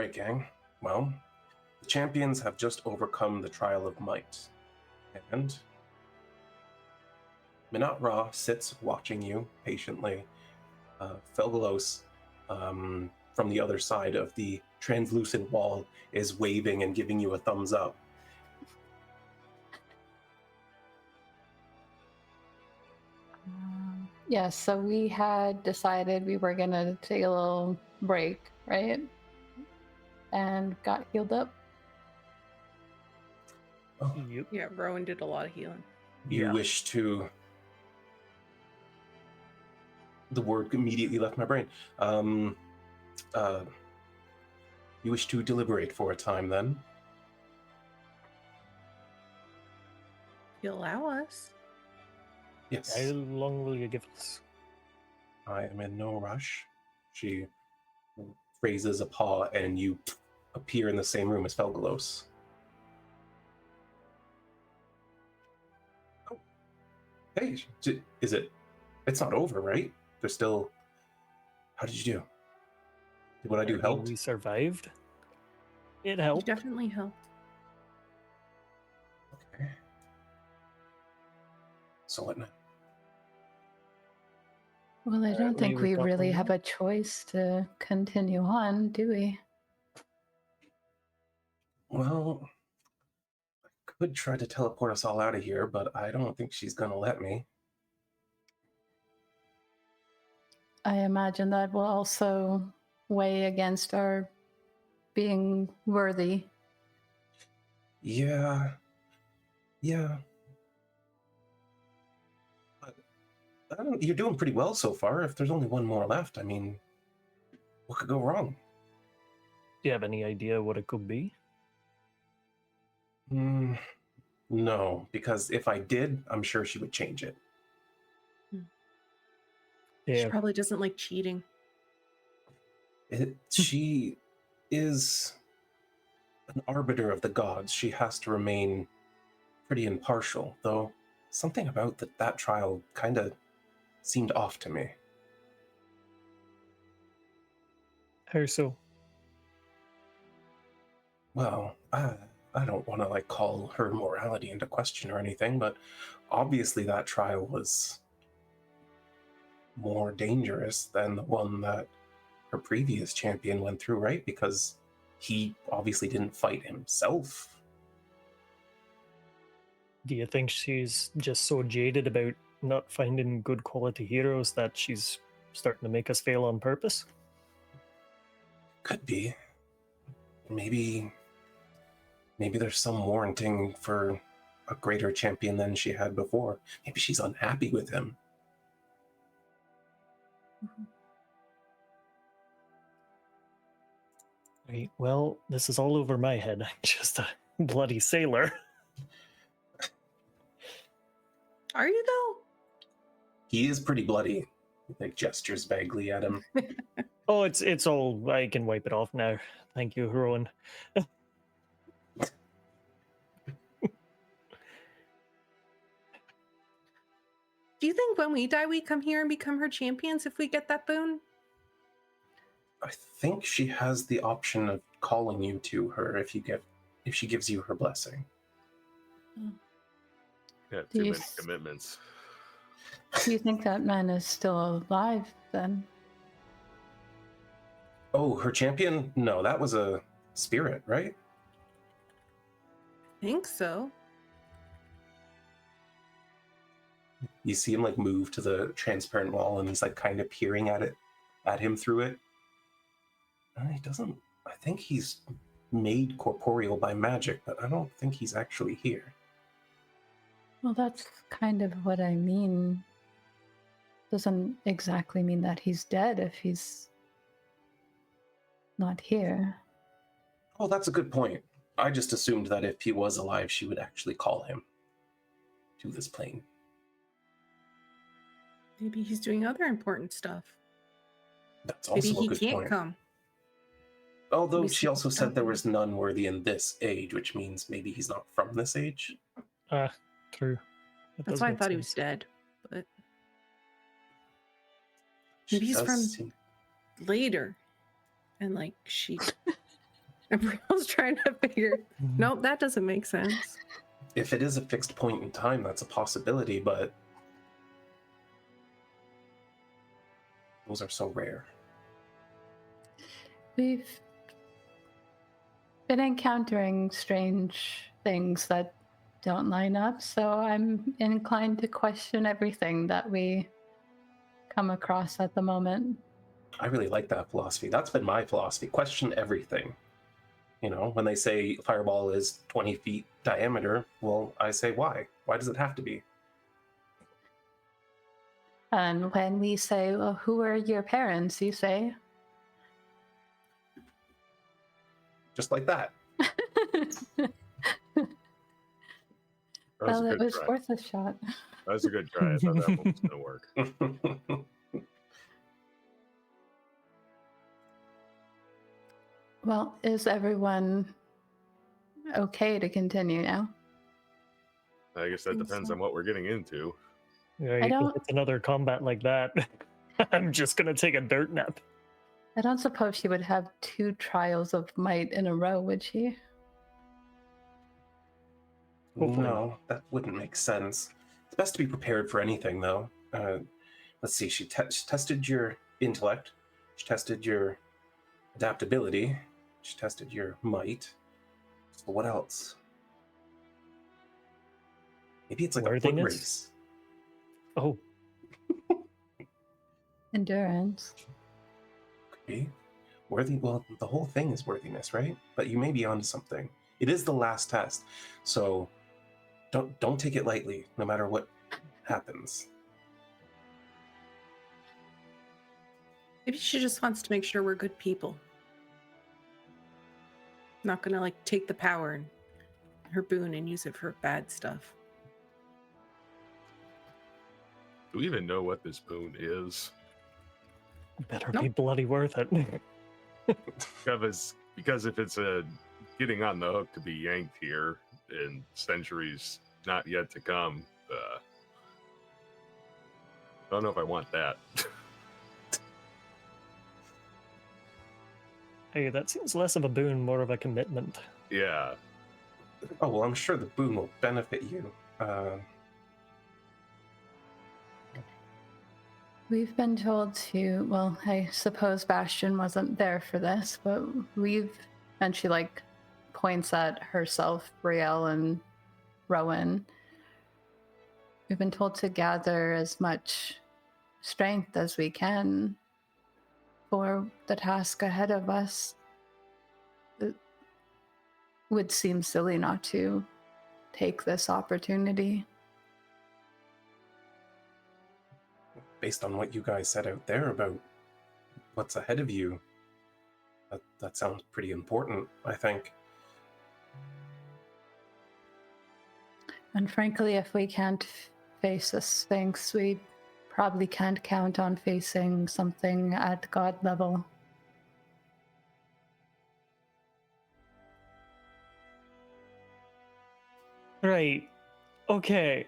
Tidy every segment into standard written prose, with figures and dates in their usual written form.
right, gang. Well, the champions have just overcome the trial of might. And Menat-Ra sits watching you patiently. Felgalos, from the other side of the translucent wall, is waving and giving you a thumbs up. Yeah, so we had decided we were going to take a little break, right? And got healed up. Oh, Yeah, Rhowan did a lot of healing. you wish to... The word immediately left my brain. You wish to deliberate for a time, then? You allow us. Yes. How long will you give us? I am in no rush. She raises a paw, and you appear in the same room as Felgalos. Oh. Hey, is it... It's not over, right? There's still... How did you do? Did what I do help? We survived. It You helped. definitely helped. Okay. So what now? Well, I don't think we really have a choice to continue on, do we? Well, I could try to teleport us all out of here, but I don't think she's gonna let me. I imagine that will also weigh against our being worthy. Yeah. But you're doing pretty well so far. If there's only one more left, I mean, what could go wrong? Do you have any idea what it could be? No, because if I did, I'm sure she would change it. Yeah. She probably doesn't like cheating. She is an arbiter of the gods. She has to remain pretty impartial, though something about that trial kind of seemed off to me. How so? Well, I don't want to call her morality into question or anything, but obviously that trial was more dangerous than the one that her previous champion went through, right? Because he obviously didn't fight himself. Do you think she's just so jaded about not finding good quality heroes that she's starting to make us fail on purpose? Could be. Maybe there's some warranting for a greater champion than she had before. Maybe she's unhappy with him. Right, well, this is all over my head. I'm just a bloody sailor. Are you though? He is pretty bloody. Gestures vaguely at him. Oh, it's all... I can wipe it off now. Thank you, Rhowan. Do you think when we die, we come here and become her champions if we get that boon? I think she has the option of calling you to her if she gives you her blessing. Yeah, too many commitments. Do you think that man is still alive then? Oh, her champion? No, that was a spirit, right? I think so. You see him move to the transparent wall, and he's kind of peering at him through it. He doesn't... I think he's made corporeal by magic, but I don't think he's actually here. Well, that's kind of what I mean. Doesn't exactly mean that he's dead if he's not here. Oh, that's a good point. I just assumed that if he was alive, she would actually call him to this plane. Maybe he's doing other important stuff. That's also Maybe a good he can't point. come. Although she also said there was none worthy in this age, which means maybe he's not from this age. True. That's why I thought he was dead. But maybe he's from later. And she Everyone's trying to figure. Nope, that doesn't make sense. If it is a fixed point in time, that's a possibility, but those are so rare. We've been encountering strange things that don't line up, so I'm inclined to question everything that we come across at the moment. I really like that philosophy. That's been my philosophy. Question everything. You know, when they say fireball is 20 feet diameter, well, I say why? Why does it have to be? And when we say, well, who are your parents, you say, Just like that. That was well, a it good was try. worth a shot. That was a good try. I thought that one was going to work. Well, is everyone okay to continue now? I guess that Think depends so. on what we're getting into. Right, if don't- it's another combat like that, I'm just gonna take a dirt nap. I don't suppose she would have 2 trials of might in a row, would she? Hopefully No, that wouldn't make sense. It's best to be prepared for anything, though. Let's see, she tested your intellect, she tested your adaptability, she tested your might. So what else? Maybe it's like a foot Worthiness? race. Oh, Endurance. Could be. Well, the whole thing is worthiness, right? But you may be onto something. It is the last test, so don't take it lightly, no matter what happens. Maybe she just wants to make sure we're good people. Not gonna like take the power and her boon and use it for bad stuff. Do we even know what this boon is? better Nope. be bloody worth it. Because if it's getting on the hook to be yanked here in centuries not yet to come, I don't know if I want that. Hey, that seems less of a boon, more of a commitment. Yeah. Oh, well, I'm sure the boon will benefit you. We've been told to, well, I suppose Bastion wasn't there for this, but and she like points at herself, Brielle and Rhowan. We've been told to gather as much strength as we can for the task ahead of us. It would seem silly not to take this opportunity. Based on what you guys said out there about what's ahead of you, that sounds pretty important, I think. And frankly, if we can't face a sphinx, we probably can't count on facing something at god level. Right. Okay.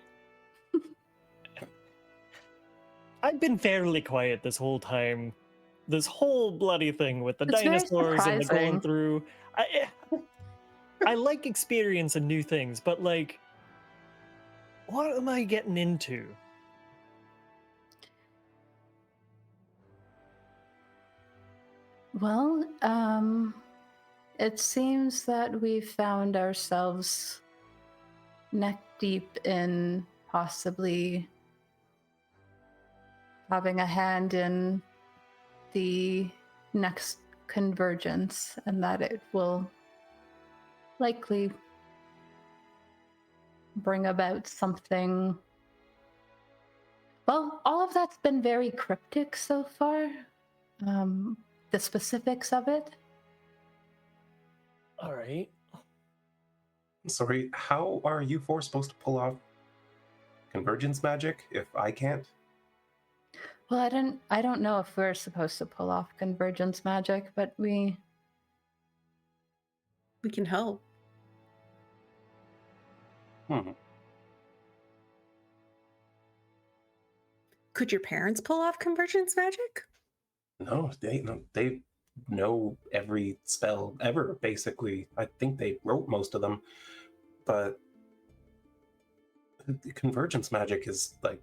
I've been fairly quiet this whole time. This whole bloody thing with the It's very dinosaurs and the going surprising. through. I like experiencing new things, but like, what am I getting into? Well, it seems that we've found ourselves neck deep in possibly having a hand in the next convergence, and that it will likely bring about something. Well, all of that's been very cryptic so far. The specifics of it. All right. Sorry, how are you four supposed to pull off convergence magic if I can't? Well, I don't know if we're supposed to pull off convergence magic, but we can help. Could your parents pull off convergence magic? No, they know every spell ever, basically. I think they wrote most of them, but convergence magic is like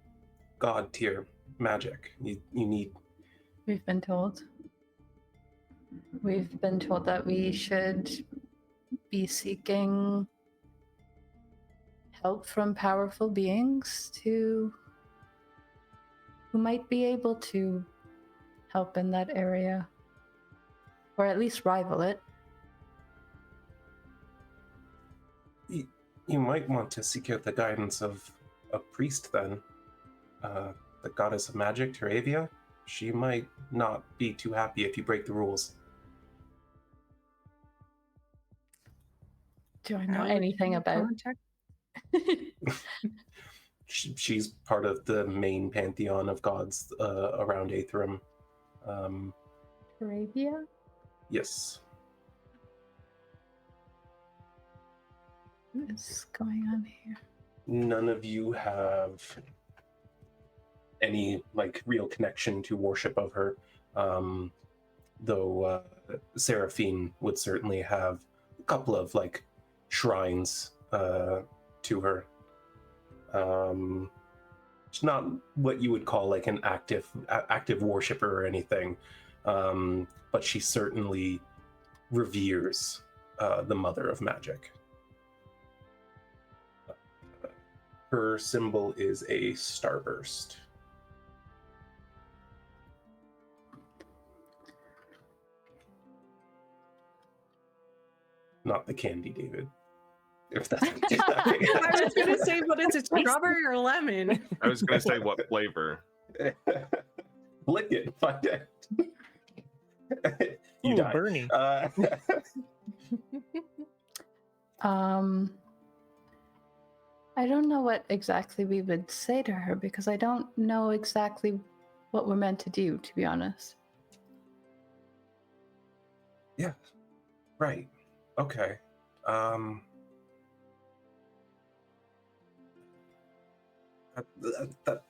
god tier magic. You need. We've been told. We've been told that we should be seeking help from powerful beings who might be able to help in that area, or at least rival it. You might want to seek out the guidance of a priest then. The goddess of magic, Teravia. She might not be too happy if you break the rules. Do I know How would anything you about? contact- She's part of the main pantheon of gods around Aetherum. Arabia? Yes. What is going on here? None of you have any like real connection to worship of her, though Seraphine would certainly have a couple of like shrines to her. It's not what you would call like an active worshiper or anything, but she certainly reveres the mother of magic. Her symbol is a starburst. Not the candy, David. If that's what you're talking I was gonna say, but it's a strawberry or lemon. I was gonna say what flavor. Lick it, find out. You Ooh, die. Bernie. I don't know what exactly we would say to her because I don't know exactly what we're meant to do, to be honest. Yeah. Right. Okay.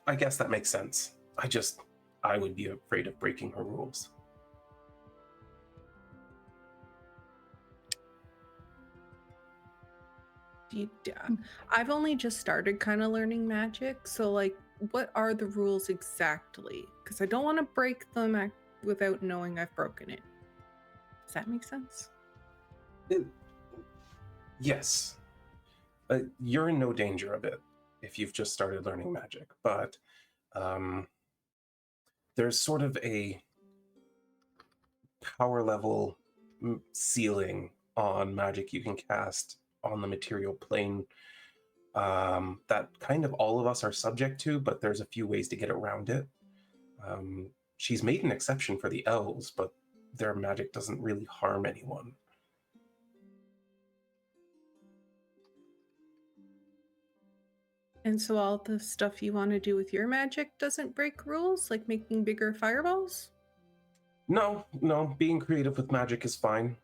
I guess that makes sense. I would be afraid of breaking her rules. I've only just started kind of learning magic, so like, what are the rules exactly? Because I don't want to break them without knowing I've broken it. Does that make sense? Yes. You're in no danger of it if you've just started learning magic, but there's sort of a power level ceiling on magic you can cast on the material plane that kind of all of us are subject to, but there's a few ways to get around it. She's made an exception for the elves, but their magic doesn't really harm anyone. And so all the stuff you want to do with your magic doesn't break rules, like making bigger fireballs? No, being creative with magic is fine.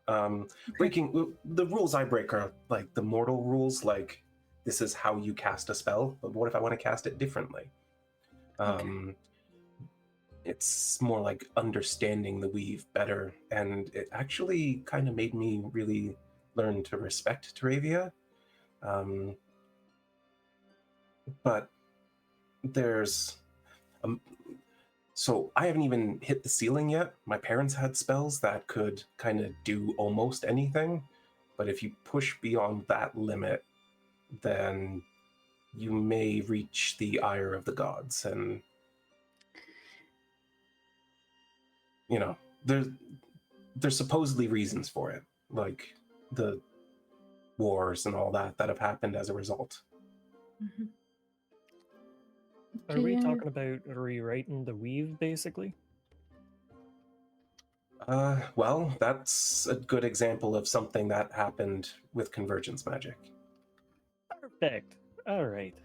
Breaking the rules I break are like the mortal rules, like this is how you cast a spell, but what if I want to cast it differently? It's more like understanding the weave better, and it actually kind of made me really learn to respect Teravia. But there's so I haven't even hit the ceiling yet. My parents had spells that could kind of do almost anything, but if you push beyond that limit, then you may reach the ire of the gods, and you know, there's supposedly reasons for it, like the wars and all that have happened as a result. Mm-hmm. Are we talking about rewriting the weave, basically? Well, that's a good example of something that happened with convergence magic. Perfect. All right.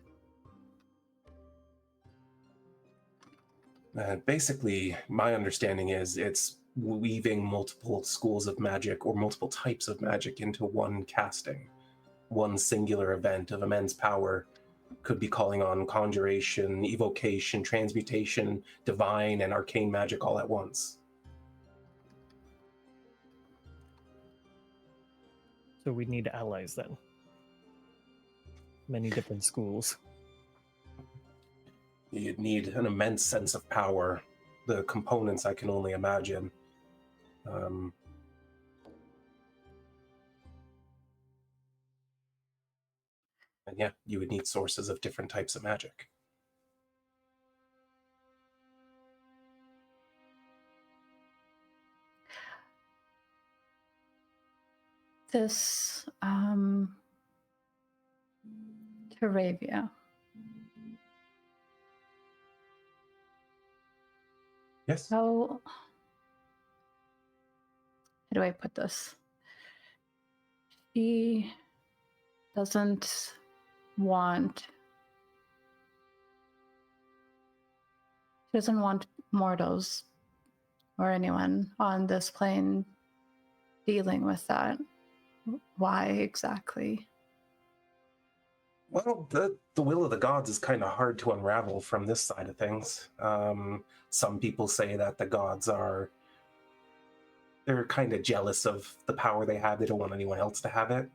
Basically, my understanding is it's weaving multiple schools of magic or multiple types of magic into one casting. One singular event of immense power could be calling on conjuration, evocation, transmutation, divine, and arcane magic all at once. So we need allies then. Many different schools. You'd need an immense sense of power. The components I can only imagine. And yeah, you would need sources of different types of magic. This Teravia. Yes. How do I put this? She doesn't want. She doesn't want mortals or anyone on this plane dealing with that. Why exactly? Well, the will of the gods is kind of hard to unravel from this side of things. Some people say that the gods they're kind of jealous of the power they have. They don't want anyone else to have it.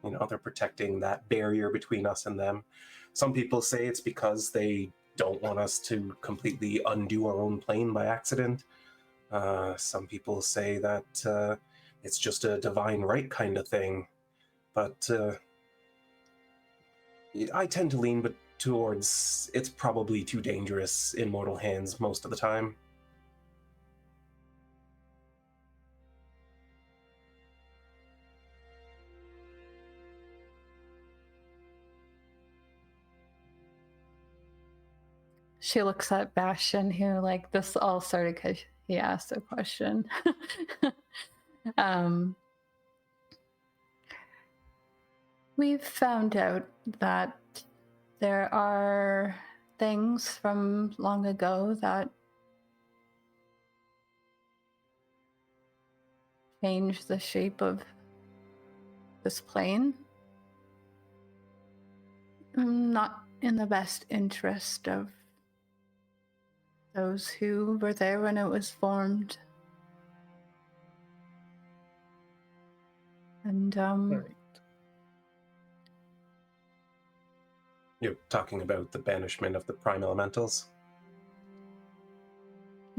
You know, they're protecting that barrier between us and them. Some people say it's because they don't want us to completely undo our own plane by accident. Some people say that it's just a divine right kind of thing. But I tend to lean towards it's probably too dangerous in mortal hands most of the time. She looks at Bastion, who, like, this all started because he asked a question. We've found out that there are things from long ago that change the shape of this plane. Not in the best interest of those who were there when it was formed. And Right. You're talking about the banishment of the prime elementals?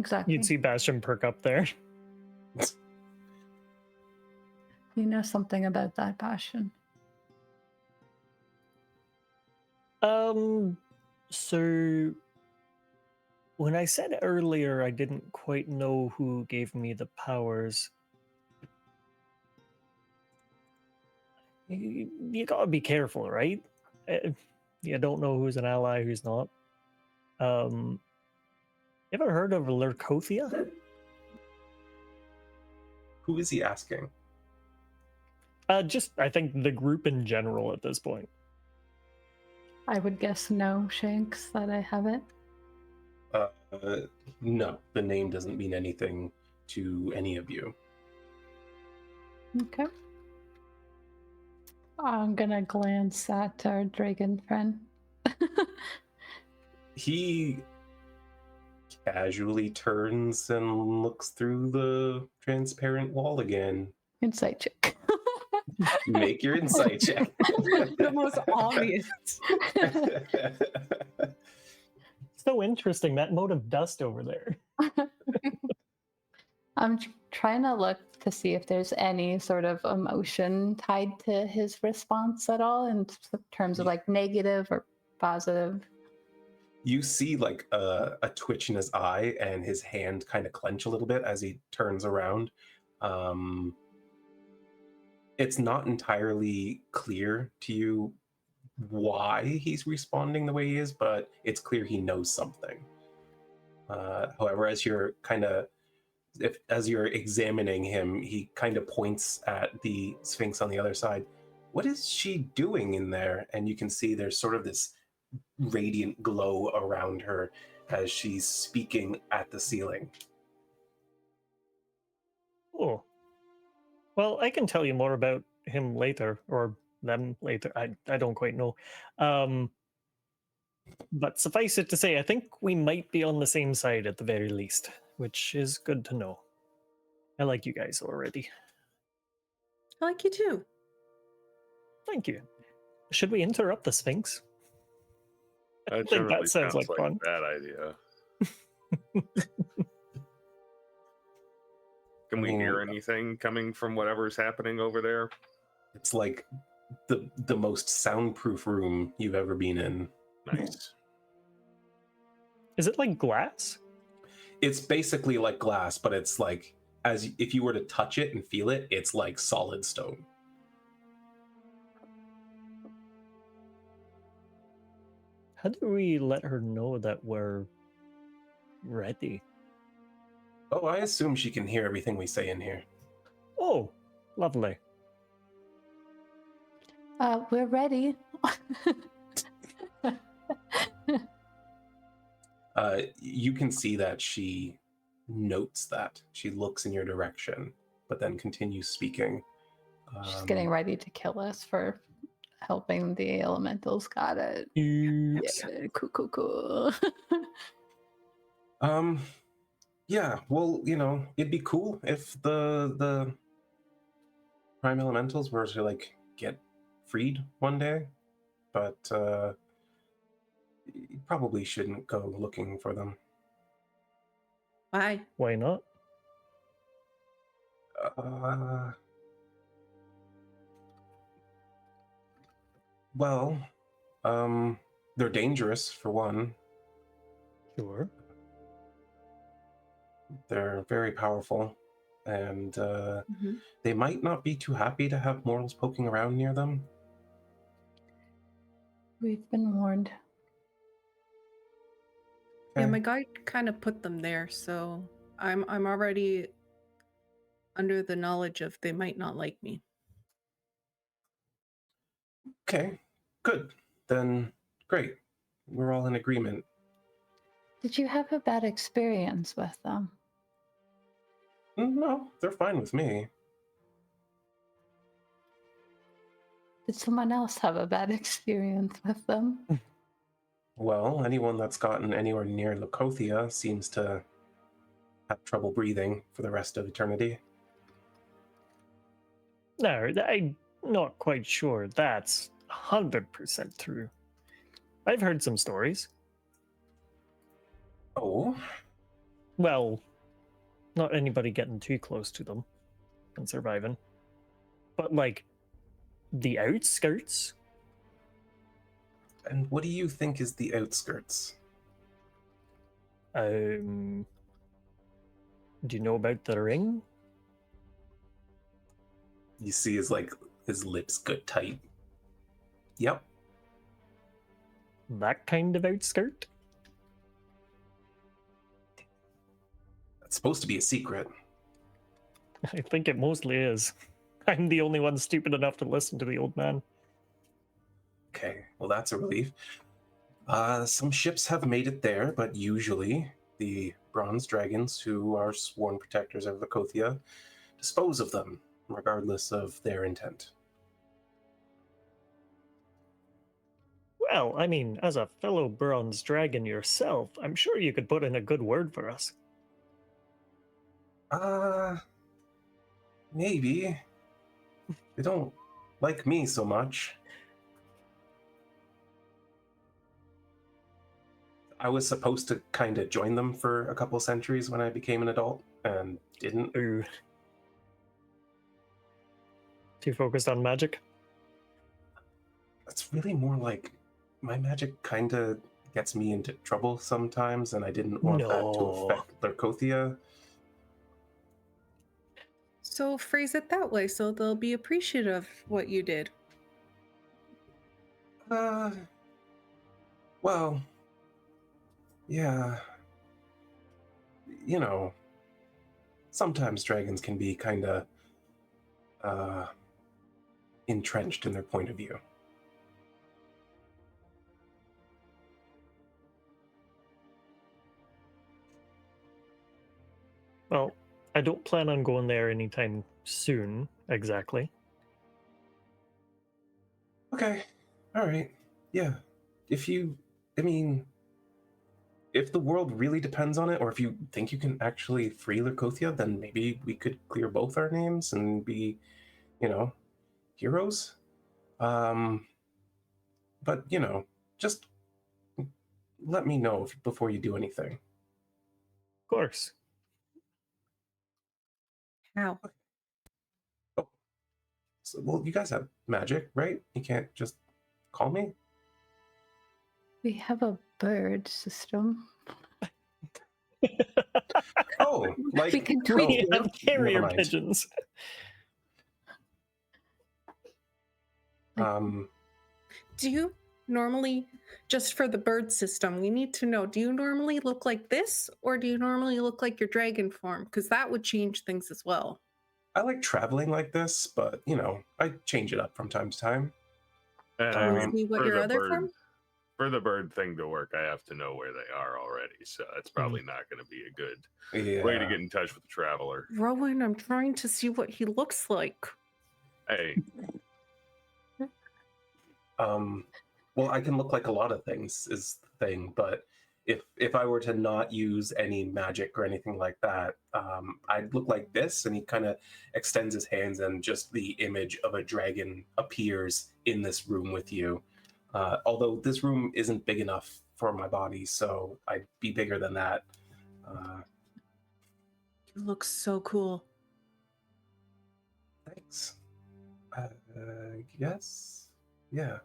exactly. You'd see Bastion perk up there. You know something about that, Bastion. So when I said earlier I didn't quite know who gave me the powers, you gotta be careful, right? You don't know who's an ally, who's not. You ever heard of Lurkothia? Who is he asking? Just, I think the group in general at this point. I would guess no, Shanks, that I haven't. No, the name doesn't mean anything to any of you. Okay. I'm gonna glance at our dragon friend. He casually turns and looks through the transparent wall again. Insight check. Make your insight check. The most obvious. So interesting, that mote of dust over there. I'm trying to look to see if there's any sort of emotion tied to his response at all in terms of like negative or positive. You see like a twitch in his eye and his hand kind of clench a little bit as he turns around. It's not entirely clear to you why he's responding the way he is, but it's clear he knows something. However, as you're examining him, he kind of points at the Sphinx on the other side. What is she doing in there? And you can see there's sort of this radiant glow around her as she's speaking at the ceiling. Oh. Well, I can tell you more about him later, or them later. I don't quite know. But suffice it to say, I think we might be on the same side at the very least, which is good to know. I like you guys already. I like you too. Thank you. Should we interrupt the Sphinx? That think generally that sounds like fun. a bad idea. Can we hear anything coming from whatever's happening over there? It's like the most soundproof room you've ever been in. Nice. Is it like glass? It's basically like glass, but it's like, as if you were to touch it and feel it, it's like solid stone. How do we let her know that we're ready? Oh, I assume she can hear everything we say in here. Oh, lovely. We're ready. You can see that she notes that. She looks in your direction, but then continues speaking. She's getting ready to kill us for helping the elementals. Got it. Oops. Yeah, cool. Yeah, well, it'd be cool if the prime elementals were to like get freed one day, but you probably shouldn't go looking for them. Why? Why not? Well, they're dangerous for one. Sure. They're very powerful, and they might not be too happy to have mortals poking around near them. We've been warned. Yeah, Okay. my guide kind of put them there, so I'm already under the knowledge of they might not like me. Okay, good. Then great. We're all in agreement. Did you have a bad experience with them? No, they're fine with me. Did someone else have a bad experience with them? Well, anyone that's gotten anywhere near Lacothea seems to have trouble breathing for the rest of eternity. No, I'm not quite sure that's 100% true. I've heard some stories. Oh? Well, not anybody getting too close to them and surviving. But like the outskirts? And what do you think is the outskirts? Do you know about the ring? You see his lips get tight. Yep. That kind of outskirt? That's supposed to be a secret. I think it mostly is. I'm the only one stupid enough to listen to the old man. Okay, well that's a relief. Some ships have made it there, but usually the bronze dragons, who are sworn protectors of Lacothea, dispose of them, regardless of their intent. Well, I mean, as a fellow bronze dragon yourself, I'm sure you could put in a good word for us. Maybe. They don't like me so much. I was supposed to kind of join them for a couple centuries when I became an adult, and didn't. Ooh. Too focused on magic? It's really more like my magic kind of gets me into trouble sometimes, and I didn't want that to affect Lacothea. So phrase it that way so they'll be appreciative of what you did. Well, yeah. Sometimes dragons can be kind of entrenched in their point of view. Well, I don't plan on going there anytime soon, exactly. Okay, all right. Yeah. If the world really depends on it, or if you think you can actually free Lacothea, then maybe we could clear both our names and be, heroes. But just let me know before you do anything. Of course. How? Oh, so, well, you guys have magic, right? You can't just call me. We have a bird system. Oh, like We can oh, tweet We have never carrier mind. pigeons. Do you normally, just for the bird system, we need to know, do you normally look like this or do you normally look like your dragon form? Because that would change things as well. I like traveling like this, but I change it up from time to time. And Um, I mean, See what for your the other bird, form? for the bird thing to work, I have to know where they are already. So that's probably not going to be a good way to Yeah. get in touch with the traveler. Rowan, I'm trying to see what he looks like. Hey, Well, I can look like a lot of things is the thing, but if I were to not use any magic or anything like that, I'd look like this, and he kind of extends his hands, and just the image of a dragon appears in this room with you. Although this room isn't big enough for my body, so I'd be bigger than that. You look so cool. Thanks. Yes. Yeah.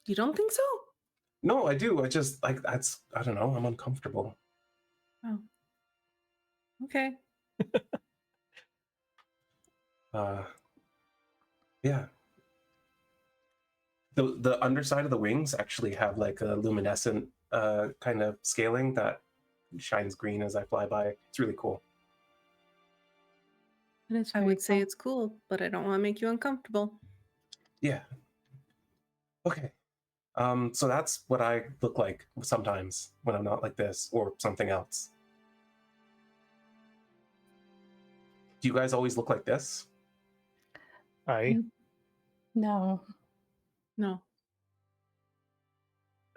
You don't think so? No, I do. I just I don't know. I'm uncomfortable. Oh. Okay. Yeah. The underside of the wings actually have like a luminescent kind of scaling that shines green as I fly by. It's really cool. It is I very would say cool. it's cool, but I don't want to make you uncomfortable. Yeah. Okay. So that's what I look like sometimes when I'm not like this or something else. Do you guys always look like this? Aye. No. No.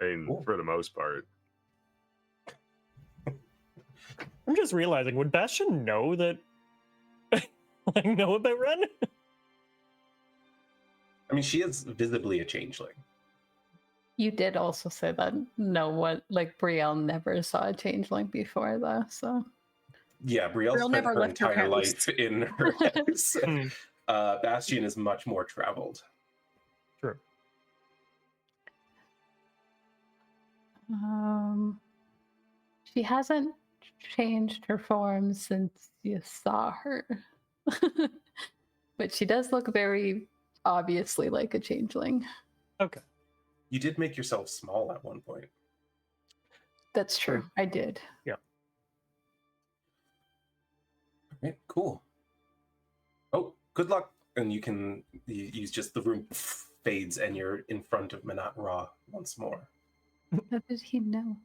I mean, Cool. for the most part. I'm just realizing, would Bastion know that I know about Ren? I mean, she is visibly a changeling. You did also say that Brielle never saw a changeling before, though, so. Yeah, Brielle Brielle spent never her left her entire house. life in her house. Bastion is much more traveled. True. She hasn't changed her form since you saw her. But she does look very obviously like a changeling. Okay. You did make yourself small at one point. That's true. I did. Yeah. All right, cool. Oh, good luck. And you use just the room fades and you're in front of Menat-Ra once more. How did he know?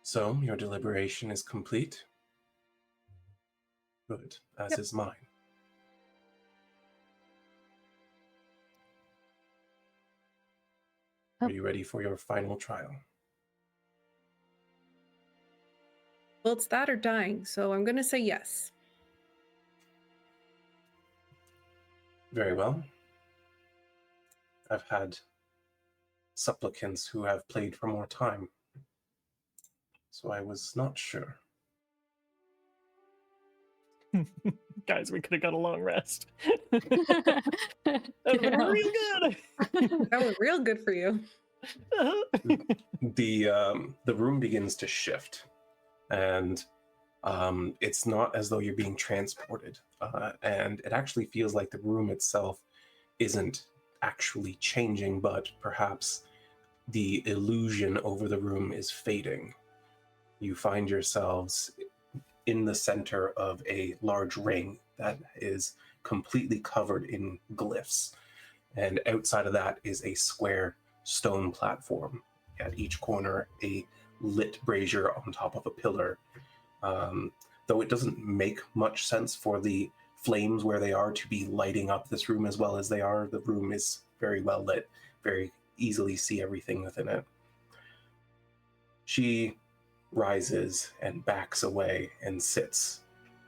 So, your deliberation is complete? Good, as is mine. Are you ready for your final trial? Well, it's that or dying, so I'm going to say yes. Very well. I've had supplicants who have played for more time, so I was not sure. Guys, we could have got a long rest. That would have been real good. That was real good for you. The room begins to shift, and it's not as though you're being transported, and it actually feels like the room itself isn't actually changing, but perhaps the illusion over the room is fading. You find yourselves in the center of a large ring that is completely covered in glyphs, and outside of that is a square stone platform. At each corner, a lit brazier on top of a pillar. Though it doesn't make much sense for the flames where they are to be lighting up this room as well as they are. The room is very well lit, very easily see everything within it. She rises and backs away and sits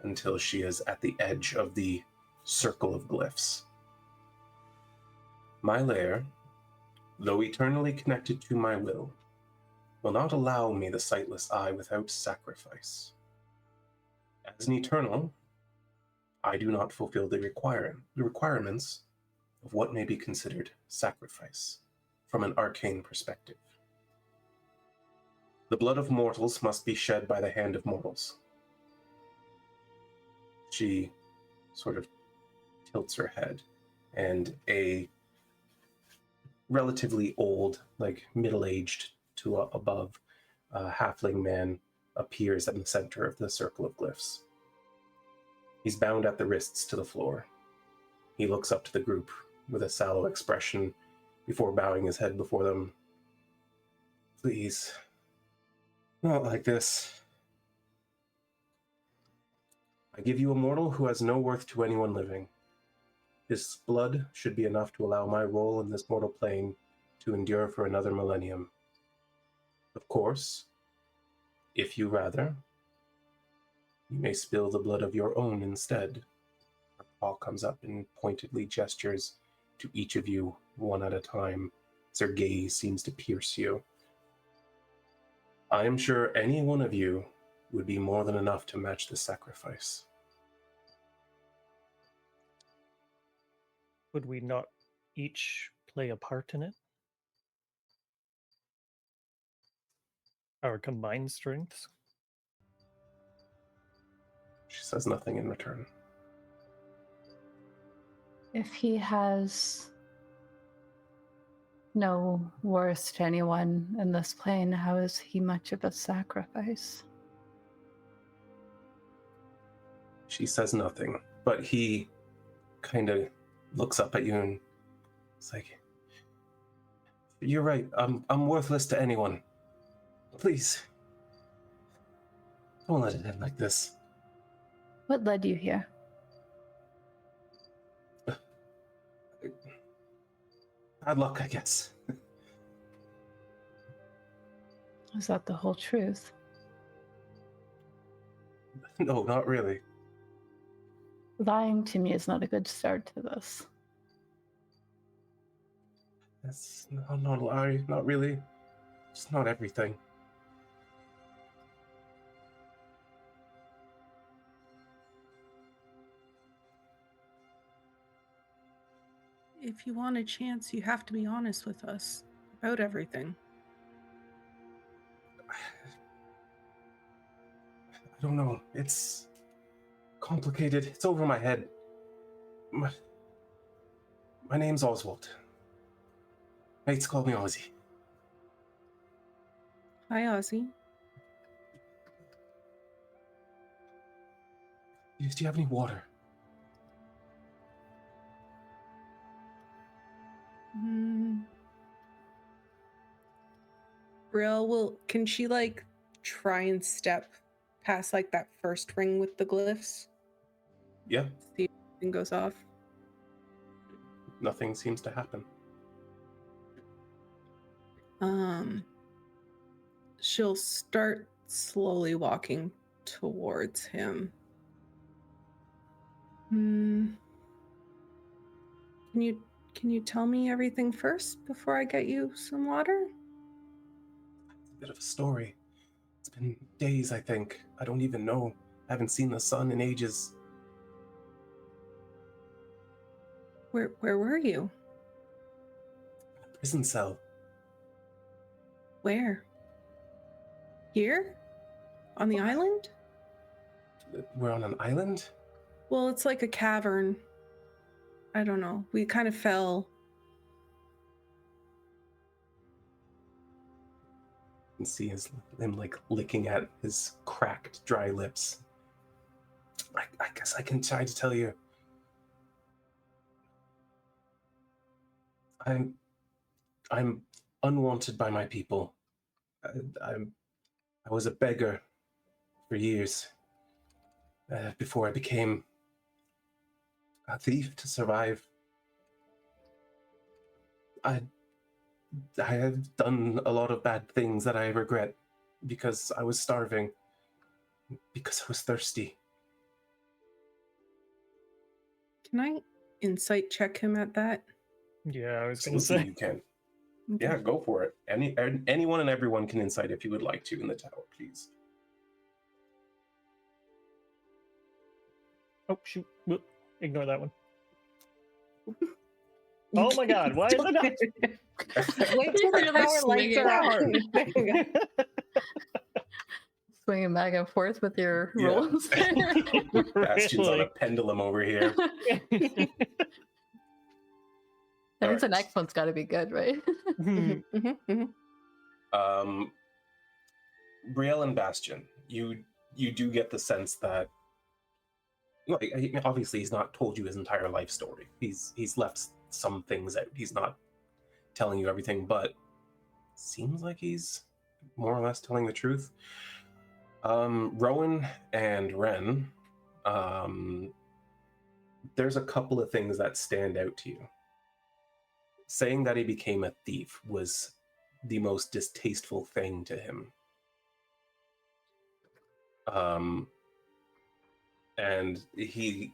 until she is at the edge of the circle of glyphs. My lair, though eternally connected to my will not allow me the sightless eye without sacrifice. As an eternal, I do not fulfill the requirements of what may be considered sacrifice from an arcane perspective. The blood of mortals must be shed by the hand of mortals. She sort of tilts her head, and a relatively old, like middle-aged to above, halfling man appears in the center of the circle of glyphs. He's bound at the wrists to the floor. He looks up to the group with a sallow expression before bowing his head before them. Please, not like this. I give you a mortal who has no worth to anyone living. His blood should be enough to allow my role in this mortal plane to endure for another millennium. Of course, if you rather, you may spill the blood of your own instead. Paul comes up and pointedly gestures to each of you one at a time as her gaze seems to pierce you. I am sure any one of you would be more than enough to match this sacrifice. Would we not each play a part in it? Our combined strengths? She says nothing in return. If he has no worth to anyone in this plane, how is he much of a sacrifice? She says nothing, but he kind of looks up at you and it's like, you're right, I'm worthless to anyone. Please, don't let it end like this. What led you here? Bad luck, I guess. Is that the whole truth? No, not really. Lying to me is not a good start to this. That's not a lie, not really. Just not everything. If you want a chance, you have to be honest with us about everything. I don't know. It's complicated. It's over my head. My name's Oswald. Mates call me Ozzy. Hi, Ozzy. Do you have any water? Brielle can she try and step past that first ring with the glyphs? Yeah. See if anything goes off. Nothing seems to happen. She'll start slowly walking towards him. Can you tell me everything first before I get you some water? It's a bit of a story. It's been days, I think. I don't even know. I haven't seen the sun in ages. Where were you? In a prison cell. Where? Here? On the island? We're on an island? Well, it's like a cavern. I don't know. We kind of fell. You can see him licking at his cracked, dry lips. I guess I can try to tell you. I'm unwanted by my people. I was a beggar for years before I became a thief to survive. I have done a lot of bad things that I regret because I was starving, because I was thirsty. Can I insight check him at that? Yeah, I was going to Absolutely, say. you can. Okay. Yeah, go for it. Anyone and everyone can insight if you would like to in the tower, please. Oh, shoot. Whoop. Ignore that one. You Oh my god, why is it not? Wait till the You're, like, tower lights swinging. are on. There you go. Swinging back and forth with your Yeah. rolls. Bastion's on a Really? pendulum over here. That means the Alright. next one's got to be good, right? Mhm, mhm, mhm. Brielle and Bastion, you do get the sense that, like, obviously he's not told you his entire life story. He's left some things out. He's not telling you everything, but seems like he's more or less telling the truth. Rhowan and Ren, there's a couple of things that stand out to you. Saying that he became a thief was the most distasteful thing to him. And he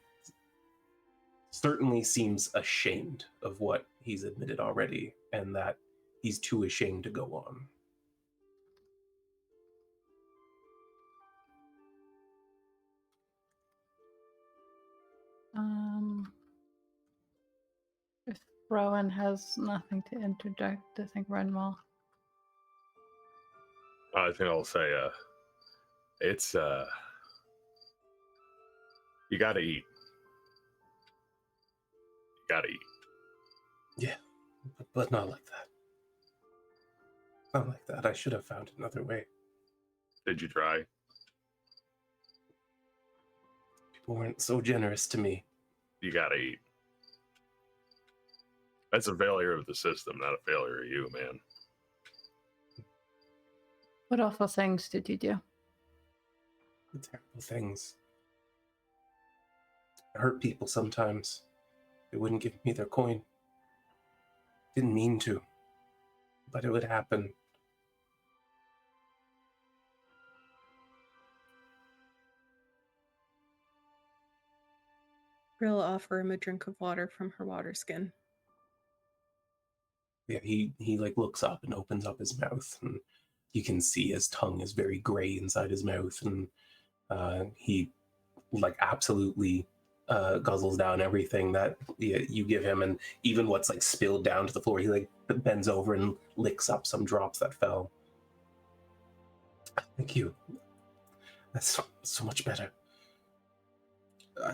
certainly seems ashamed of what he's admitted already, and that he's too ashamed to go on. If Rowan has nothing to interject, I think Ren will. I think I'll say, it's, you gotta eat. You gotta eat. Yeah, but not like that. Not like that. I should have found another way. Did you try? People weren't so generous to me. You gotta eat. That's a failure of the system, not a failure of you, man. What awful things did you do? The terrible things. I hurt people sometimes. They wouldn't give me their coin. Didn't mean to, but it would happen. Brill offer him a drink of water from her water skin. Yeah, he like looks up and opens up his mouth, and you can see his tongue is very gray inside his mouth, and he like absolutely guzzles down everything that you give him, and even what's like spilled down to the floor. He like bends over and licks up some drops that fell. Thank you. That's so much better.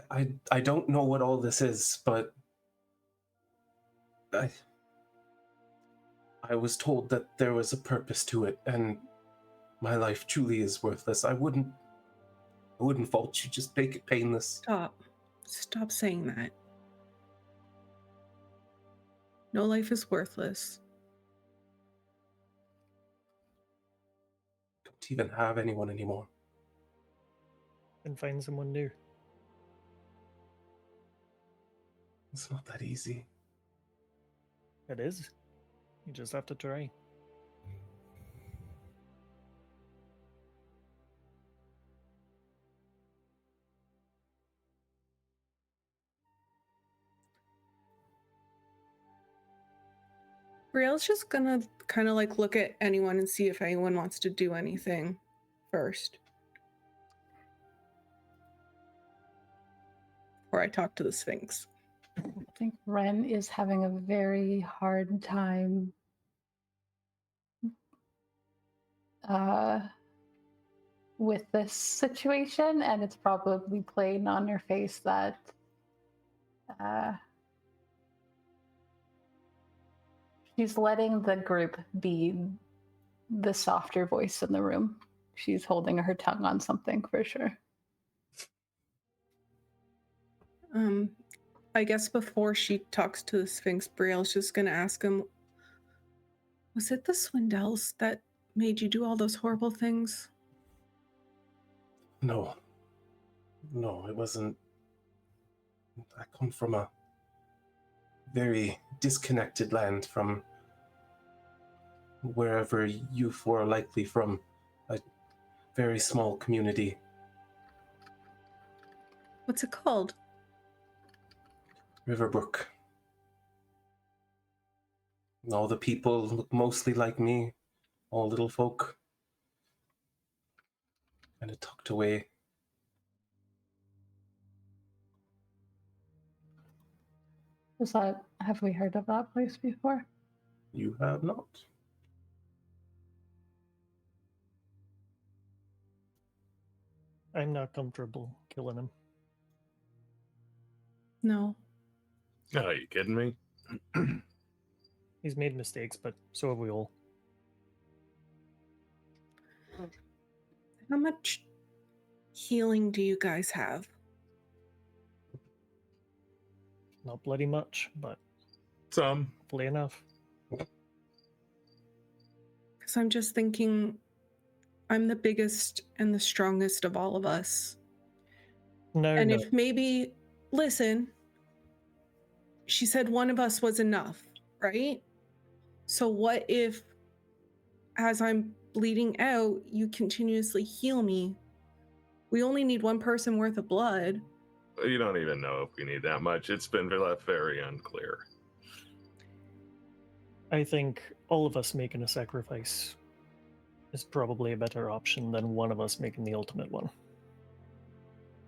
I don't know what all this is, but I was told that there was a purpose to it, and my life truly is worthless. I wouldn't fault you. Just make it painless. Stop saying that. No life is worthless. Don't even have anyone anymore. And find someone new. It's not that easy. It is. You just have to try. Brielle's just gonna kind of like look at anyone and see if anyone wants to do anything first. Before I talk to the Sphinx. I think Ren is having a very hard time with this situation, and it's probably plain on her face that she's letting the group be the softer voice in the room. She's holding her tongue on something for sure. I guess before she talks to the Sphinx, Brielle's just gonna ask him, was it the Swindells that made you do all those horrible things? No, it wasn't. I come from a very disconnected land from wherever you four are likely from, a very small community. What's it called? Riverbrook. All the people look mostly like me, all little folk. Kind of tucked away. Have we heard of that place before? You have not. I'm not comfortable killing him. No. Oh, are you kidding me? He's made mistakes, but so have we all. How much healing do you guys have? Not bloody much, but Some. hopefully enough. Because I'm just thinking I'm the biggest and the strongest of all of us. No, And no. if maybe, listen, she said one of us was enough, right? So what if, as I'm bleeding out, you continuously heal me? We only need one person worth of blood. You don't even know if we need that much. It's been left very unclear. I think all of us making a sacrifice is probably a better option than one of us making the ultimate one.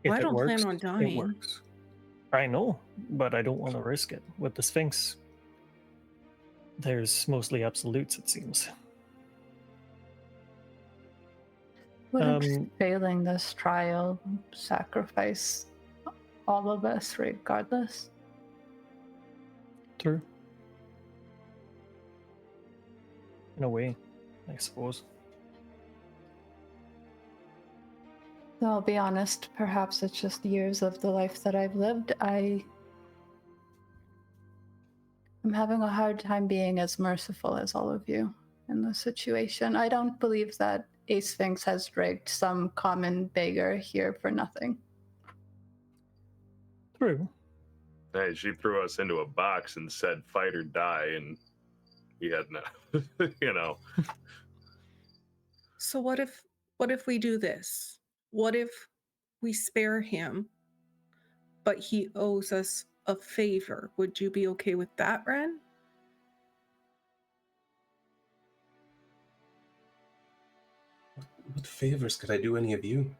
Well, I If it don't plan works, on it dying. works. I know, but I don't want to risk it. With the Sphinx, there's mostly absolutes, it seems. Wouldn't failing this trial sacrifice all of us regardless? True. In a way, I suppose. So I'll be honest, perhaps it's just years of the life that I've lived. I'm having a hard time being as merciful as all of you in this situation. I don't believe that a sphinx has dragged some common beggar here for nothing. True. Hey, she threw us into a box and said fight or die, and he had no, you know. So what if we do this? What if we spare him, but he owes us a favor? Would you be okay with that, Ren? What favors could I do any of you?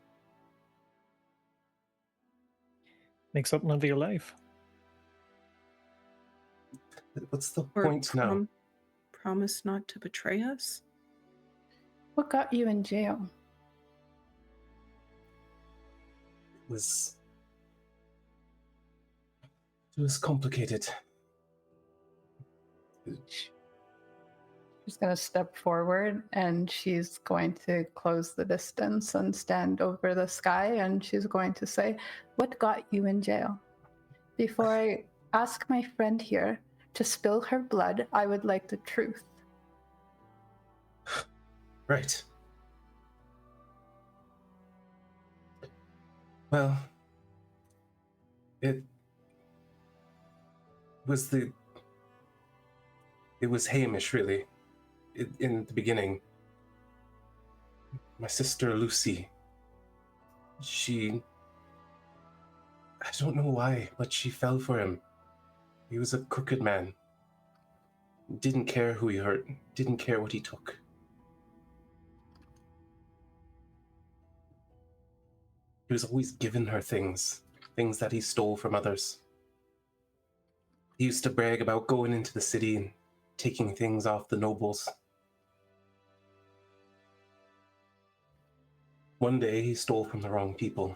Make something of your life. What's the Or point now? promise not to betray us? What got you in jail? It was complicated. She's going to step forward and she's going to close the distance and stand over the sky and she's going to say, "What got you in jail? Before I ask my friend here to spill her blood, I would like the truth." Right. Well, it was Hamish, really. In the beginning. My sister Lucy. I don't know why, but she fell for him. He was a crooked man. Didn't care who he hurt. Didn't care what he took. He was always giving her things that he stole from others. He used to brag about going into the city and taking things off the nobles. One day, he stole from the wrong people.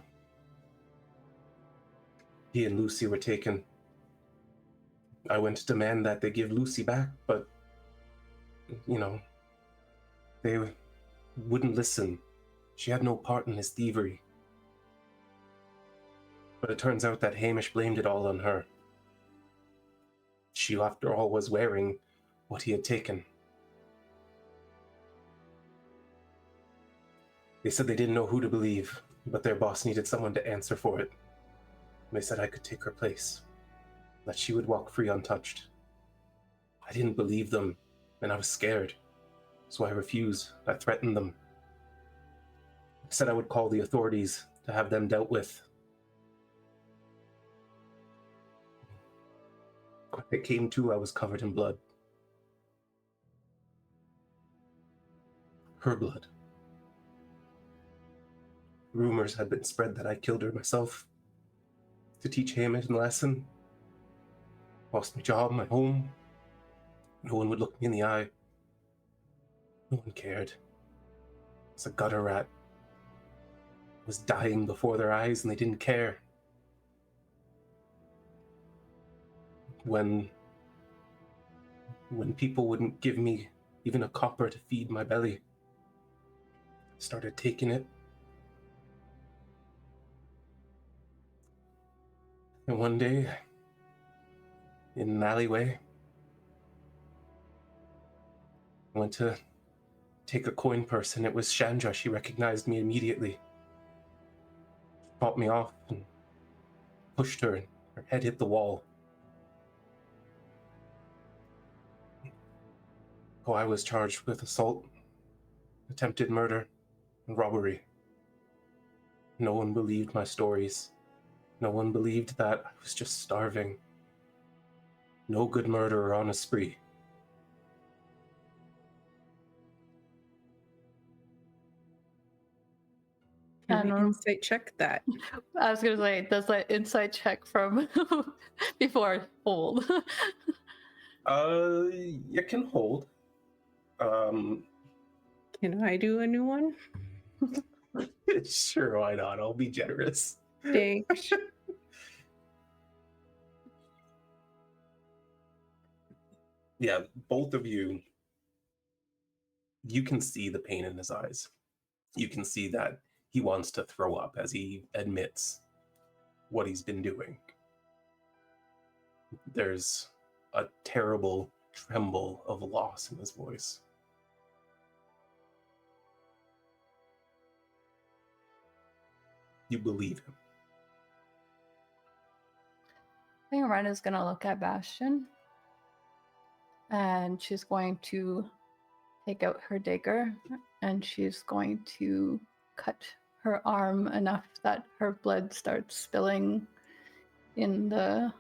He and Lucy were taken. I went to demand that they give Lucy back, but, they wouldn't listen. She had no part in his thievery. But it turns out that Hamish blamed it all on her. She, after all, was wearing what he had taken. They said they didn't know who to believe, but their boss needed someone to answer for it. They said I could take her place, that she would walk free untouched. I didn't believe them, and I was scared, so I refused. I threatened them. I said I would call the authorities to have them dealt with. I came to, I was covered in blood. Her blood. Rumors had been spread that I killed her myself to teach Hammett a lesson. Lost my job, my home. No one would look me in the eye. No one cared. I was a gutter rat. I was dying before their eyes and they didn't care. When people wouldn't give me even a copper to feed my belly, I started taking it. And one day, in an alleyway, I went to take a coin purse, and it was Chandra. She recognized me immediately. She fought me off and pushed her, and her head hit the wall. Oh, I was charged with assault, attempted murder, and robbery. No one believed my stories. No one believed that I was just starving. No good murderer on a spree. Can we And- insight check that? I was gonna say, does that insight check from before hold? You can hold. Can I do a new one? Sure, why not? I'll be generous. Thanks. Yeah, both of you can see the pain in his eyes. You can see that he wants to throw up as he admits what he's been doing. There's a terrible tremble of loss in his voice. You believe him. I think Ren is gonna look at Bastion, and she's going to take out her dagger, and she's going to cut her arm enough that her blood starts spilling in the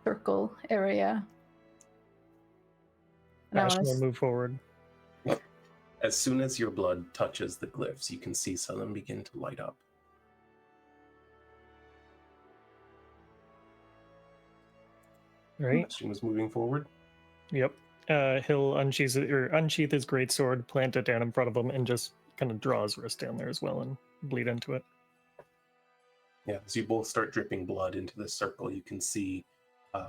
circle area. And I Bastion want will to move forward. As soon as your blood touches the glyphs, you can see some of them begin to light up. Right. Bastion was moving forward. Yep. He'll unsheath his greatsword, plant it down in front of him, and just kind of draw his wrist down there as well and bleed into it. Yeah, as you both start dripping blood into the circle, you can see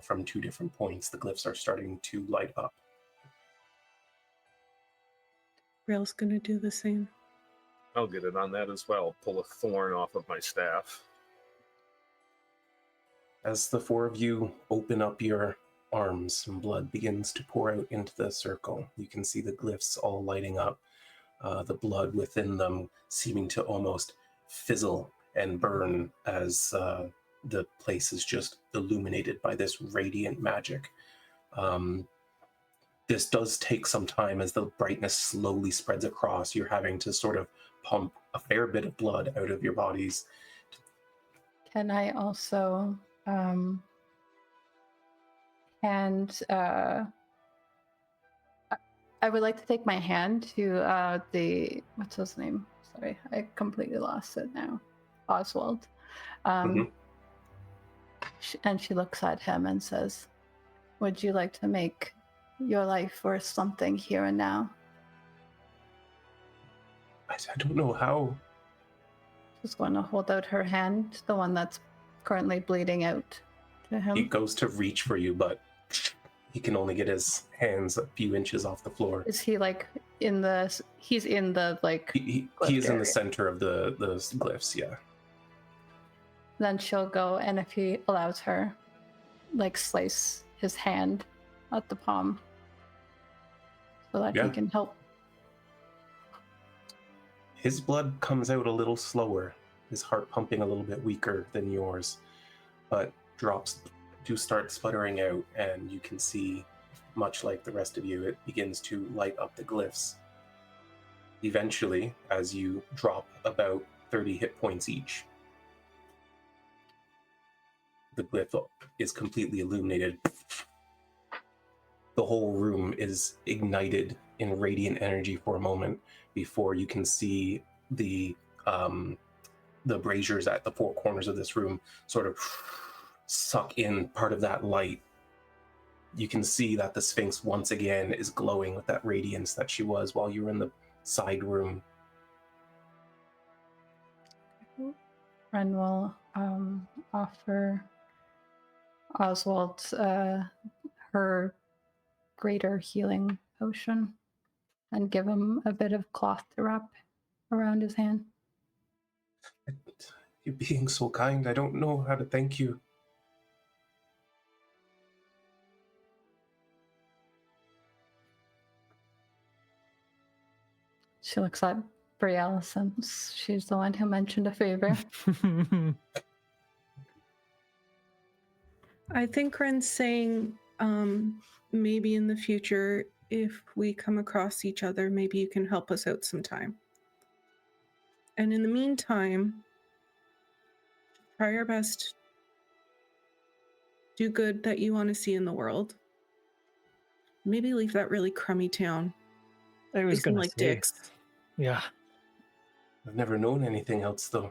from two different points the glyphs are starting to light up. Rail's gonna do the same. I'll get it on that as well. Pull a thorn off of my staff. As the four of you open up your arms and blood begins to pour out into the circle, you can see the glyphs all lighting up, the blood within them seeming to almost fizzle and burn as the place is just illuminated by this radiant magic. This does take some time as the brightness slowly spreads across. You're having to sort of pump a fair bit of blood out of your bodies. Can I also I would like to take my hand to the what's his name? Sorry, I completely lost it now. Oswald. And she looks at him and says, "Would you like to make your life worth something here and now?" I don't know how. She's going to hold out her hand, the one that's currently bleeding out, to him. He goes to reach for you, but he can only get his hands a few inches off the floor. Is he like in the? He's in the like. He is in the center of the glyphs, yeah. Then she'll go, and if he allows her, like slice his hand at the palm, so that he can help. His blood comes out a little slower, his heart pumping a little bit weaker than yours, but drops do start sputtering out, and you can see, much like the rest of you, it begins to light up the glyphs. Eventually, as you drop about 30 hit points each, the glyph is completely illuminated. The whole room is ignited in radiant energy for a moment before you can see the braziers at the four corners of this room sort of suck in part of that light. You can see that the Sphinx once again is glowing with that radiance that she was while you were in the side room. Ren will offer Oswald her greater healing potion and give him a bit of cloth to wrap around his hand. You're being so kind. I don't know how to thank you. She looks at Brielle since she's the one who mentioned a favor. I think Ren's saying maybe in the future, if we come across each other, maybe you can help us out sometime. And in the meantime, try your best. Do good that you want to see in the world. Maybe leave that really crummy town. I was They seem gonna like say, dicks. yeah, I've never known anything else, though.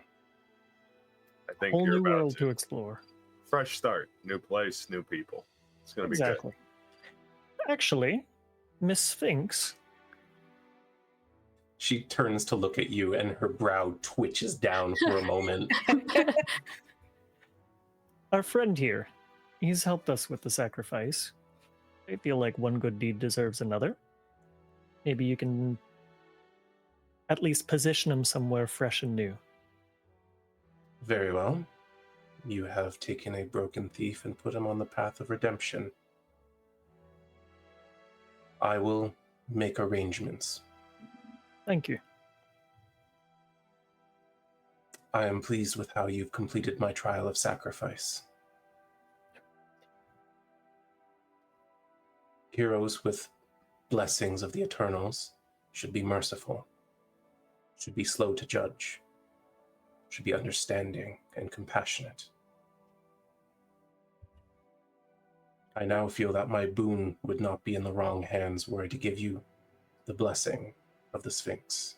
I think whole you're new about world to. to explore. Fresh start, new place, new people. It's gonna be good. Exactly. Actually, Miss Sphinx, She turns to look at you, and her brow twitches down for a moment. our friend here, he's helped us with the sacrifice. I feel like one good deed deserves another. Maybe you can at least position him somewhere fresh and new. Very well. You have taken a broken thief and put him on the path of redemption. I will make arrangements. Thank you. I am pleased with how you've completed my trial of sacrifice. Heroes with blessings of the Eternals should be merciful, should be slow to judge, should be understanding and compassionate. I now feel that my boon would not be in the wrong hands were I to give you the blessing of the Sphinx.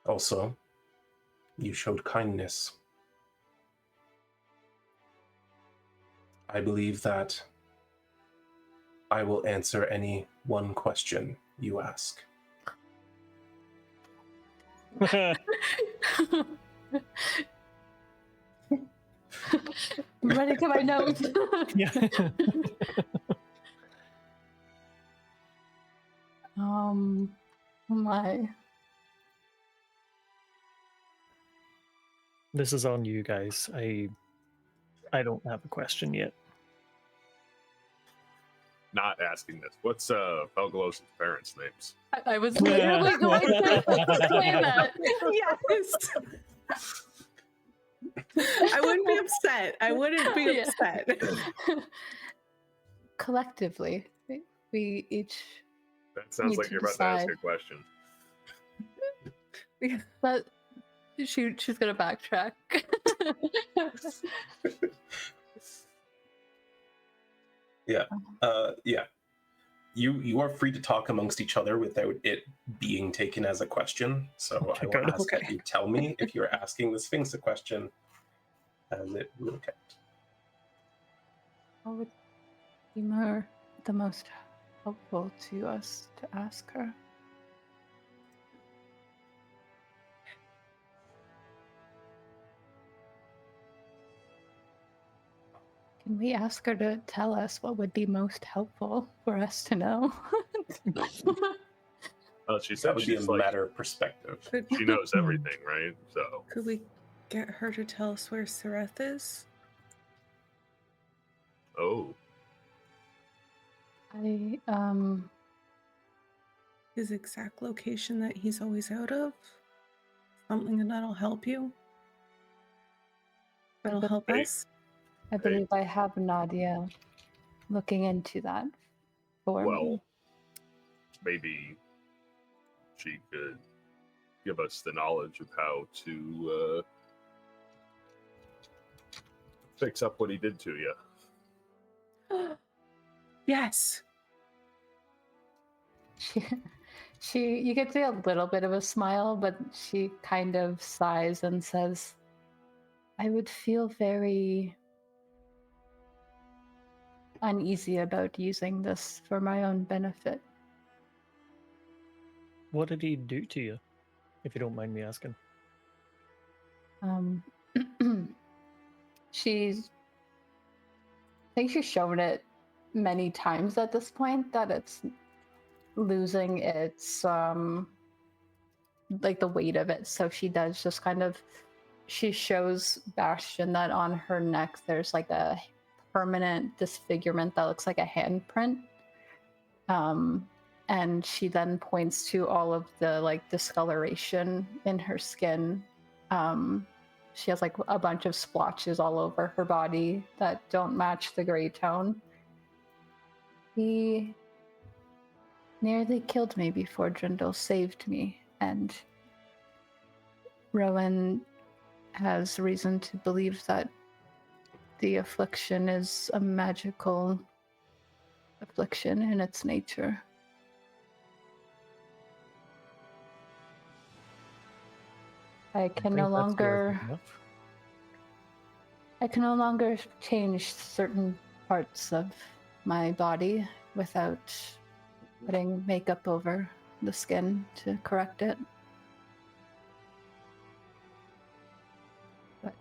Also, you showed kindness. I believe that I will answer any one question you ask. Ready to my notes. Yeah. Oh my. This is on you guys. I don't have a question yet. Not asking this. What's Felgalos's parents' names? I was literally going to explain that. Yes. I wouldn't be upset. I wouldn't be Yeah. upset. Collectively, we each. That sounds Need like to you're about to ask decide. a question. Yeah. But she's gonna backtrack. Yeah. You are free to talk amongst each other without it being taken as a question. So Okay, I will good. ask that Okay. you tell me if you're asking the Sphinx a question, as it will count. What would be the most helpful to us to ask her? Can we ask her to tell us what would be most helpful for us to know? She That said would be a she's like matter of perspective. she knows everything, right? So Could we get her to tell us where Sareth is? oh, I His exact location that he's always out of? Something that'll help you? That'll help Hey. us? I believe I have Nadia looking into that for me. well, maybe she could give us the knowledge of how to fix up what he did to you. Yes. You could see a little bit of a smile, but she kind of sighs and says, I would feel very uneasy about using this for my own benefit. What did he do to you, if you don't mind me asking? She's I think she's shown it many times at this point that it's losing its like the weight of it. So she does just kind of, she shows Bastion that on her neck there's like a permanent disfigurement that looks like a handprint. And she then points to all of the like discoloration in her skin. She has like a bunch of splotches all over her body that don't match the gray tone. He nearly killed me before Drindle saved me, and Rhowan has reason to believe that the affliction is a magical affliction in its nature. I can no longer change certain parts of my body without putting makeup over the skin to correct it. But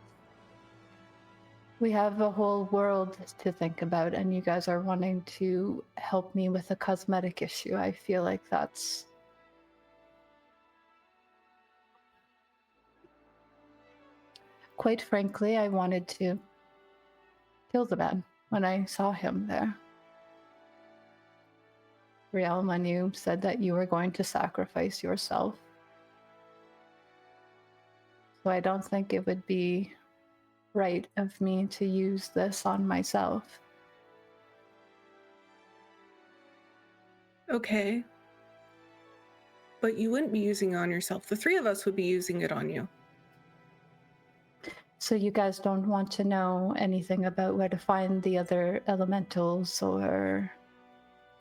we have a whole world to think about, and you guys are wanting to help me with a cosmetic issue. I feel like that's quite frankly, I wanted to kill the man when I saw him there. Riel, when you said that you were going to sacrifice yourself. So I don't think it would be right of me to use this on myself. Okay. But you wouldn't be using it on yourself. The three of us would be using it on you. So you guys don't want to know anything about where to find the other elementals, or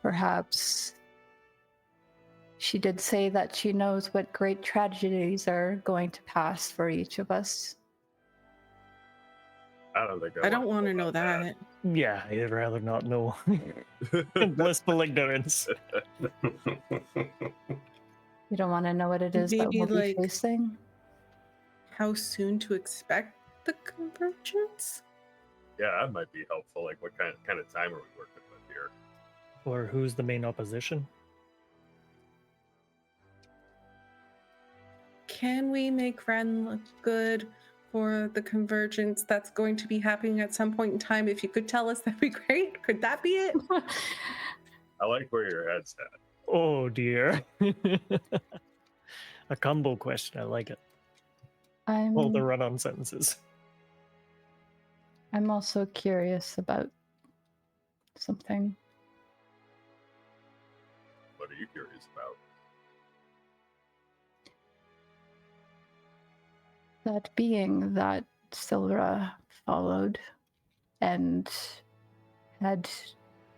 perhaps she did say that she knows what great tragedies are going to pass for each of us. I don't think I don't want to know that. Yeah, I'd rather not know. Blissful ignorance. You don't want to know what it is that Maybe, we'll be like, facing? How soon to expect the convergence? Yeah, that might be helpful. Like, what kind of time are we working with here? Or who's the main opposition? Can we make Ren look good for the convergence that's going to be happening at some point in time? If you could tell us, that'd be great. Could that be it? I like where your head's at. Oh dear. A combo question, I like it. All the run-on sentences. I'm also curious about something. What are you curious about? That being that Silra followed and had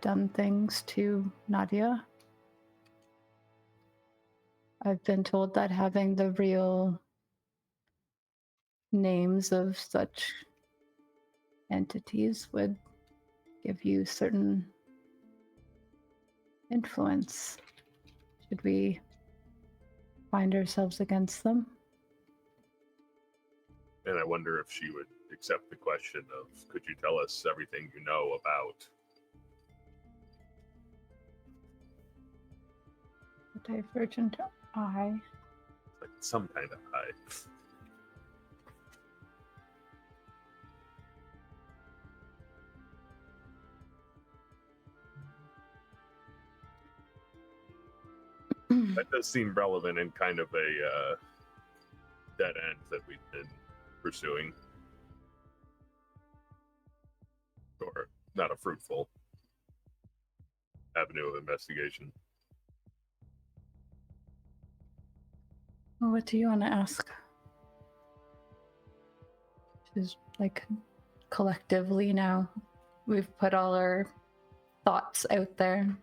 done things to Nadia. I've been told that having the real names of such entities would give you certain influence. Should we find ourselves against them? And I wonder if she would accept the question of, could you tell us everything you know about? The divergent eye. Like some kind of eye. That does seem relevant in kind of a dead end that we've been pursuing. Or not a fruitful avenue of investigation. Well, what do you want to ask? She's like, collectively now, we've put all our thoughts out there.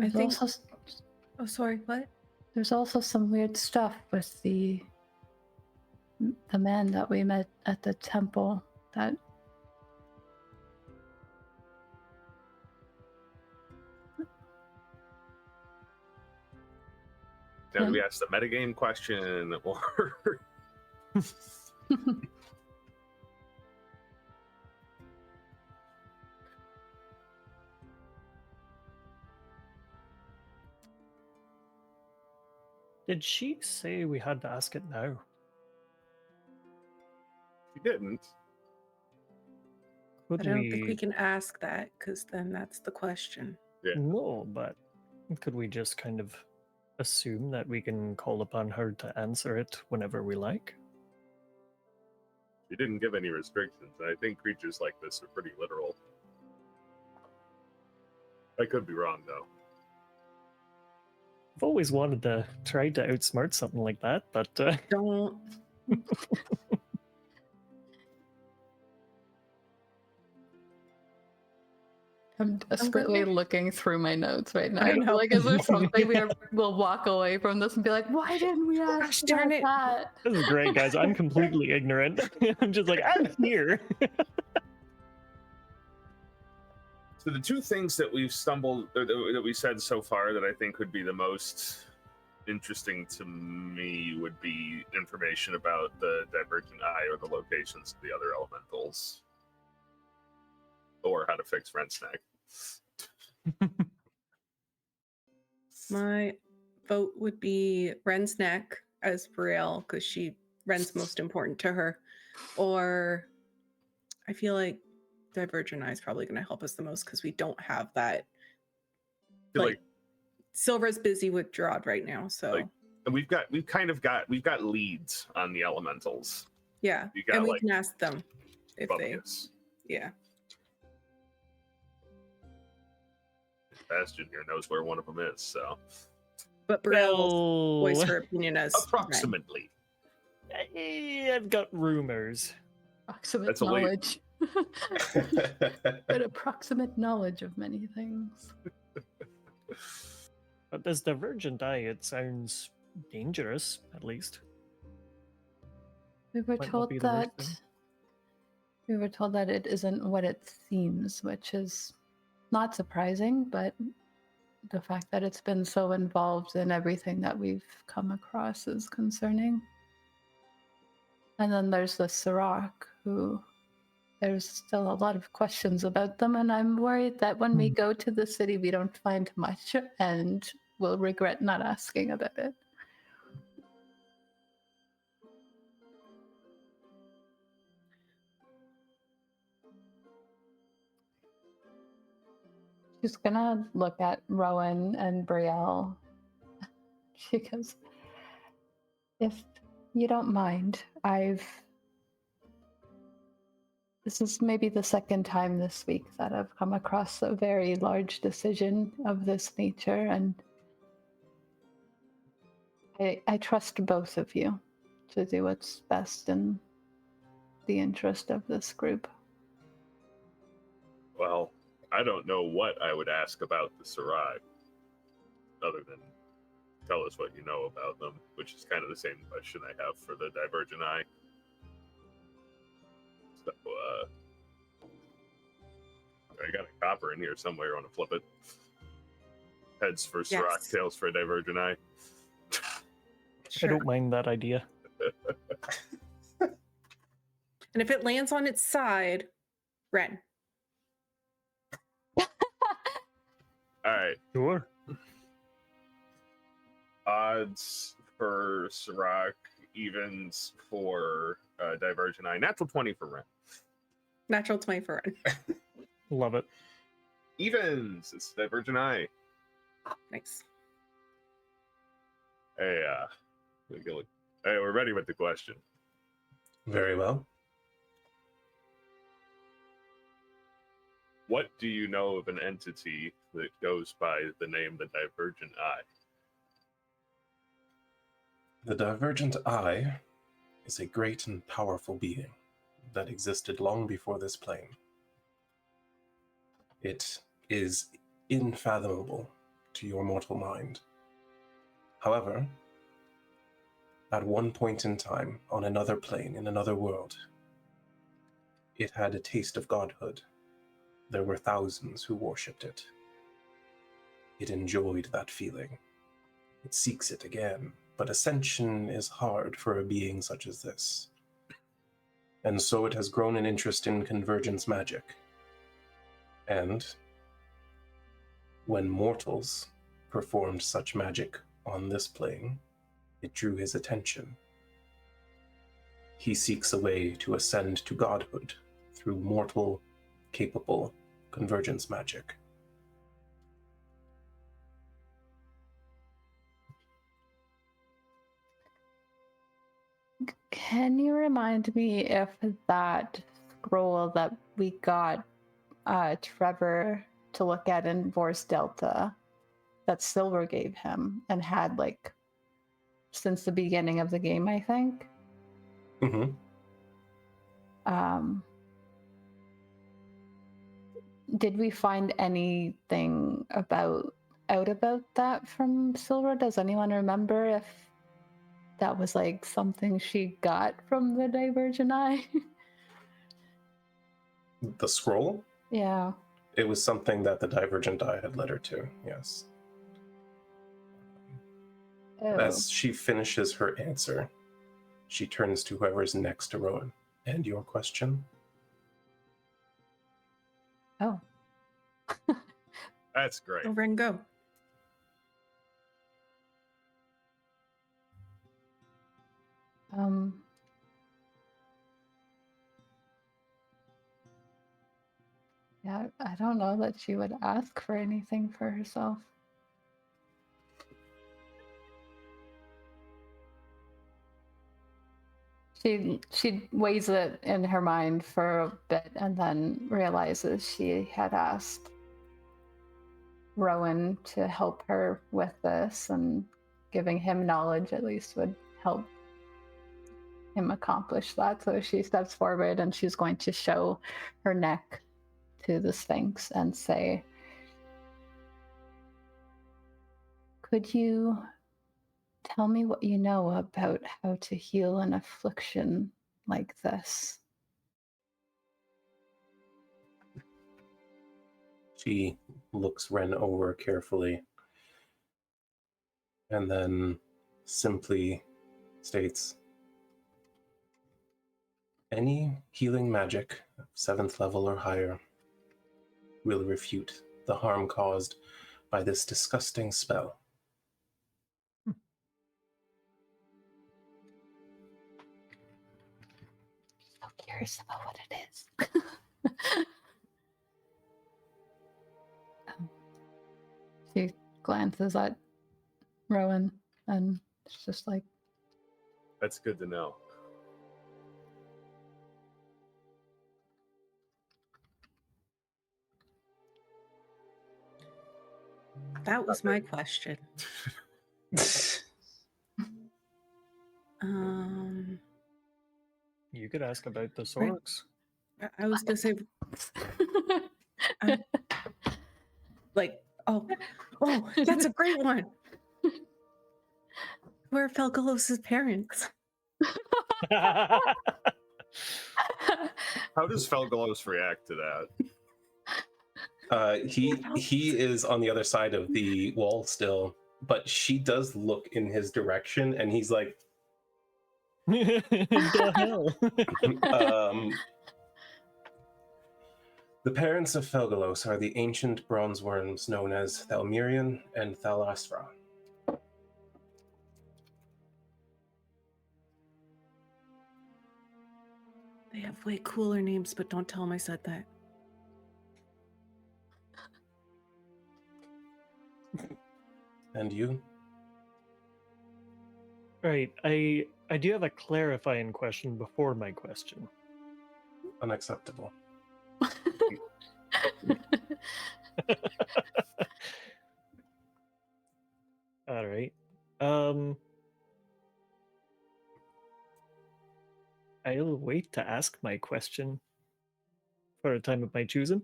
I think- Also, Oh, sorry, what? there's also some weird stuff with the man that we met at the temple that Now, do we ask the metagame question, or Did she say we had to ask it now? she didn't? Could I don't think we can ask that, because then that's the question. Yeah. No, but could we just kind of assume that we can call upon her to answer it whenever we like? She didn't give any restrictions, and I think creatures like this are pretty literal. I could be wrong, though. I've always wanted to try to outsmart something like that, but Don't. I'm desperately looking through my notes right now. I know. Like, is there something we'll walk away from this and be like, why didn't we ask Gosh darn it. that? this is great, guys. I'm completely ignorant. I'm just like, I'm here. So the two things that we've stumbled, or that we said so far, that I think would be the most interesting to me would be information about the Divergent Eye or the locations of the other elementals, or how to fix Rensnack. My vote would be Ren's neck as Brielle, because Ren's most important to her. Or I feel like Divergent Eye is probably going to help us the most, because we don't have that. Like Silver's busy with Gerard right now, so and we've got leads on the elementals. yeah, You got, and we like, can ask them if Bumpkus. yeah. Bastion here knows where one of them is, so But Brielle will voice Well, her opinion as approximately. I've got rumors. Approximate That's a lead. knowledge. But approximate knowledge of many things. But this Divergent Eye, it sounds dangerous, at least. We were Might not told be the worst that thing. it isn't what it seems, which is not surprising, but the fact that it's been so involved in everything that we've come across is concerning. And then there's the Saurach, who there's still a lot of questions about them, and I'm worried that when we go to the city, we don't find much and we'll regret not asking about it. She's gonna look at Rhowan and Brielle. She goes, if you don't mind, this is maybe the second time this week that I've come across a very large decision of this nature, and I trust both of you to do what's best in the interest of this group. Well, I don't know what I would ask about the Saurach, other than tell us what you know about them, which is kind of the same question I have for the Divergent Eye. So, I got a copper in here somewhere. I want to flip it. Heads for Saurach, Yes. tails for a Divergent Eye. I don't mind that idea. And if it lands on its side, Ren. All right. Sure. Odds for Saurach, evens for Divergent Eye. Natural 20 for Ren. Natural 20 for Ren. Love it. Evens. It's Divergent Eye. Nice. Hey, hey, we're ready with the question. Very well. What do you know of an entity that goes by the name the Divergent Eye? The Divergent Eye is a great and powerful being that existed long before this plane. It is unfathomable to your mortal mind. However, at one point in time, on another plane, in another world, it had a taste of godhood. There were thousands who worshipped it. It enjoyed that feeling. It seeks it again, but ascension is hard for a being such as this. And so it has grown an interest in convergence magic. And when mortals performed such magic on this plane, it drew his attention. He seeks a way to ascend to godhood through mortal, capable convergence magic. Can you remind me if that scroll that we got Trevor to look at in Vor's Delta that Silver gave him and had like since the beginning of the game, I think? Mm-hmm. Did we find anything out about that from Silver? Does anyone remember if that was like something she got from the Divergent Eye? The scroll? Yeah. It was something that the Divergent Eye had led her to, yes. Oh. As she finishes her answer, she turns to whoever's next to Rhowan. And your question? Oh. That's great. Over and go. Yeah, I don't know that she would ask for anything for herself. She weighs it in her mind for a bit and then realizes she had asked Rhowan to help her with this, and giving him knowledge at least would help him accomplish that. So she steps forward and she's going to show her neck to the Sphinx and say, "Could you tell me what you know about how to heal an affliction like this?" She looks Ren over carefully and then simply states, "Any healing magic, 7th level or higher, will refute the harm caused by this disgusting spell." So curious about what it is. She glances at Rhowan and it's just like, That's good to know. That was my question. You could ask about the Saurachs. I was gonna say, like, oh, that's a great one. Where are Felgalos' parents? How does Felgalos react to that? He is on the other side of the wall still, but she does look in his direction, and he's like, The hell? The parents of Felgalos are the ancient bronze worms known as Thalmirian and Thalasra. They have way cooler names, but don't tell them I said that. And you? Right, I do have a clarifying question before my question. Unacceptable. All right. I'll wait to ask my question for a time of my choosing.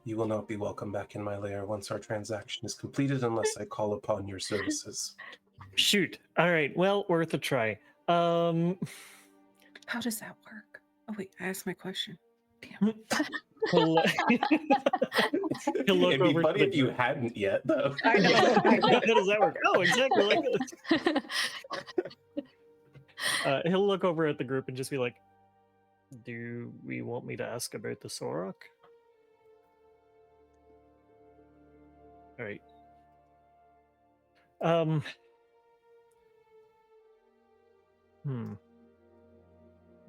You will not be welcome back in my lair once our transaction is completed unless I call upon your services. Shoot. All right. Well, worth a try. How does that work? Oh wait, I asked my question. Damn. He'll look It'd be over funny to if you hadn't yet, though. I know. How does that work? Oh, exactly like this. He'll look over at the group and just be like, "Do we want me to ask about the Saurach?" All right.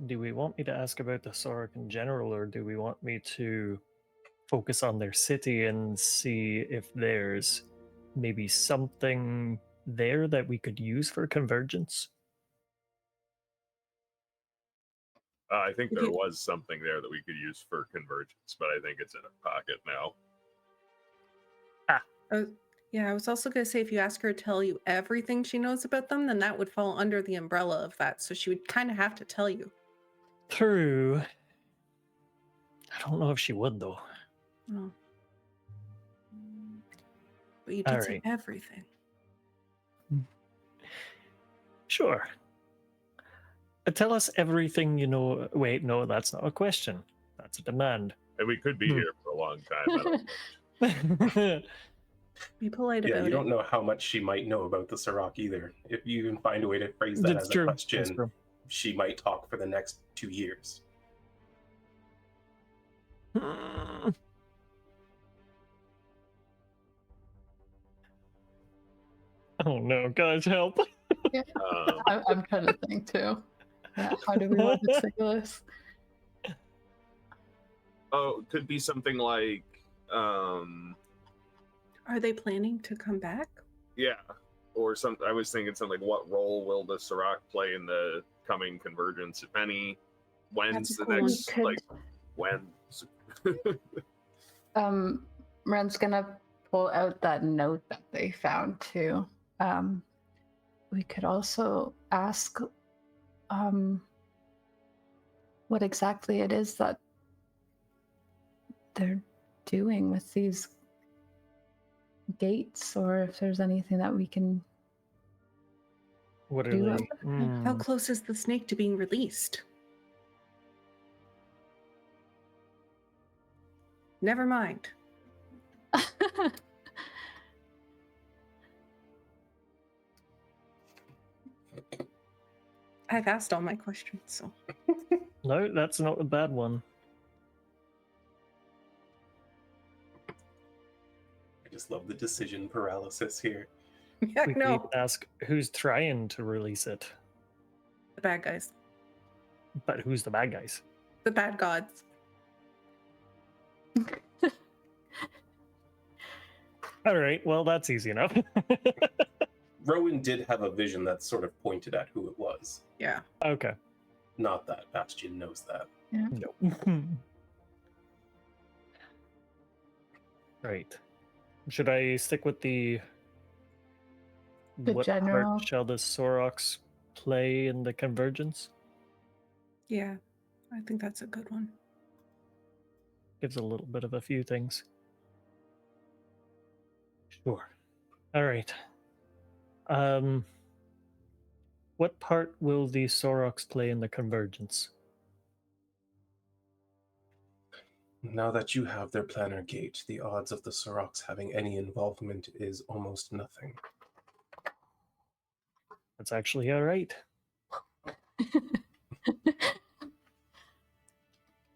Do we want me to ask about the Saurach in general, or do we want me to focus on their city and see if there's maybe something there that we could use for convergence? I think there was something there that we could use for convergence, but I think it's in a pocket now. Yeah, I was also going to say if you ask her to tell you everything she knows about them, then that would fall under the umbrella of that. So she would kind of have to tell you. True. I don't know if she would, though. Oh. But you All did say right. everything. Sure. Tell us everything you know. Wait, no, that's not a question. That's a demand. And we could be here for a long time. I don't know. Be polite Yeah, about you it. don't know how much she might know about the Saurach either. If you can find a way to phrase that That's as true. a That's question, true. she might talk for the next 2 years. Oh no, guys, help. I'm trying to think too. Yeah, how do we want to say this? Oh, could be something like, Are they planning to come back? yeah, or some. I was thinking something like, what role will the Saurach play in the coming convergence, if any? When's That's a the cool one. next? Like, when? Ren's gonna pull out that note that they found too. We could also ask what exactly it is that they're doing with these gates, or if there's anything that we can What are do. they? How close is the snake to being released? Never mind. I've asked all my questions, so. No, that's not a bad one. I just love the decision paralysis here. Yeah, We could no. even ask who's trying to release it, The bad guys. but who's the bad guys? The bad gods. All right, well, that's easy enough. Rhowan did have a vision that sort of pointed at who it was. Yeah. Okay. Not that Bastion knows that. No. Right. Should I stick with the what general? part shall the Saurachs play in the convergence? Yeah. I think that's a good one. Gives a little bit of a few things. Sure. All right. What part will the Saurachs play in the convergence? Now that you have their planner gate, the odds of the Saurachs having any involvement is almost nothing. That's actually all right.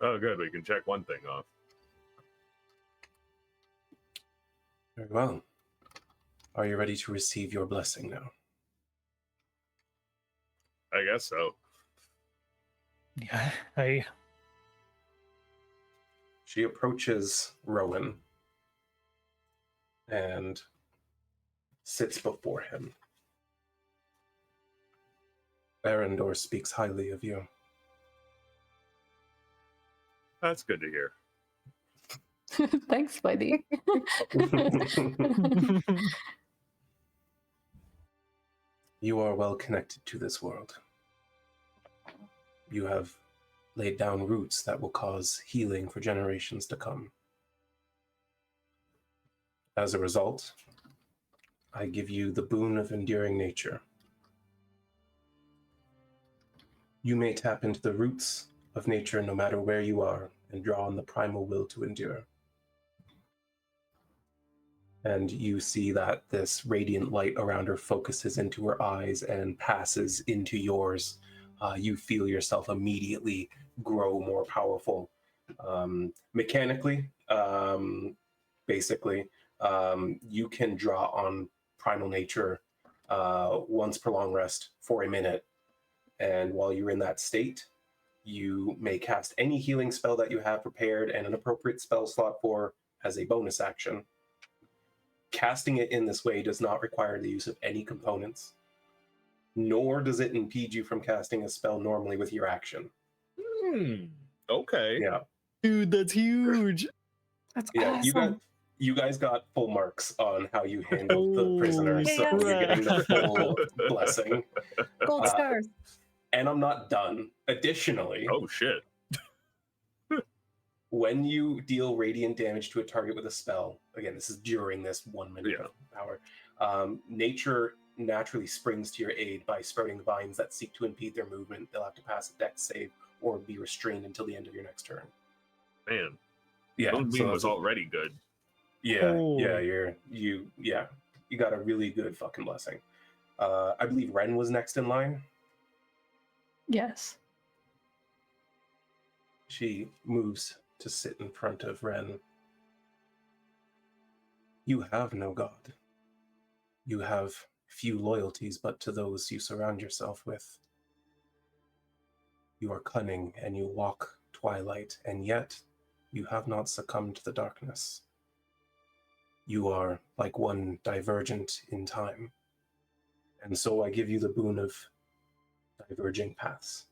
Oh, good. We can check one thing off. Very well. Are you ready to receive your blessing now? I guess so. Yeah, She approaches Rhowan and sits before him. Arendor speaks highly of you. That's good to hear. Thanks, buddy. You are well connected to this world. You have laid down roots that will cause healing for generations to come. As a result, I give you the boon of enduring nature. You may tap into the roots of nature no matter where you are and draw on the primal will to endure. And you see that this radiant light around her focuses into her eyes and passes into yours. You feel yourself immediately grow more powerful. Mechanically, basically, you can draw on primal nature once per long rest for a minute. And while you're in that state, you may cast any healing spell that you have prepared and an appropriate spell slot for as a bonus action. Casting it in this way does not require the use of any components, nor does it impede you from casting a spell normally with your action. Okay. Yeah. Dude, that's huge. That's Yeah, awesome. you guys got full marks on how you handled the prisoner, Holy so you're getting the crap. full blessing. Gold stars. And I'm not done. Additionally, Oh shit. when you deal radiant damage to a target with a spell, again, this is during this 1 minute of power, nature naturally springs to your aid by sprouting vines that seek to impede their movement. They'll have to pass a dex save or be restrained until the end of your next turn. Man. Yeah, Looming was already good. Yeah, Oh. you got a really good fucking blessing. I believe Ren was next in line. Yes. She moves to sit in front of Ren. You have no god. You have few loyalties but to those you surround yourself with. You are cunning and you walk twilight, and yet you have not succumbed to the darkness. You are like one divergent in time. And so I give you the boon of diverging paths.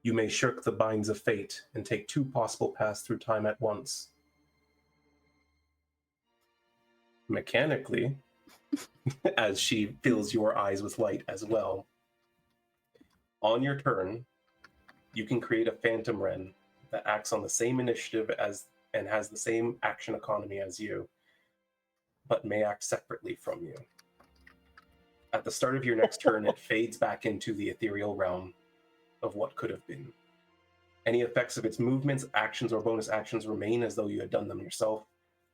You may shirk the binds of fate and take 2 possible paths through time at once. Mechanically, as she fills your eyes with light as well, on your turn, you can create a phantom Ren that acts on the same initiative as and has the same action economy as you, but may act separately from you. At the start of your next turn, it fades back into the ethereal realm of what could have been. Any effects of its movements, actions, or bonus actions remain as though you had done them yourself.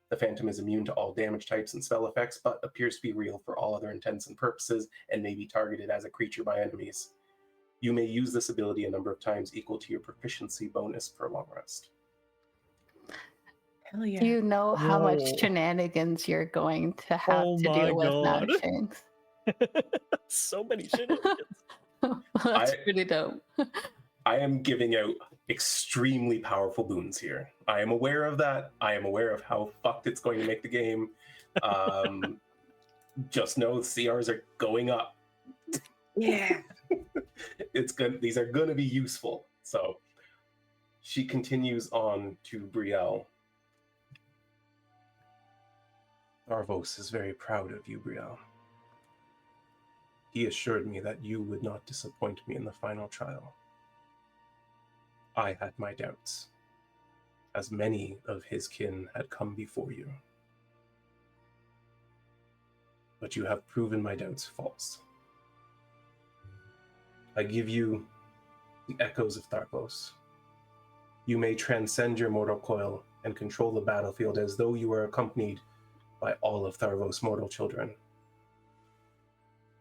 The Phantom is immune to all damage types and spell effects, but appears to be real for all other intents and purposes and may be targeted as a creature by enemies. You may use this ability a number of times equal to your proficiency bonus per long rest. Hell yeah. Do you know how much Whoa. shenanigans you're going to have Oh to my deal with now, God. Shanks? So many shenanigans. That's I- pretty dope. I am giving out extremely powerful boons here. I am aware of that. I am aware of how fucked it's going to make the game. Just know the CRs are going up. Yeah. It's good. These are going to be useful. So she continues on to Brielle. Arvos is very proud of you, Brielle. He assured me that you would not disappoint me in the final trial. I had my doubts, as many of his kin had come before you. But you have proven my doubts false. I give you the Echoes of Tharpos. You may transcend your mortal coil and control the battlefield as though you were accompanied by all of Tharvos' mortal children.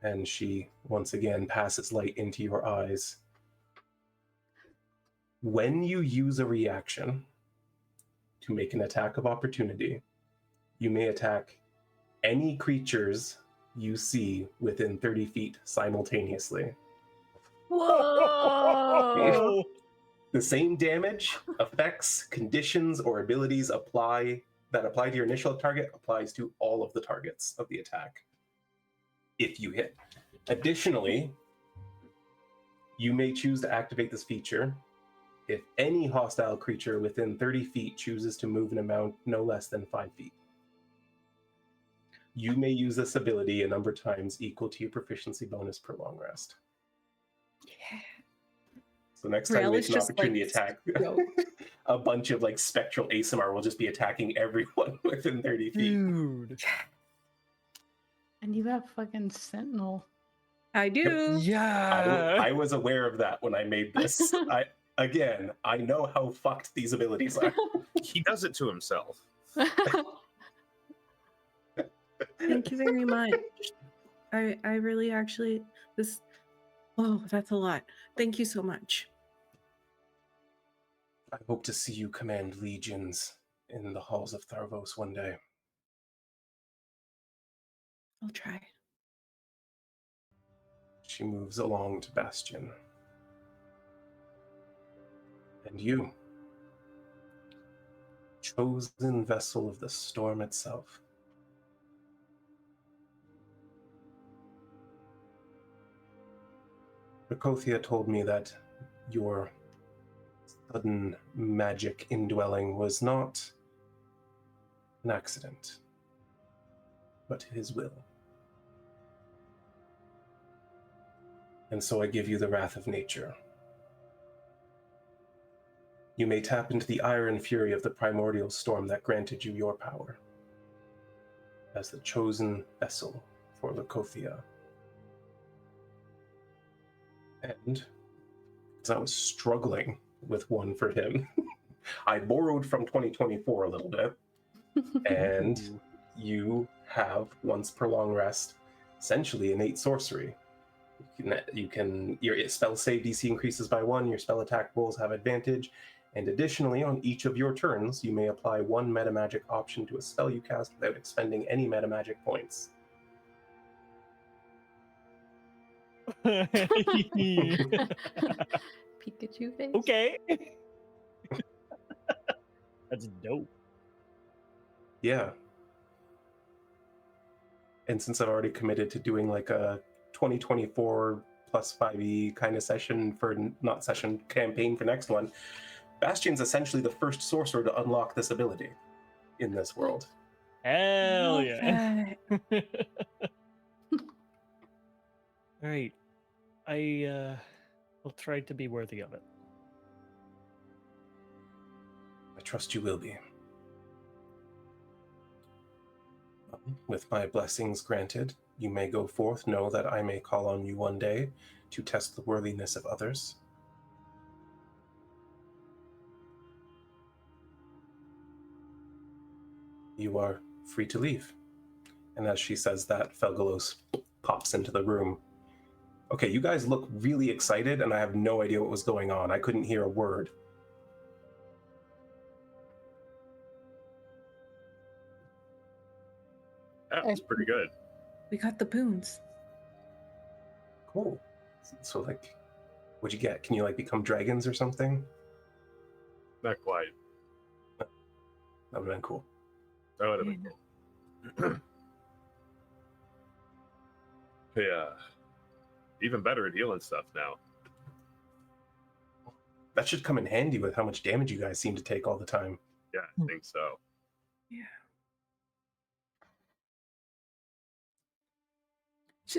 And she once again passes light into your eyes. When you use a reaction to make an attack of opportunity, you may attack any creatures you see within 30 feet simultaneously. Whoa! The same damage, effects, conditions, or abilities apply to your initial target applies to all of the targets of the attack if you hit. Additionally, you may choose to activate this feature if any hostile creature within 30 feet chooses to move an amount no less than 5 feet. You may use this ability a number of times equal to your proficiency bonus per long rest. Yeah. So next time you Rael make is an just, opportunity like, attack, stoked. a bunch of like spectral ASMR will just be attacking everyone within 30 feet. Dude. And you have fucking Sentinel. I do. Yeah. I was aware of that when I made this. I know how fucked these abilities are. He does it to himself. Thank you very much. I really actually this. Oh, that's a lot. Thank you so much. I hope to see you command legions in the halls of Tharvos one day. I'll try. She moves along to Bastion. And you, chosen vessel of the storm itself. Rakothia told me that your sudden magic indwelling was not an accident, but his will. And so I give you the wrath of nature. You may tap into the ire and fury of the primordial storm that granted you your power as the chosen vessel for Rakothia. And as I was struggling with one for him, I borrowed from 2024 a little bit, and you have, once per long rest, essentially innate sorcery. Your spell save DC increases by 1, your spell attack rolls have advantage, and additionally, on each of your turns, you may apply 1 metamagic option to a spell you cast without expending any metamagic points. Pikachu face. Okay. That's dope. Yeah. And since I've already committed to doing like a 2024 plus 5e kind of session for, not session, campaign for next one, Bastion's essentially the first sorcerer to unlock this ability in this world. Hell Love yeah. that. All right. I will try to be worthy of it. I trust you will be. With my blessings granted, you may go forth. Know that I may call on you one day to test the worthiness of others. You are free to leave. And as she says that, Felgalos pops into the room. Okay, you guys look really excited, and I have no idea what was going on. I couldn't hear a word. That was pretty good. We got the boons. Cool. So, like, what'd you get? Can you, like, become dragons or something? Not quite. That would have been cool. That would have been cool. Yeah. Even better at healing stuff now. That should come in handy with how much damage you guys seem to take all the time. Yeah, I think so. Yeah.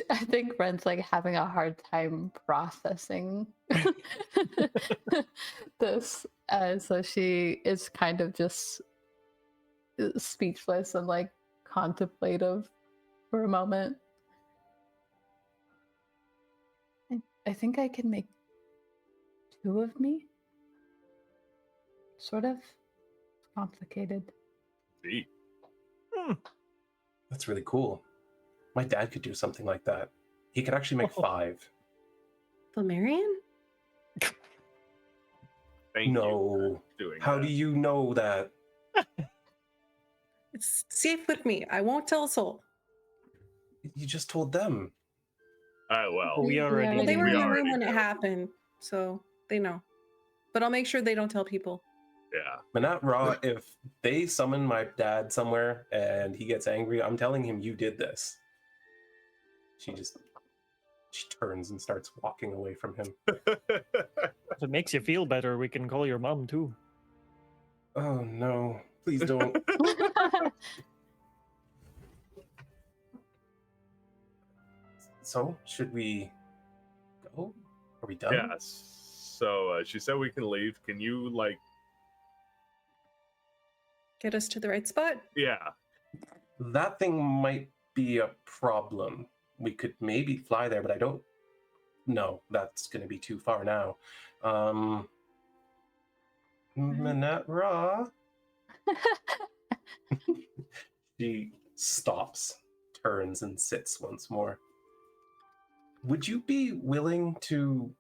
I think Ren's like having a hard time processing this, so she is kind of just speechless and like contemplative for a moment. I think I can make 2 of me. Sort of complicated. See? That's really cool. My dad could do something like that. He could actually make 5. Flammarion? Thank No. you for doing How that. do you know that? It's safe with me. I won't tell a soul. You just told them. Well, We already Well, they were we in the already room when it know. happened, so they know. But I'll make sure they don't tell people. Yeah. Menat-Ra, if they summon my dad somewhere and he gets angry, I'm telling him you did this. She turns and starts walking away from him. If it makes you feel better, we can call your mom too. Oh no, please don't. So, should we go? Are we done? Yeah. So she said we can leave. Can you Get us to the right spot? Yeah. That thing might be a problem. We could maybe fly there, but I don't know. That's going to be too far now. Menat-Ra. She stops, turns, and sits once more. Would you be willing to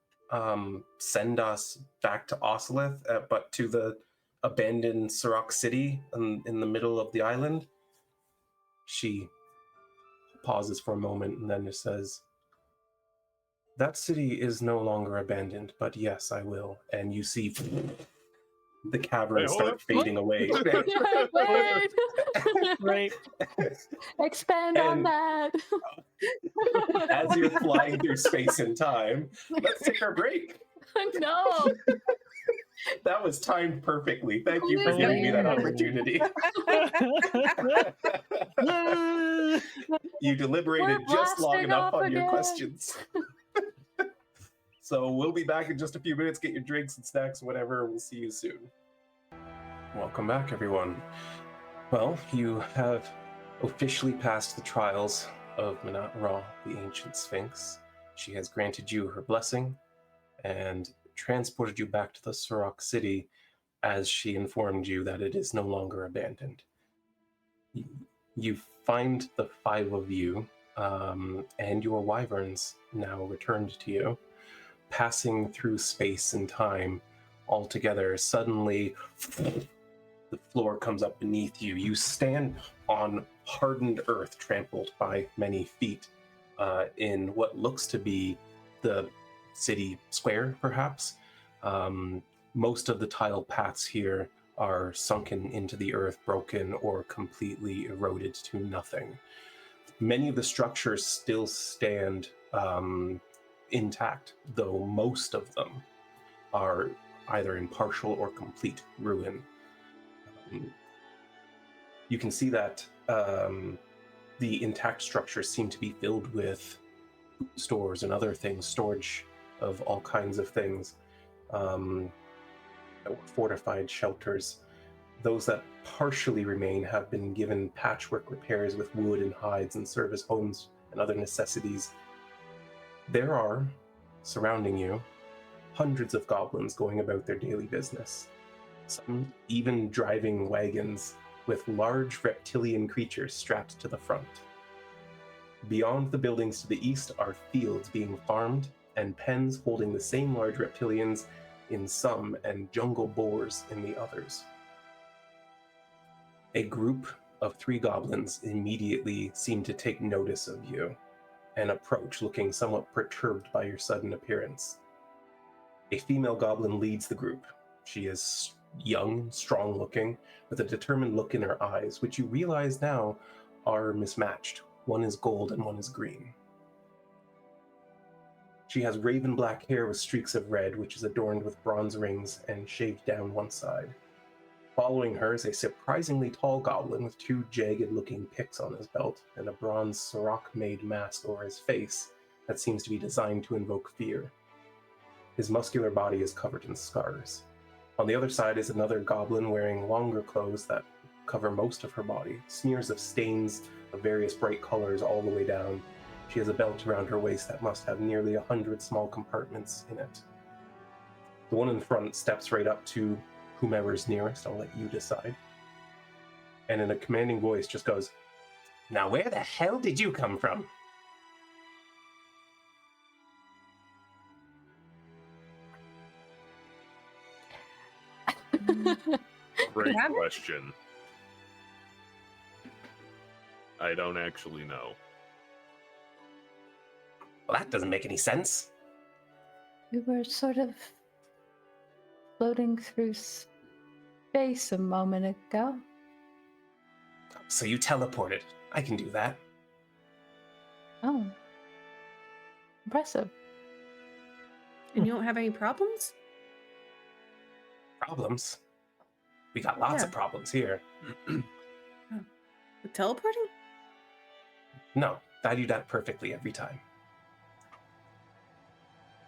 send us back to Ocelith, but to the abandoned Saurach city in the middle of the island? She pauses for a moment and then just says, that city is no longer abandoned, but yes, I will. And you see the cavern start fading away. Wait! Right. Expand on And- that. As you're flying through space and time, let's take our break. No. That was timed perfectly. Thank you for giving me that opportunity. You deliberated We're just long blasting enough off on your again. questions. So we'll be back in just a few minutes. Get your drinks and snacks, whatever. We'll see you soon. Welcome back, everyone. Well, you have officially passed the trials of Menat-Ra, the ancient sphinx. She has granted you her blessing and transported you back to the Saurach city as she informed you that it is no longer abandoned. You find the five of you and your wyverns now returned to you, passing through space and time all together. Suddenly, the floor comes up beneath you. You stand on hardened earth, trampled by many feet, in what looks to be the city square, perhaps. Most of the tile paths here are sunken into the earth, broken, or completely eroded to nothing. Many of the structures still stand intact, though most of them are either in partial or complete ruin. You can see that the intact structures seem to be filled with stores and other things, storage of all kinds of things, fortified shelters. Those that partially remain have been given patchwork repairs with wood and hides and serve as homes and other necessities. There are, surrounding you, hundreds of goblins going about their daily business. Some even driving wagons with large reptilian creatures strapped to the front. Beyond the buildings to the east are fields being farmed and pens holding the same large reptilians in some and jungle boars in the others. A group of 3 goblins immediately seem to take notice of you and approach, looking somewhat perturbed by your sudden appearance. A female goblin leads the group. She is young, strong-looking, with a determined look in her eyes, which you realize now are mismatched. One is gold and one is green. She has raven black hair with streaks of red, which is adorned with bronze rings and shaved down one side. Following her is a surprisingly tall goblin with 2 jagged-looking picks on his belt and a bronze Saurach-made mask over his face that seems to be designed to invoke fear. His muscular body is covered in scars. On the other side is another goblin wearing longer clothes that cover most of her body, smears of stains of various bright colors all the way down. She has a belt around her waist that must have nearly 100 small compartments in it. The one in front steps right up to whomever's nearest. I'll let you decide. And in a commanding voice just goes, "Now where the hell did you come from?" Great Yeah. question. I don't actually know. Well, that doesn't make any sense. We were sort of floating through space a moment ago. So you teleported. I can do that. Oh. Impressive. And you don't have any problems? Problems? We got lots of Yeah. problems here. With teleporting? No, I do that perfectly every time.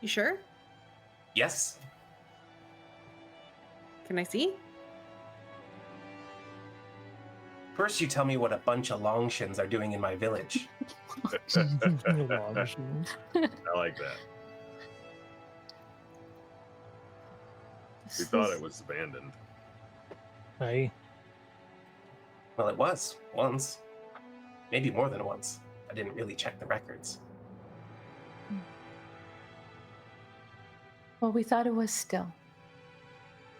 You sure? Yes. Can I see? First, you tell me what a bunch of longshins are doing in my village. Long machines. I like that. We This thought is- it was abandoned. Aye. Well, it was once. Maybe more than once. I didn't really check the records. Well, we thought it was still.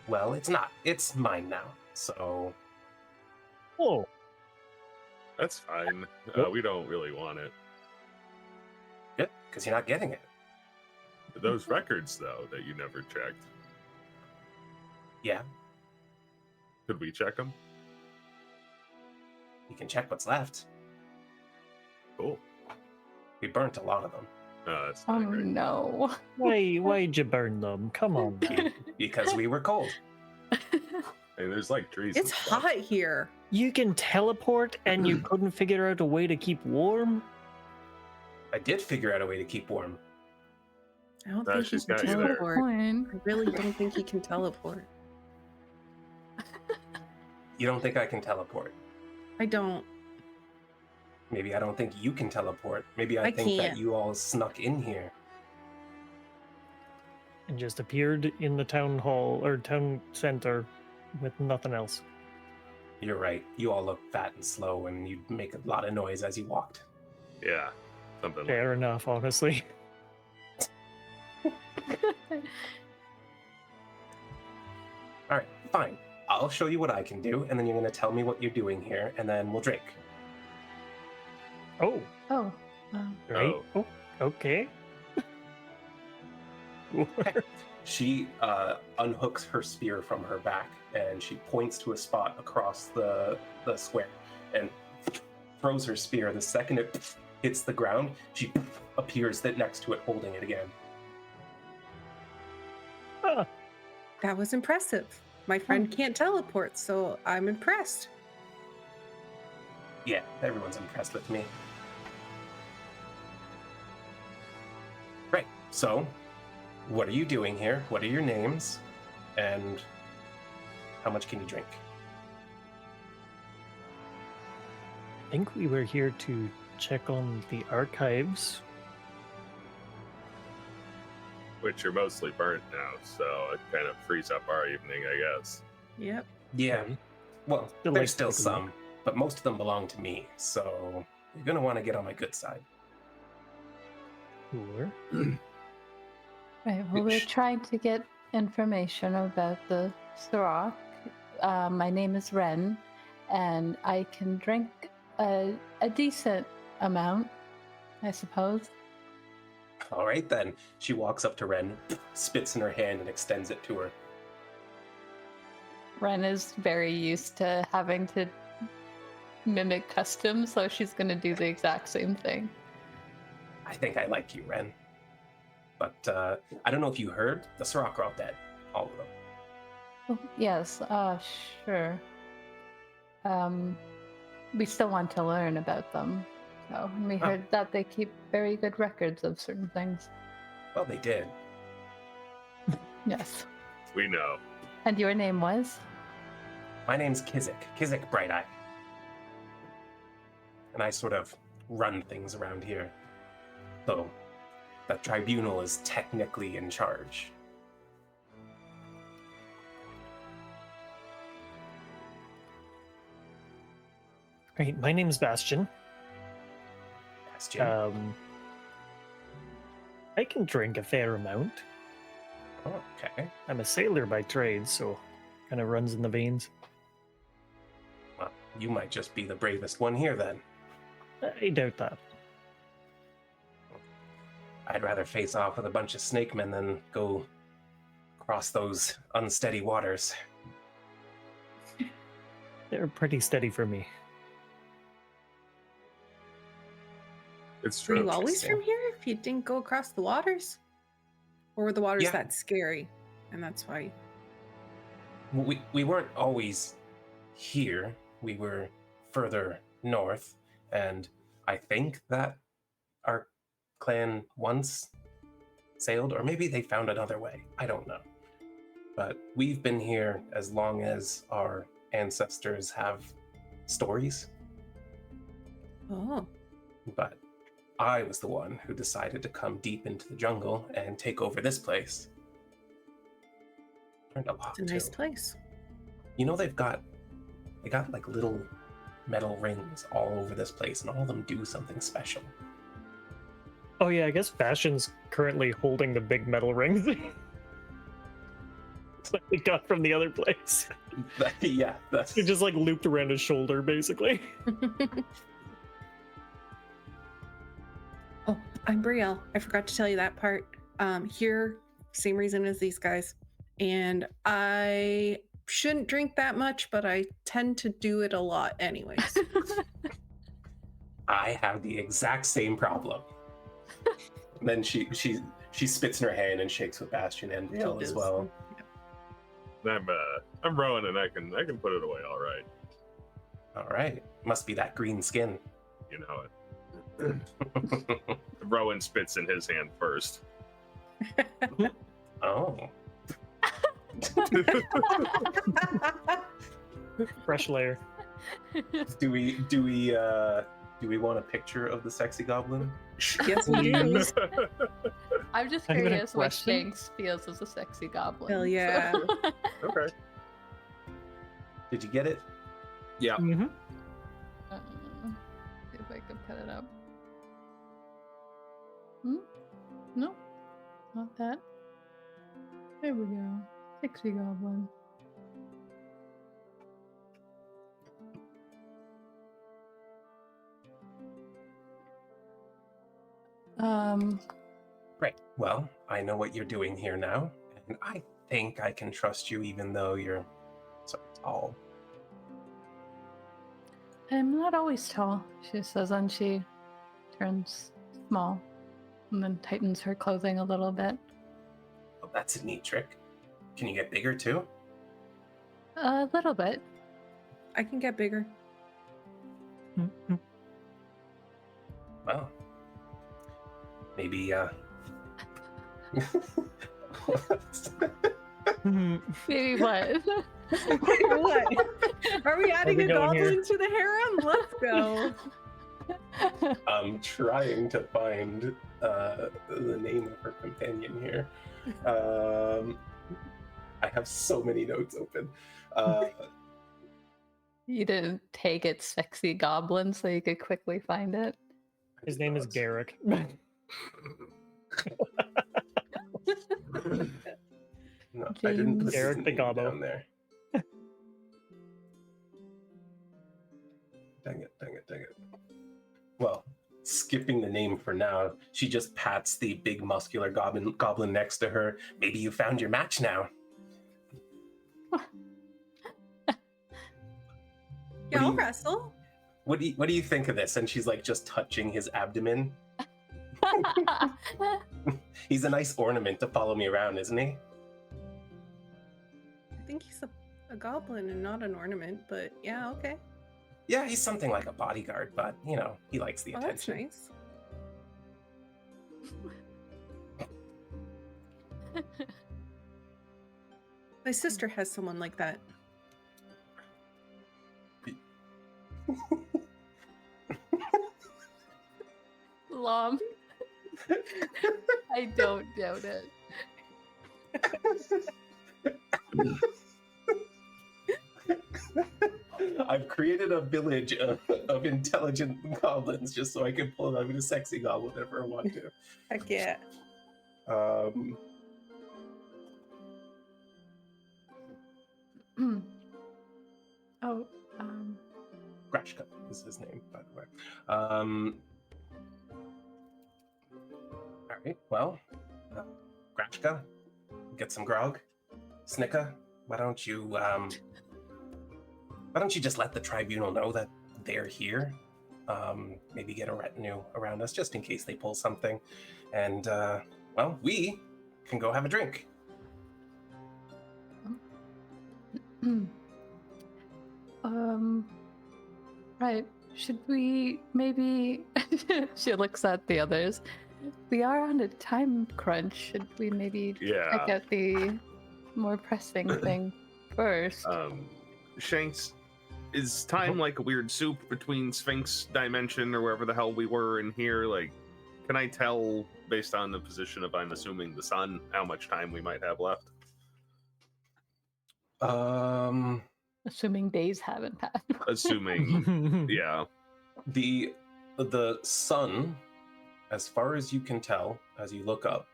Well, it's not. It's mine now. So, Oh, That's fine. Yep. We don't really want it. good, because you're not getting it. Those records, though, that you never checked. Yeah, Could we check them? you can check what's left. Cool. We burnt a lot of them That's Oh not great. no. why'd you burn them? Come on. because we were cold. Hey, there's like trees. It's and stuff. hot here. You can teleport and you couldn't figure out a way to keep warm? I did figure out a way to keep warm. I don't No, think he she's can got you there. teleport. Point. I really don't think he can teleport. You don't think I can teleport? I don't. Maybe I don't think you can teleport. Maybe I I think that can't. you all snuck in here. And just appeared in the town hall or town center with nothing else. You're right. You all look fat and slow, and you'd make a lot of noise as you walked. Yeah, something like Fair enough, honestly. All right, fine. I'll show you what I can do, and then you're going to tell me what you're doing here, and then we'll drink. Oh, Oh. right. Oh. Oh, okay. She unhooks her spear from her back, and she points to a spot across the square, and throws her spear. The second it hits the ground, she appears next to it, holding it again. Ah, That was impressive. My friend can't teleport, so I'm impressed. Yeah, everyone's impressed with me. Right, so what are you doing here? What are your names? And how much can you drink? I think we were here to check on the archives. which are mostly burnt now, so it kind of frees up our evening, I guess. Yep. Yeah, Right. well, Still there's like still taking some, but most of them belong to me, so you're going to want to get on my good side. Sure. Right. Well, we're Sh- trying to get information about the Saurach. My name is Ren, and I can drink a decent amount, I suppose. All right, then. She walks up to Ren, spits in her hand, and extends it to her. Ren is very used to having to mimic customs, so she's going to do the exact same thing. I think I like you, Ren. But I don't know if you heard, the Saurach are all dead. All of them. Oh, yes, sure. We still want to learn about them. So we Oh. heard that they keep very good records of certain things. Well, they did. Yes. We know. And your name was? My name's Kizzik Bright-Eye. And I sort of run things around here. Though the tribunal is technically in charge. Right, my name's Bastion. Bastion. I can drink a fair amount. Okay. I'm a sailor by trade, so kind of runs in the veins. Well, you might just be the bravest one here then. I doubt that. I'd rather face off with a bunch of snake men than go cross those unsteady waters. They're pretty steady for me. It's Were true. you always Interesting. from here if you didn't go across the waters? Or were the waters Yeah. that scary? And that's why. We weren't always here. We were further north, and I think that our clan once sailed, or maybe they found another way. I don't know. But we've been here as long as our ancestors have stories. Oh. But I was the one who decided to come deep into the jungle and take over this place. Learned a lot, It's a nice too. place. You know, they got like little metal rings all over this place, and all of them do something special. Oh yeah, I guess Bastion's currently holding the big metal rings. It's like we got from the other place. Yeah, that's It just like looped around his shoulder, basically. Oh, I'm Brielle. I forgot to tell you that part. Here, same reason as these guys. And I shouldn't drink that much, but I tend to do it a lot anyways. I have the exact same problem. And then she spits in her hand and shakes with Bastion and Brielle as well. I'm Rhowan, and I can put it away all right. All right, must be that green skin. You know it. Rhowan spits in his hand first. Oh, Fresh layer. do we want a picture of the sexy goblin? Yes, we do. I'm just I'm gonna curious what question. Shanks feels as a sexy goblin. Hell yeah. so- Okay. Did you get it? Yeah. Mm-hmm. See if I can put it up. No, not that. There we go. Sexy goblin. Great. Well, I know what you're doing here now, and I think I can trust you even though you're so tall. I'm not always tall, she says, and she turns small and then tightens her clothing a little bit. Well, that's a neat trick. Can you get bigger too? A little bit. I can get bigger. Mm-hmm. Well, maybe Maybe what? What? Are we adding we a going goblin here? to the harem? Let's go. I'm trying to find the name of her companion here. I have so many notes open. You didn't take it, sexy goblin, so you could quickly find it. His name is Garrick. No, I didn't put his Garrick the name Gobbo. down there. Dang it. Well, skipping the name for now, she just pats the big muscular goblin next to her. Maybe you found your match now. Yeah, do I'll you- wrestle. What do you think of this? And she's like just touching his abdomen. He's a nice ornament to follow me around, isn't he? I think he's a goblin and not an ornament, but yeah, okay. Yeah, he's something like a bodyguard, but you know, he likes the Oh, that's attention. nice. My sister has someone like that. Lom. I don't doubt it. I've created a village of intelligent goblins just so I can pull out a sexy goblin whenever I want to. Heck yeah. Oh, Grashka is his name, by the way. All right, well, Grashka, get some grog. Snicka, why don't you just let the tribunal know that they're here? Maybe get a retinue around us just in case they pull something. And, well, we can go have a drink. right. Should we maybe... She looks at the others. We are on a time crunch. Should we maybe Yeah. check out the more pressing thing first? Shanks, is time like a weird soup between Sphinx dimension or wherever the hell we were in here? Like, can I tell based on the position of, I'm assuming, the sun, how much time we might have left? Assuming days haven't passed. Assuming, yeah. The sun, as far as you can tell, as you look up,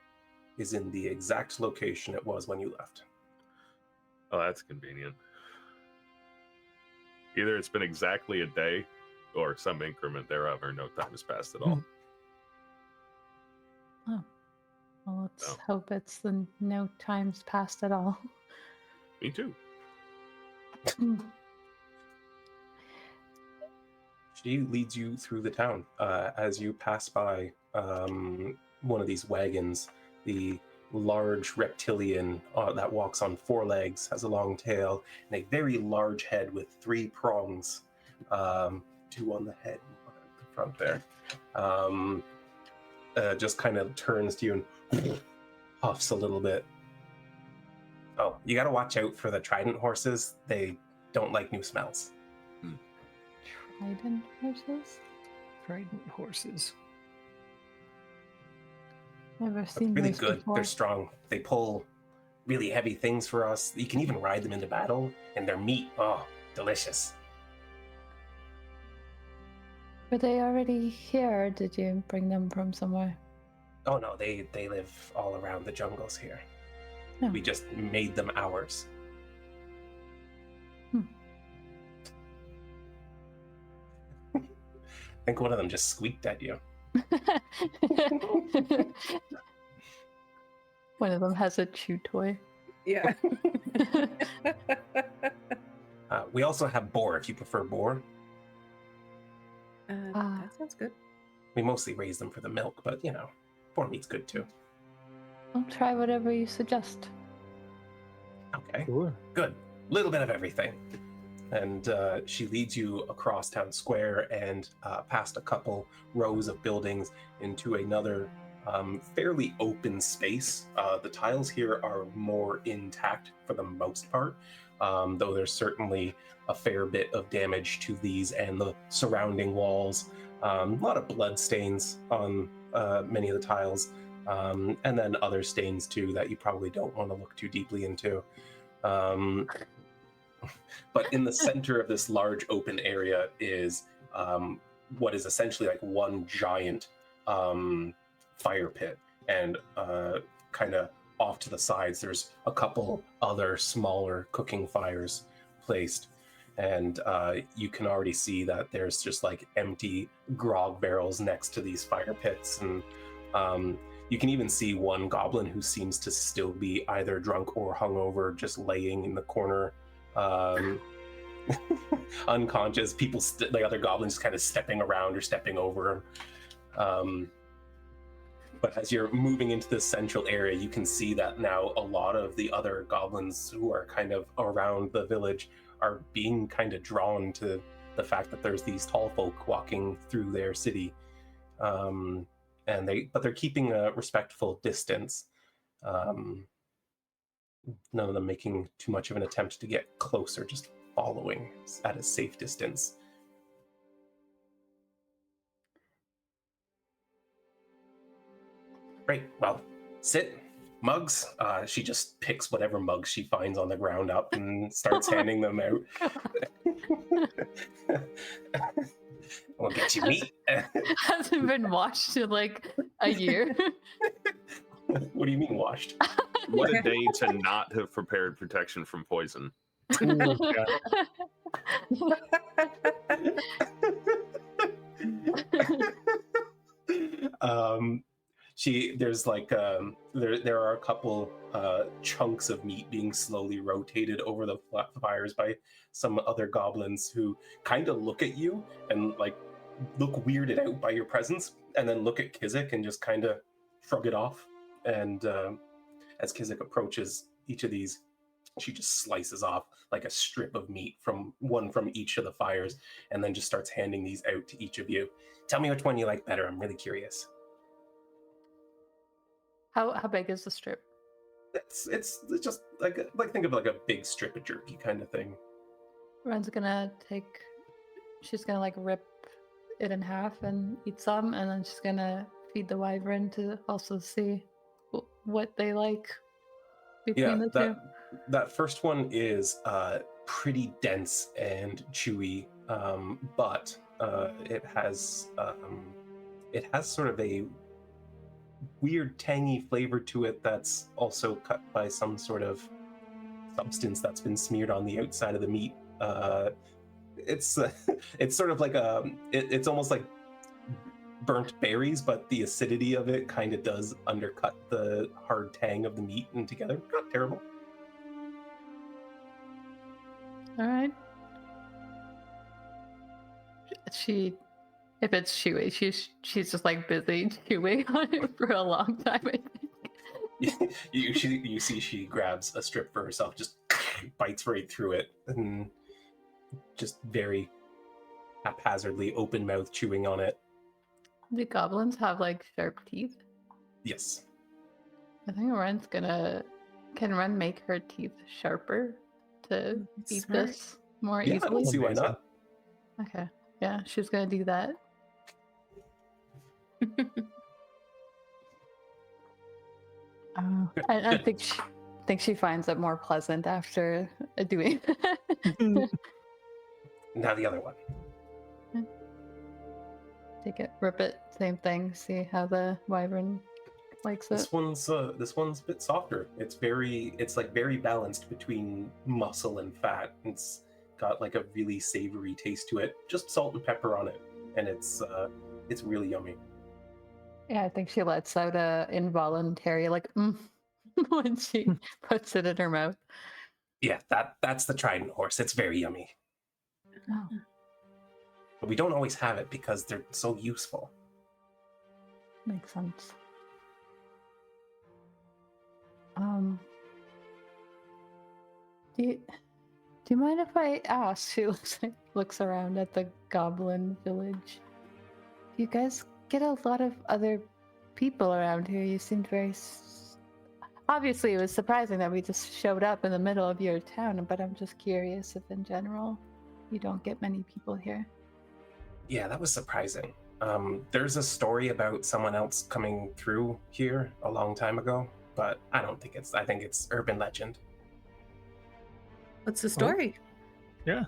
is in the exact location it was when you left. Oh, that's convenient. Either it's been exactly a day or some increment thereof, or no time has passed at all. Oh. Well, let's Oh. hope it's the no time's passed at all. Me too. She leads you through the town. As you pass by one of these wagons, the large reptilian that walks on 4 legs, has a long tail, and a very large head with 3 prongs, 2 on the head, 1 at the front there. Just kind of turns to you and puffs a little bit. Oh, you gotta watch out for the trident horses. They don't like new smells. Trident horses? Trident horses. Never seen Really those good. before. They're strong. They pull really heavy things for us. You can even ride them into battle, and their meat, oh, delicious. Were they already here, or did you bring them from somewhere? Oh no, they live all around the jungles here. Oh. We just made them ours. I think one of them just squeaked at you. One of them has a chew toy. Yeah. We also have boar, if you prefer boar. That sounds good. We mostly raise them for the milk, but you know, boar meat's good too. I'll try whatever you suggest. Okay, Sure. good. Little bit of everything. And she leads you across town square and past a couple rows of buildings into another fairly open space. The tiles here are more intact for the most part, though there's certainly a fair bit of damage to these and the surrounding walls. A lot of blood stains on many of the tiles, and then other stains too that you probably don't want to look too deeply into. But in the center of this large open area is what is essentially like one giant fire pit, and kind of off to the sides there's a couple other smaller cooking fires placed, and you can already see that there's just like empty grog barrels next to these fire pits, and you can even see one goblin who seems to still be either drunk or hungover, just laying in the corner, unconscious. People, like other goblins, kind of stepping around or stepping over. But as you're moving into this central area, you can see that now a lot of the other goblins who are kind of around the village are being kind of drawn to the fact that there's these tall folk walking through their city. But they're keeping a respectful distance. None of them making too much of an attempt to get closer, just following at a safe distance. Great. Well, sit. Mugs. She just picks whatever mugs she finds on the ground up and starts handing them out. We'll get you meat. Hasn't been washed in like a year. What do you mean washed? What a day to not have prepared protection from poison. There's like there are a couple chunks of meat being slowly rotated over the fires by some other goblins who kind of look at you and like look weirded out by your presence, and then look at Kizzik and just kind of shrug it off. And as Kizzik approaches each of these, she just slices off like a strip of meat from each of the fires, and then just starts handing these out to each of you. Tell me which one you like better. I'm really curious. How big is the strip? It's just like think of like a big strip of jerky kind of thing. Ren's gonna she's gonna like rip it in half and eat some, and then she's gonna feed the wyvern to also see what they like between the two. That first one is pretty dense and chewy, but it has sort of a weird tangy flavor to it that's also cut by some sort of substance that's been smeared on the outside of the meat. It's it's sort of like it's almost like burnt berries, but the acidity of it kind of does undercut the hard tang of the meat and together. Not terrible. All right. If it's chewy, she's just like busy chewing on it for a long time, I think. you see she grabs a strip for herself, just bites right through it, and just very haphazardly, open mouth chewing on it. Do goblins have like sharp teeth? Yes. I think Can Ren make her teeth sharper to eat Smart. this more Yeah, I easily? don't see why not. Okay. Yeah, she's gonna do that. I think she finds it more pleasant after doing that. Now the other one. Take it, rip it, same thing. See how the wyvern likes it. This one's a bit softer. It's very balanced between muscle and fat. It's got like a really savory taste to it. Just salt and pepper on it, and it's really yummy. Yeah, I think she lets out a involuntary like when she puts it in her mouth. Yeah, that's the Trident horse. It's very yummy. Oh. But we don't always have it because they're so useful. Makes sense. Do you mind if I ask? She looks around at the goblin village. Do you guys get a lot of other people around here? You seemed very... Obviously, it was surprising that we just showed up in the middle of your town, but I'm just curious if in general you don't get many people here. Yeah, that was surprising. There's a story about someone else coming through here a long time ago, but I think it's urban legend. What's the story? Yeah.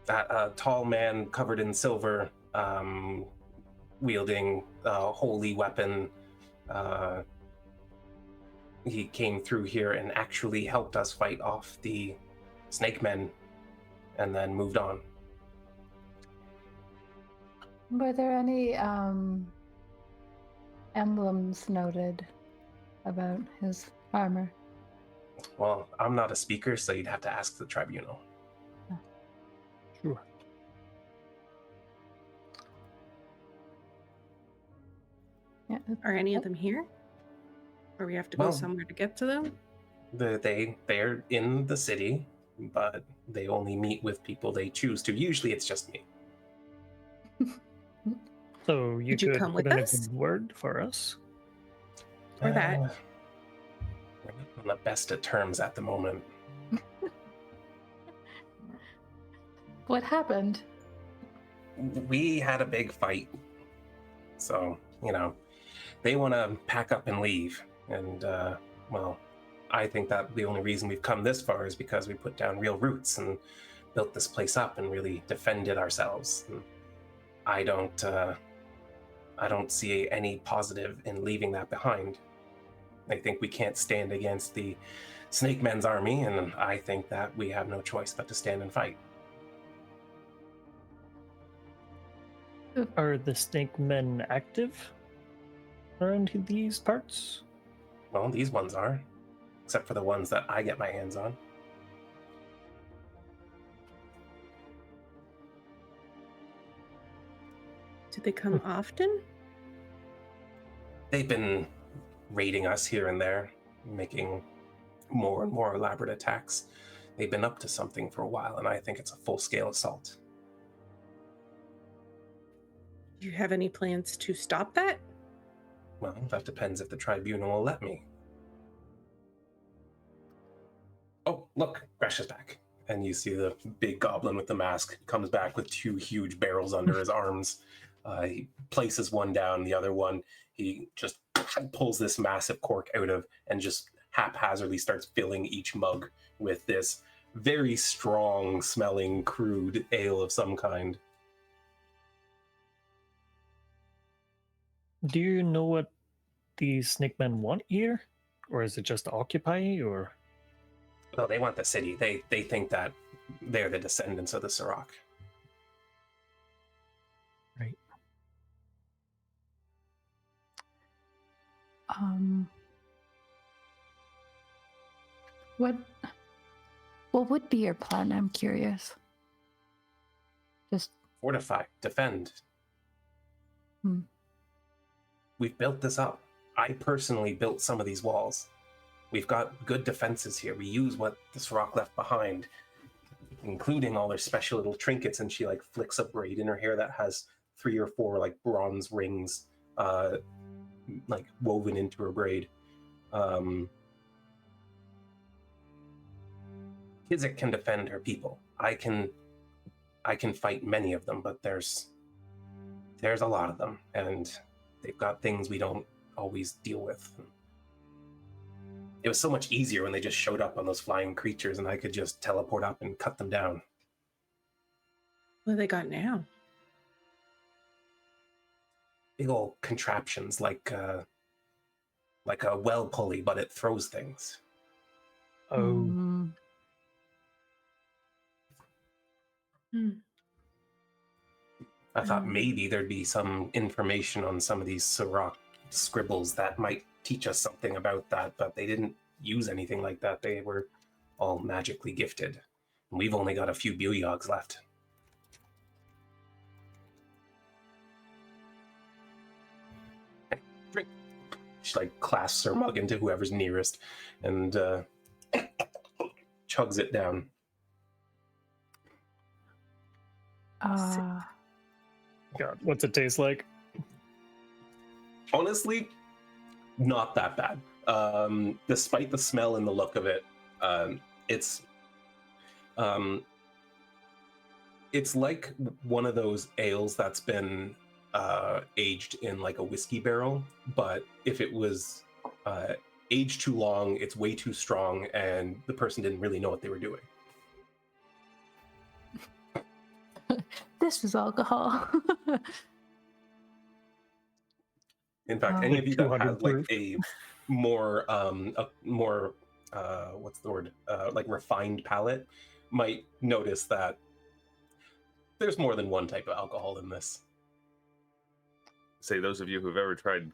That tall man covered in silver, wielding a holy weapon. He came through here and actually helped us fight off the snake men and then moved on. Were there any emblems noted about his armor? Well, I'm not a speaker, so you'd have to ask the tribunal. Sure. Yeah. Are any of them here? Or we have to go somewhere to get to them? They're in the city, but they only meet with people they choose to. Usually it's just me. So you Could you could come put with in us? a good word for us. Or that? We're not on the best of terms at the moment. What happened? We had a big fight. So, they want to pack up and leave. And, I think that the only reason we've come this far is because we put down real roots and built this place up and really defended ourselves. And I don't see any positive in leaving that behind. I think we can't stand against the Snake Men's army, and I think that we have no choice but to stand and fight. Are the snake men active around these parts? Well, these ones are, except for the ones that I get my hands on. Do they come often? They've been raiding us here and there, making more and more elaborate attacks. They've been up to something for a while, and I think it's a full-scale assault. Do you have any plans to stop that? Well, that depends if the tribunal will let me. Oh, look, Gresh is back. And you see the big goblin with the mask comes back with 2 huge barrels under his arms. He places one down, the other one, he just pulls this massive cork out of and just haphazardly starts filling each mug with this very strong smelling crude ale of some kind. Do you know what the snake men want here? Or is it just occupy, or? Well, they want the city. They think that they're the descendants of the Saurach. Right. What would be your plan? I'm curious. Just Fortify, defend. We've built this up. I personally built some of these walls. We've got good defenses here. We use what the Saurach left behind, including all their special little trinkets, and she like flicks a braid in her hair that has 3 or 4 like bronze rings like woven into her braid. Kizzik can defend her people. I can fight many of them, but there's a lot of them, and they've got things we don't always deal with. It was so much easier when they just showed up on those flying creatures and I could just teleport up and cut them down. What do they got now? Big old contraptions like a well pulley, but it throws things. Oh. I thought maybe there'd be some information on some of these Saurach scribbles that might teach us something about that, but they didn't use anything like that. They were all magically gifted. And we've only got a few Buyyogs left. Drink. She like clasps her mug into whoever's nearest and chugs it down. God, what's it taste like? Honestly, not that bad. Despite the smell and the look of it, it's like one of those ales that's been aged in like a whiskey barrel, but if it was aged too long, it's way too strong, and the person didn't really know what they were doing. this is alcohol. In fact, any of you that 200 have like proof. a more what's the word? Like refined palate might notice that there's more than one type of alcohol in this. Say those of you who've ever tried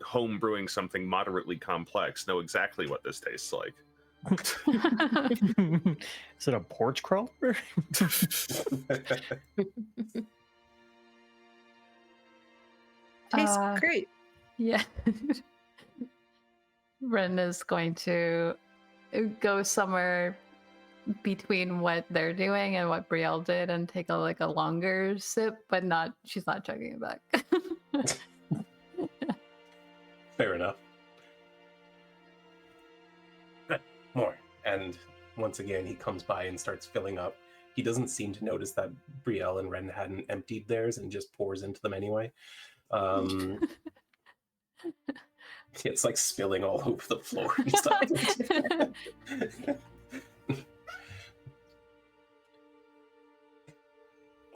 home brewing something moderately complex know exactly what this tastes like. Is it a porch crawler? Tastes great. Yeah. Ren is going to go somewhere between what they're doing and what Brielle did and take a longer sip, but she's not chugging it back. Fair enough. Good. More. And once again, he comes by and starts filling up. He doesn't seem to notice that Brielle and Ren hadn't emptied theirs and just pours into them anyway. It's like spilling all over the floor and stuff.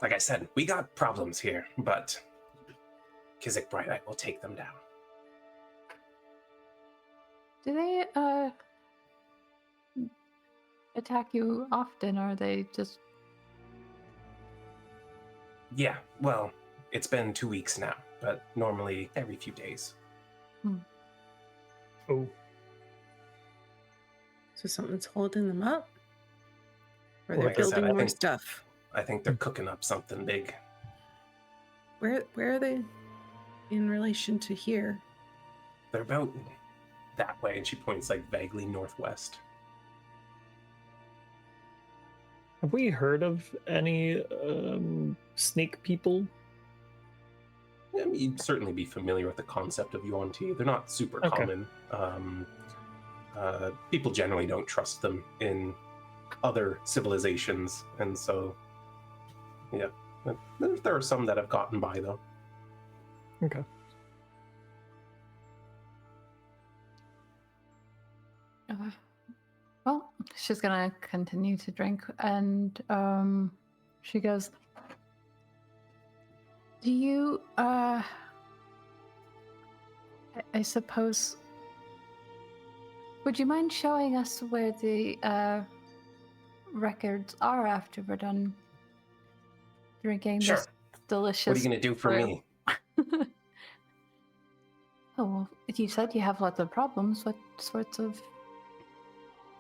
Like I said, we got problems here, but Kizzik Bright-Eye will take them down. Do they attack you often, or are they just... Yeah, well, it's been 2 weeks now, but normally every few days. Oh. So something's holding them up? Or Well, they're like I said, building I more think- stuff? I think they're cooking up something big. Where are they in relation to here? They're about that way, and she points like vaguely northwest. Have we heard of any snake people? You'd certainly be familiar with the concept of yuan-ti. They're not super Okay. common. People generally don't trust them in other civilizations, and so, yeah. There are some that have gotten by, though. Okay. Well, she's gonna continue to drink, and she goes, do you I suppose, would you mind showing us where the records are after we're done drinking Sure. this delicious What are you going to do for brew? me? Oh, well, you said you have lots of problems. What sorts of...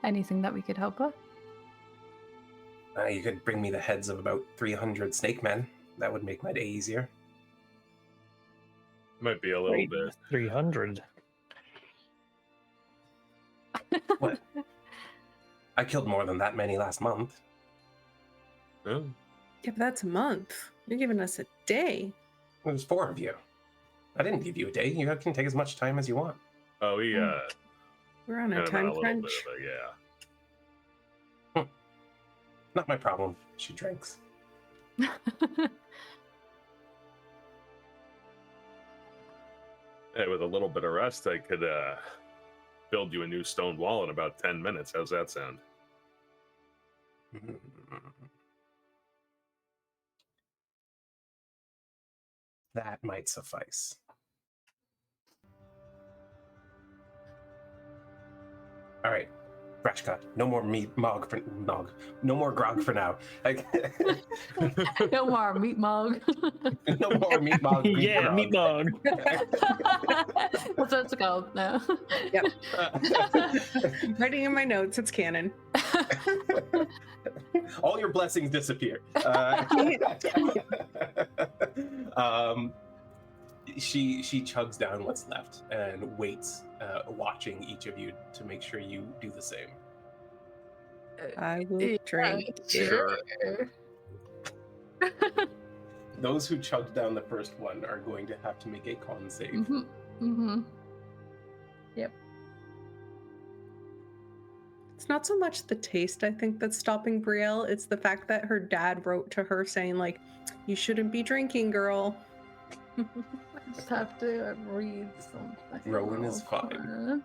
anything that we could help with? You could bring me the heads of about 300 snake men. That would make my day easier. Might be a little bit. 300. What? I killed more than that many last month. Oh. Yeah, but that's a month. You're giving us a day. There's 4 of you. I didn't give you a day. You can take as much time as you want. Oh, we We're on a kind of time a little crunch. bit of a, yeah. Not my problem. She drinks. Hey, with a little bit of rest, I could build you a new stone wall in about 10 minutes. How's that sound? That might suffice. All right, fresh cut. No more no more grog for now. No more meat mug. No more meat mog. Yeah, meat mug. That's what it's called now. Yep. I'm writing in my notes. It's canon. All your blessings disappear. She chugs down what's left and waits, watching each of you to make sure you do the same. I will drink. Sure. Those who chugged down the first one are going to have to make a con save. Mm-hmm. Mm-hmm. Yep. It's not so much the taste, I think, that's stopping Brielle. It's the fact that her dad wrote to her saying, like, you shouldn't be drinking, girl. I just have to read something. Rhowan is real fine. quick.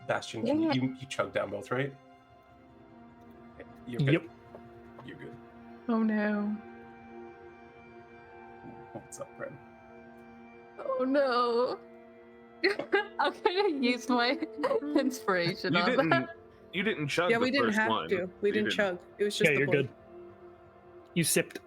Bastion, Yeah. you chug down both, right? You're good. Yep. You're good. Oh no. What's up, Bren? Oh no. I'm gonna use my inspiration You on didn't. that. You didn't chug. Yeah, the we didn't first have one. to. We You didn't chug. It was just Yeah, the you're blood. good. You sipped.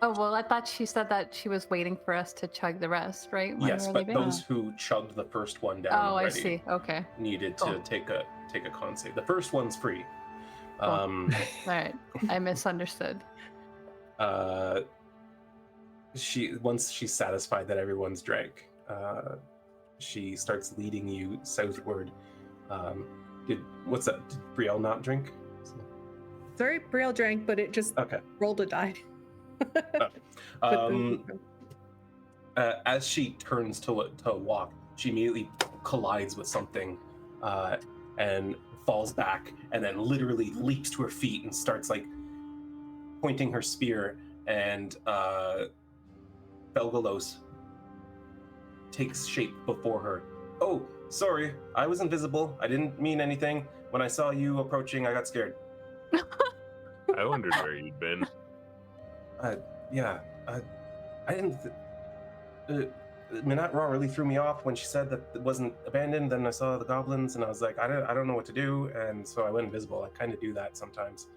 Oh well, I thought she said that she was waiting for us to chug the rest, right? when Yes, we were but leaving? those who chugged the first one down Oh, I already see. Okay. needed Cool. to take a con save. The first one's free. Cool. Um, All right. I misunderstood. Once she's satisfied that everyone's drank, she starts leading you southward. Did Brielle not drink? Sorry, Brielle drank, but it just Okay. rolled a die. As she turns to walk, she immediately collides with something and falls back, and then literally leaps to her feet and starts like pointing her spear, and Belgalos takes shape before her. Oh, sorry, I was invisible. I didn't mean anything. When I saw you approaching, I got scared. I wondered where you'd been. Yeah, I didn't. Menat-Ra really threw me off when she said that it wasn't abandoned. Then I saw the goblins, and I was like, I don't know what to do, and so I went invisible. I kind of do that sometimes.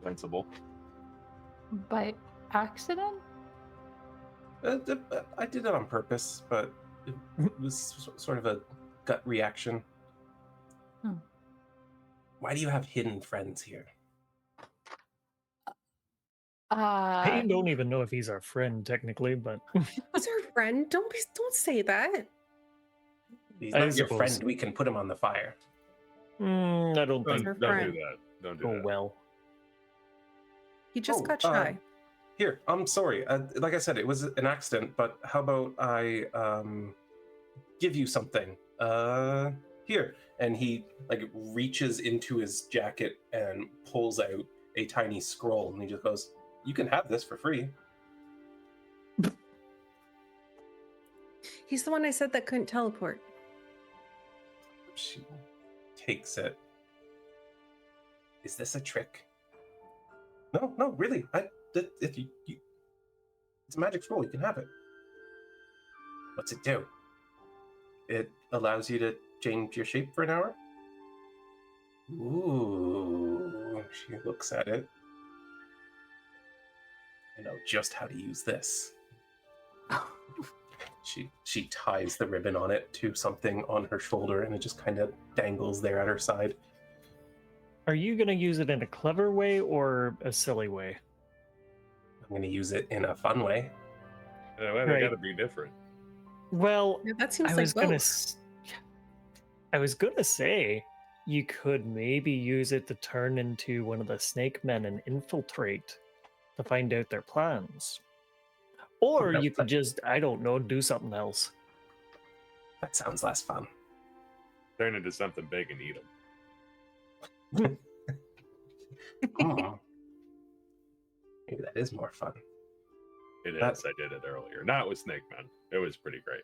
Sensible. By accident? I did it on purpose, but it was sort of a gut reaction. Hmm. Why do you have hidden friends here? I don't even know if he's our friend technically, but He's our friend. Don't say that. He's I not your suppose. friend. We can put him on the fire. I don't Don't, think Her don't do friend. that. Don't do go that. well. He just Oh, got shy. Here, I'm sorry. Like I said, it was an accident, but how about I give you something? Here. And he like reaches into his jacket and pulls out a tiny scroll, and he just goes, "You can have this for free." He's the one I said that couldn't teleport. She takes it. Is this a trick? No, really. If you, it's a magic scroll. You can have it. What's it do? It allows you to change your shape for an hour. Ooh, she looks at it. I know just how to use this. She ties the ribbon on it to something on her shoulder, and it just kind of dangles there at her side. Are you going to use it in a clever way or a silly way? I'm going to use it in a fun way. They Right. gotta be different. Well, Yeah, that seems I like was gonna, both. I was gonna say you could maybe use it to turn into one of the snake men and infiltrate to find out their plans, or No, you could just, I don't know, do something else. That sounds less fun. Turn into something big and eat them. Maybe that is more fun. It is. That- I did it earlier. Not with Snake Man. It was pretty great.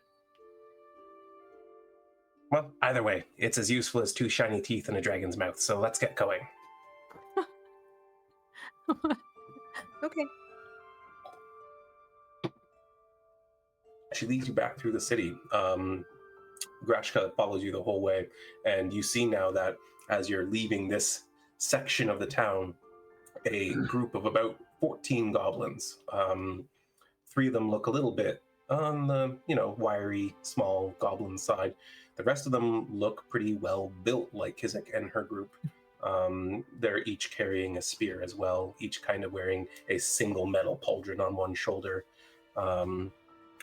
Well, either way, it's as useful as two shiny teeth in a dragon's mouth, so let's get going. Okay. She leads you back through the city. Grashka follows you the whole way, and you see now that as you're leaving this section of the town, a group of about 14 goblins. 3 of them look a little bit on the, wiry, small goblin side. The rest of them look pretty well built, like Kizzik and her group. They're each carrying a spear as well, each kind of wearing a single metal pauldron on one shoulder.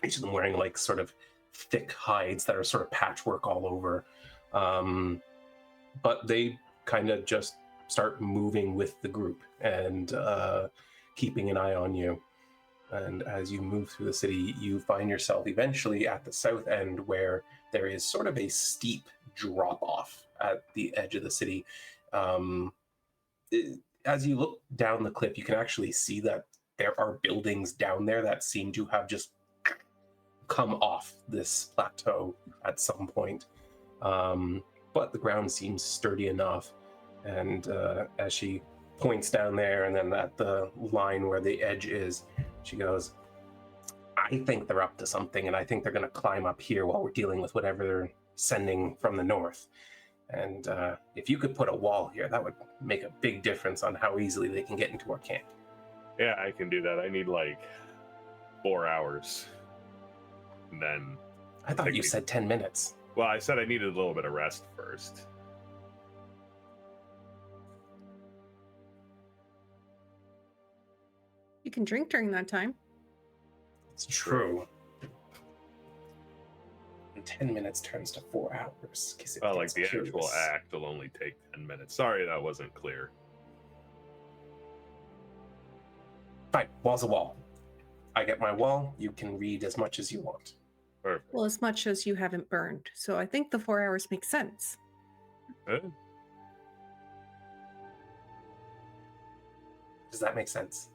Each of them wearing like sort of thick hides that are sort of patchwork all over. But they kind of just start moving with the group and keeping an eye on you. And as you move through the city, you find yourself eventually at the south end, where there is sort of a steep drop off at the edge of the city. As you look down the cliff, you can actually see that there are buildings down there that seem to have just come off this plateau at some point. But the ground seems sturdy enough. And as she points down there and then at the line where the edge is, she goes, I think they're up to something, and I think they're going to climb up here while we're dealing with whatever they're sending from the north. And if you could put a wall here, that would make a big difference on how easily they can get into our camp. Yeah, I can do that. I need like 4 hours. And then I thought you said 10 minutes. Well, I said I needed a little bit of rest first. You can drink during that time. It's true. And 10 minutes turns to 4 hours. Well, like the actual act will only take 10 minutes. Sorry, that wasn't clear. Fine, wall's a wall. I get my wall, you can read as much as you want. Perfect. Well, as much as you haven't burned. So I think the 4 hours makes sense. Good. Does that make sense?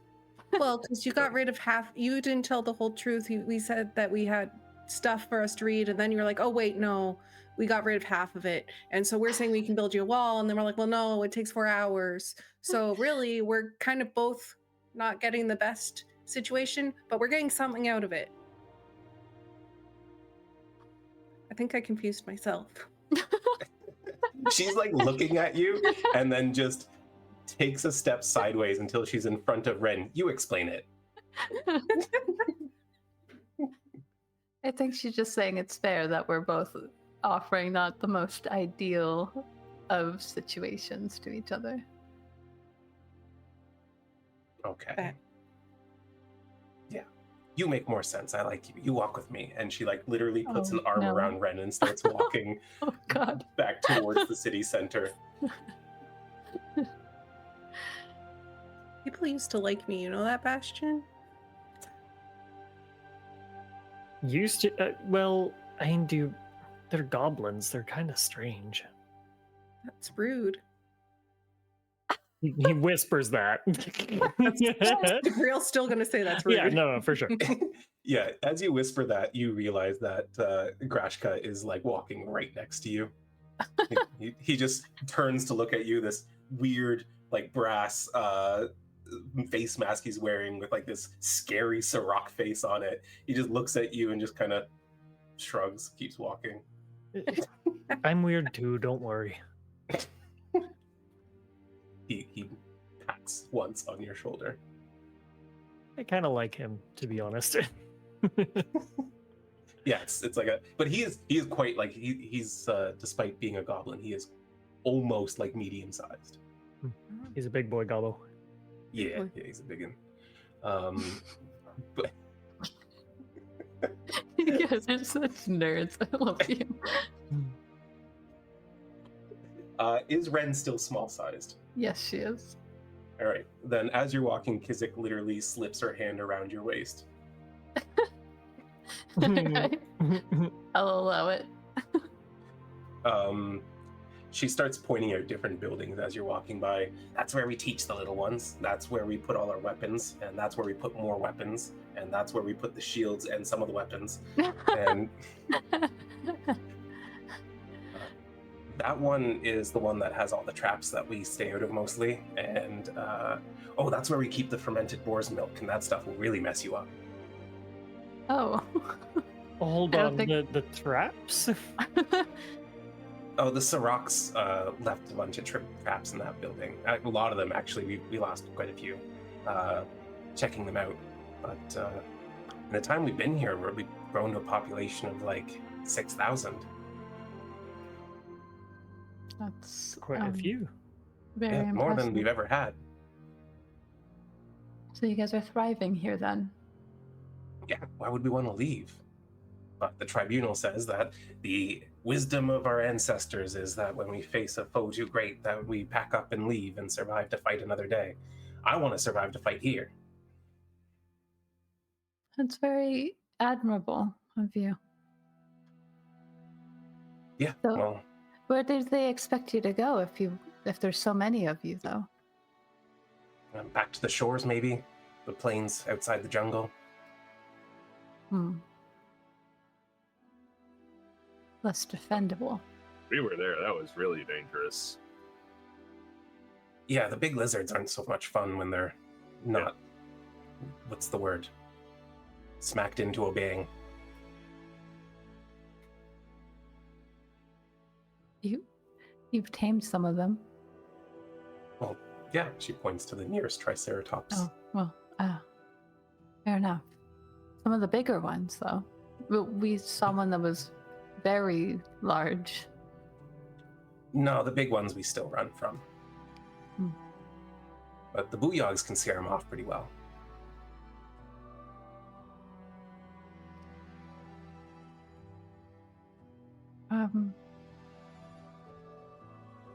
Well, because you got rid of half. You didn't tell the whole truth. We said that we had stuff for us to read, and then you're like, oh, wait, no, we got rid of half of it. And so we're saying we can build you a wall, and then we're like, well, no, it takes 4 hours. So really, we're kind of both not getting the best situation, but we're getting something out of it. I think I confused myself. She's like looking at you and then just takes a step sideways until she's in front of Ren. You explain it. I think she's just saying it's fair that we're both offering not the most ideal of situations to each other. Okay. Fair. Yeah. You make more sense. I like you. You walk with me. And she like literally puts Oh, an arm no. around Ren and starts walking Oh God. back towards the city center. People used to like me, you know that, Bastion? Used to, well, I mean, they're goblins. They're kind of strange. That's rude. He whispers that. Gabriel's still gonna say that's rude. Yeah, no, for sure. Yeah, as you whisper that, you realize that Grashka is like walking right next to you. He just turns to look at you, this weird, like brass face mask he's wearing with like this scary Saurach face on it. He just looks at you and just kind of shrugs, keeps walking. I'm weird too, don't worry. He pats once on your shoulder. I kind of like him, to be honest. Yeah, it's like but he is quite like he's despite being a goblin, he is almost like medium sized. He's a big boy gobbo. Yeah, he's a big one. But You guys are such nerds. I love you. is Ren still small sized? Yes, she is. All right, then as you're walking, Kizzik literally slips her hand around your waist. I'll allow it. She starts pointing out different buildings as you're walking by. That's where we teach the little ones. That's where we put all our weapons, and that's where we put more weapons, and that's where we put the shields and some of the weapons. And that one is the one that has all the traps that we stay out of mostly. And that's where we keep the fermented boar's milk, and that stuff will really mess you up. Oh. Hold I on, don't the traps? Oh, the Saurachs left a bunch of traps in that building. A lot of them, actually. We lost quite a few checking them out. But in the time we've been here, we've grown to a population of like 6,000. That's Quite a few. Very Yeah, more than impressive. we've ever had. So you guys are thriving here then? Yeah, why would we want to leave? But the tribunal says that the wisdom of our ancestors is that when we face a foe too great, that we pack up and leave and survive to fight another day. I want to survive to fight here. That's very admirable of you. Yeah, So- well, Where did they expect you to go if there's so many of you though? back to the shores maybe, the plains outside the jungle. Less defendable. We were there. That was really dangerous. Yeah, the big lizards aren't so much fun when they're not, what's the word? Smacked into obeying. You've tamed some of them. Well, yeah, she points to the nearest triceratops. Oh, well, fair enough. Some of the bigger ones, though. We saw one that was very large. No, the big ones we still run from. But the booyogs can scare them off pretty well.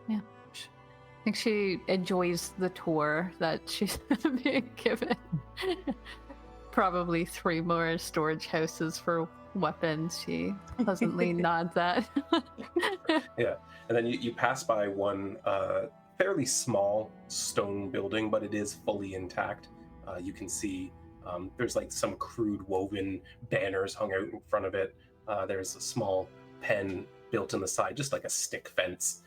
Yeah. I think she enjoys the tour that she's being given. Probably 3 more storage houses for weapons. She pleasantly nods at. Yeah, and then you pass by one fairly small stone building, but it is fully intact. You can see there's like some crude woven banners hung out in front of it. There's a small pen built in the side, just like a stick fence,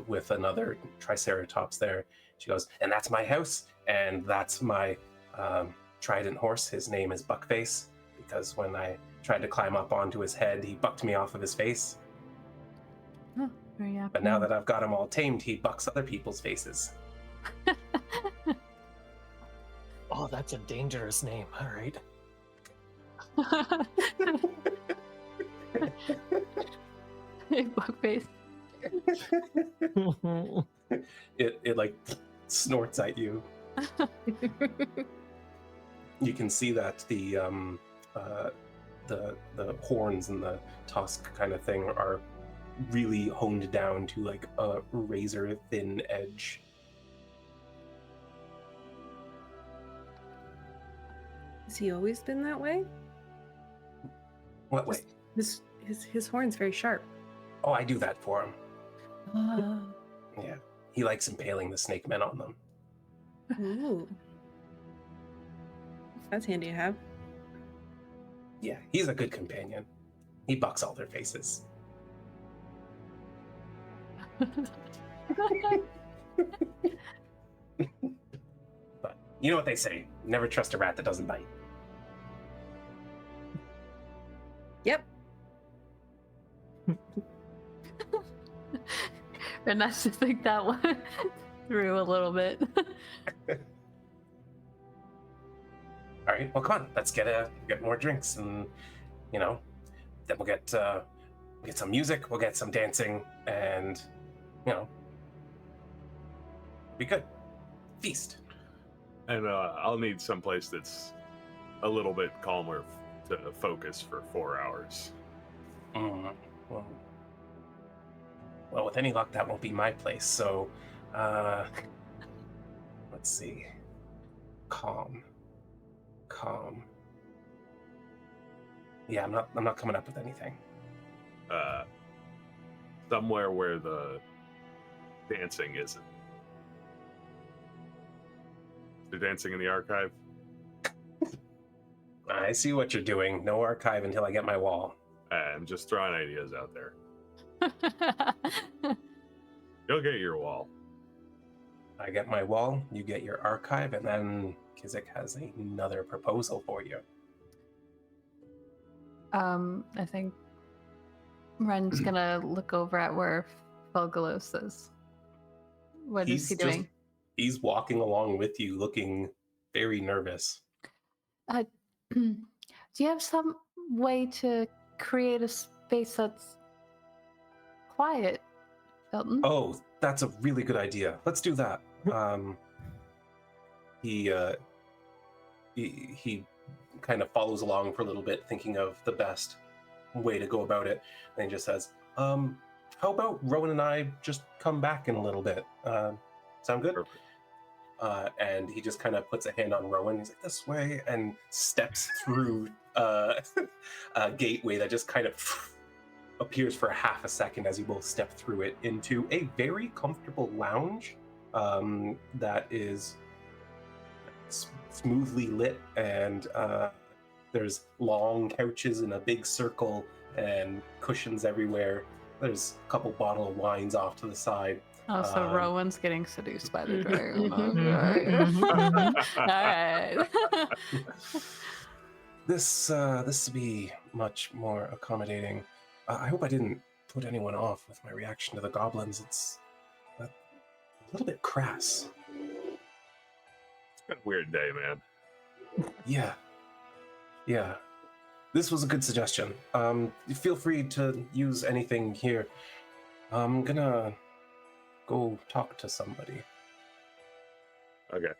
with another triceratops there. She goes, and that's my house, and that's my trident horse. His name is Buckface, because when I tried to climb up onto his head, he bucked me off of his face. Oh, very happy. But now that I've got him all tamed, he bucks other people's faces. Oh, that's a dangerous name. All right. Hey, Buckface. It like snorts at you. You can see that the horns and the tusk kind of thing are really honed down to like a razor thin edge. Has he always been that way? What way? His horn's very sharp. Oh, I do that for him. Oh. Yeah. He likes impaling the snake men on them. Ooh. That's handy to have. Yeah, he's a good companion. He bucks all their faces. But you know what they say, never trust a rat that doesn't bite. Yep. And nice to think that one through a little bit. All right, well, come on, let's get more drinks, and then we'll get some music, we'll get some dancing, and be good. Feast. And I'll need someplace that's a little bit calmer to focus for 4 hours. Well, with any luck, that won't be my place. So, let's see. Calm. Yeah, I'm not coming up with anything. Somewhere where the dancing isn't. The dancing in the archive? I see what you're doing. No archive until I get my wall. I'm just throwing ideas out there. You'll get your wall. I get my wall, you get your archive, and then Kizzik has another proposal for you. I think Ren's gonna look over at where Felgalos is. What is he doing? He's walking along with you, looking very nervous. Do you have some way to create a space that's quiet, Felton? Oh, that's a really good idea. Let's do that. He kind of follows along for a little bit, thinking of the best way to go about it. And he just says, how about Rhowan and I just come back in a little bit? Sound good? Perfect. And he just kind of puts a hand on Rhowan. He's like, this way, and steps through a gateway that just kind of appears for half a second as you both step through it into a very comfortable lounge that is smoothly lit, and there's long couches in a big circle and cushions everywhere. There's a couple bottle of wines off to the side. Oh, so Rowan's getting seduced by the dragon. All right. This will be much more accommodating. I hope I didn't put anyone off with my reaction to the goblins. It's a little bit crass. It's been a weird day, man. Yeah. This was a good suggestion. Feel free to use anything here. I'm gonna go talk to somebody. Okay.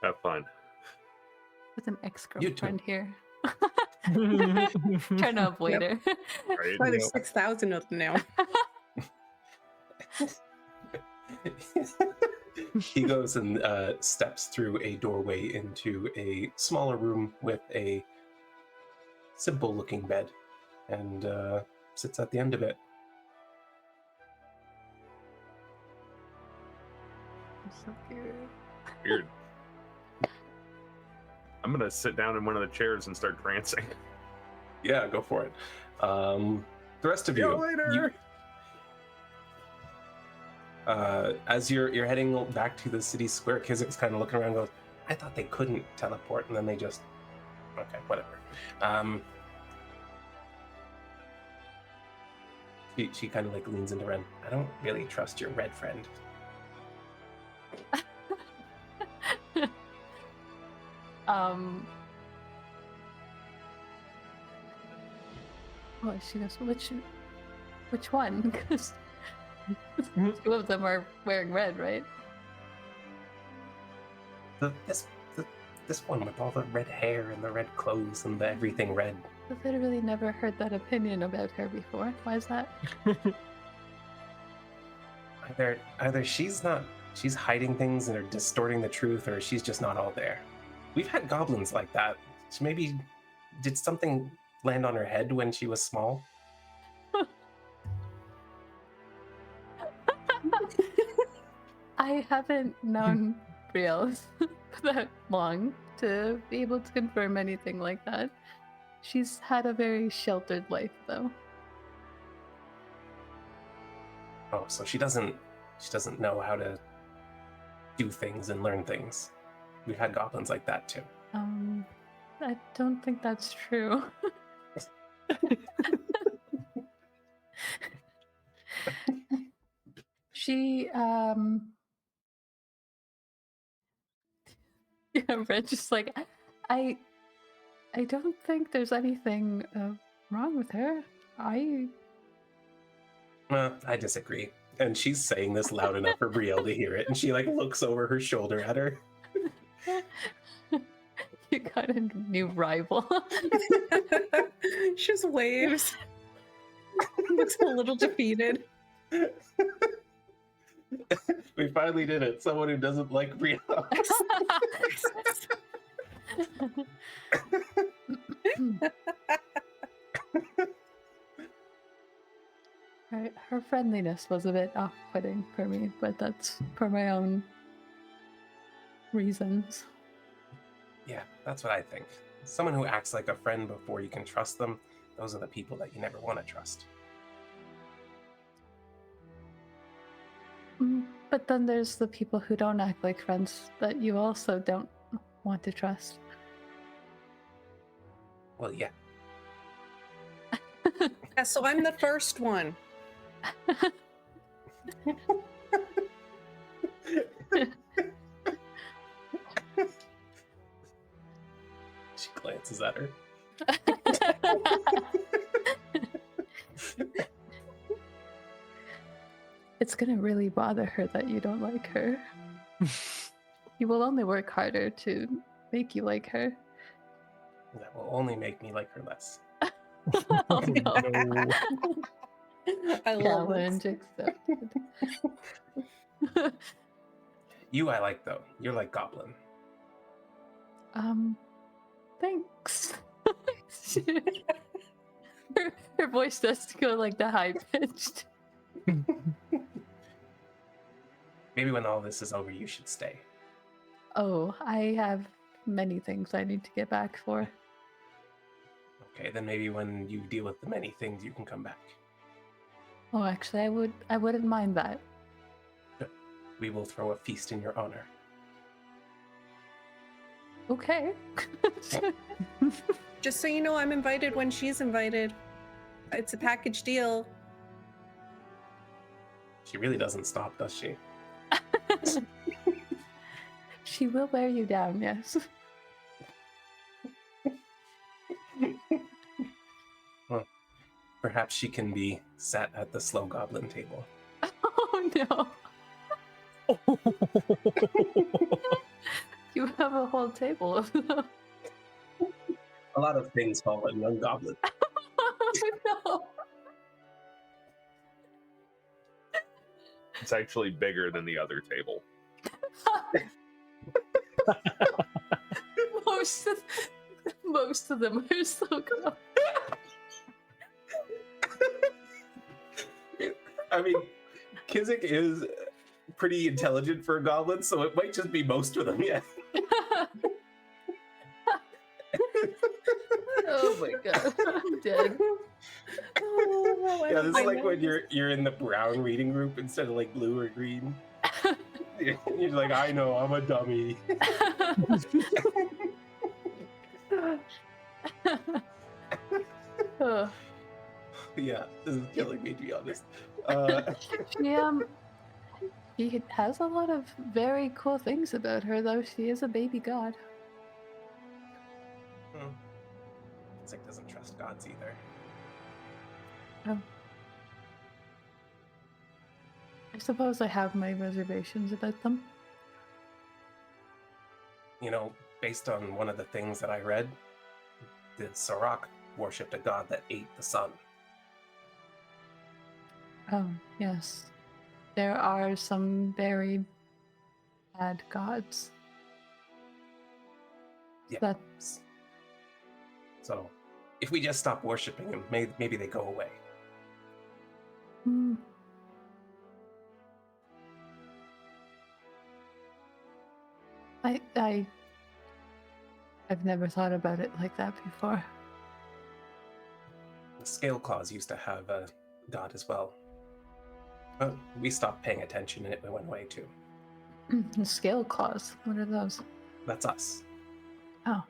Have fun. With an ex-girlfriend here. Trying Trying to avoid her. Right? Why there's 6,000 of them now. He goes and steps through a doorway into a smaller room with a simple-looking bed, and sits at the end of it. So cute. Weird. I'm gonna sit down in one of the chairs and start prancing. Yeah, go for it. The rest of See you you, later. as you're heading back to the city square, Kizzik's kind of looking around and goes, I thought they couldn't teleport, and then they just... Okay, whatever. She kind of like leans into Ren. I don't really trust your red friend. Well, she goes, which one? Because two of them are wearing red, right? This one with all the red hair and the red clothes and the everything red. I've literally never heard that opinion about her before. Why is that? Either she's hiding things and are distorting the truth, or she's just not all there. We've had goblins like that. So maybe did something land on her head when she was small? I haven't known Brielle that long to be able to confirm anything like that. She's had a very sheltered life, though. Oh, so she doesn't know how to do things and learn things. We've had goblins like that too. I don't think that's true. She, yeah, Red just like, I don't think there's anything wrong with her. I disagree. And she's saying this loud enough for Brielle to hear it, and she like looks over her shoulder at her. You got a new rival. She just waves. Looks a little defeated. We finally did it. Someone who doesn't like Brielle. Right, her friendliness was a bit off-putting for me, but that's for my own reasons. Yeah, that's what I think. Someone who acts like a friend before you can trust them, those are the people that you never want to trust. But then there's the people who don't act like friends that you also don't want to trust. Well, yeah. Yeah, so I'm the first one. She glances at her. It's gonna really bother her that you don't like her. You will only work harder to make you like her. That will only make me like her less. Oh, no. No. I love Challenge it. accepted. You I like though. You're like Goblin. Thanks. her voice does go like the high pitched. Maybe when all this is over, you should stay. Oh, I have many things I need to get back for. Okay, then maybe when you deal with the many things, you can come back. Oh, actually, I wouldn't mind that. We will throw a feast in your honor. Okay. Just so you know, I'm invited when she's invited. It's a package deal. She really doesn't stop, does she? She will wear you down, yes. Well, perhaps she can be sat at the slow goblin table. Oh no. You have a whole table of them. A lot of things fall on young goblin. Oh no. It's actually bigger than the other table. Most of them are so good. I mean, Kizzik is pretty intelligent for a goblin, so it might just be most of them, yeah. Oh my god, I'm dead. Oh, Yeah, this I is like know. when you're in the brown reading group instead of like blue or green. You're like, I know, I'm a dummy. Oh. Yeah, this is killing me, to be honest. She has a lot of very cool things about her, though. She is a baby god. Kizzik doesn't trust gods either. Oh. I suppose I have my reservations about them. You know, based on one of the things that I read, the Saurach worshipped a god that ate the sun. Oh, yes. There are some very bad gods. Yeah. That's So, if we just stop worshiping them, maybe they go away. hmm. I've never thought about it like that before. The Scaleclaws used to have a god as well. But we stopped paying attention and it went away too. The Scaleclaws. What are those? That's us. Oh.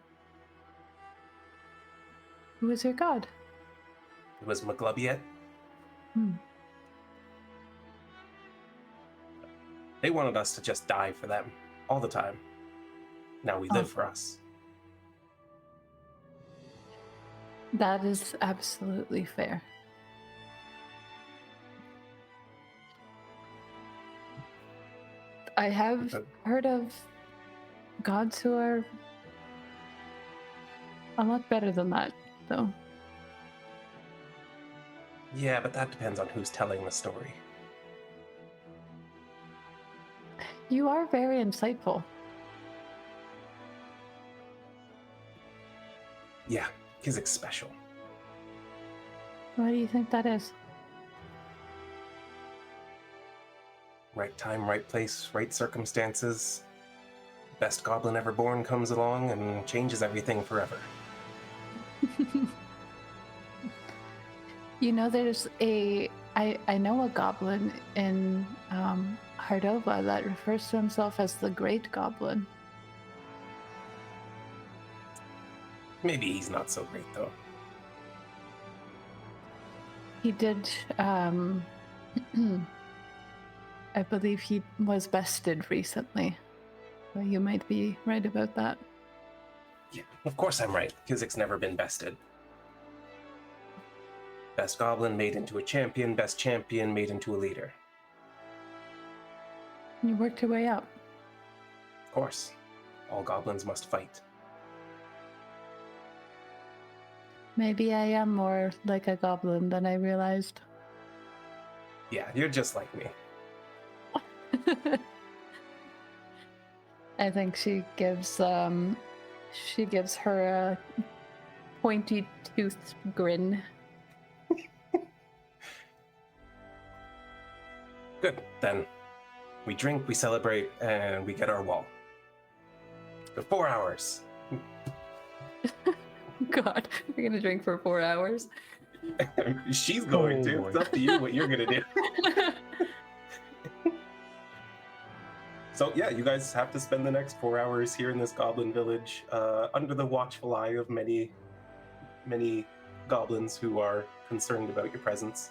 Who is your god? It was Maglubiet. Hmm. They wanted us to just die for them all the time. Now we live for us. That is absolutely fair. I have heard of gods who are a lot better than that, though. Yeah, but that depends on who's telling the story. You are very insightful. Yeah, Kizzik's special. Why do you think that is? Right time, right place, right circumstances. Best goblin ever born comes along and changes everything forever. You know, there's I know a goblin in Hardova that refers to himself as the Great Goblin. Maybe he's not so great, though. He did, I believe he was bested recently. So you might be right about that. Yeah, of course I'm right. Kizzik's never been bested. Best goblin made into a champion, best champion made into a leader. You worked your way up. Of course. All goblins must fight. Maybe I am more like a goblin than I realized. Yeah, you're just like me. I think she gives her a pointy toothed grin. Good, then. We drink, we celebrate, and we get our wall. For 4 hours. God, you're gonna drink for 4 hours? She's going to. boy. It's up to you what you're gonna do. So yeah, you guys have to spend the next 4 hours here in this goblin village, under the watchful eye of many goblins who are concerned about your presence.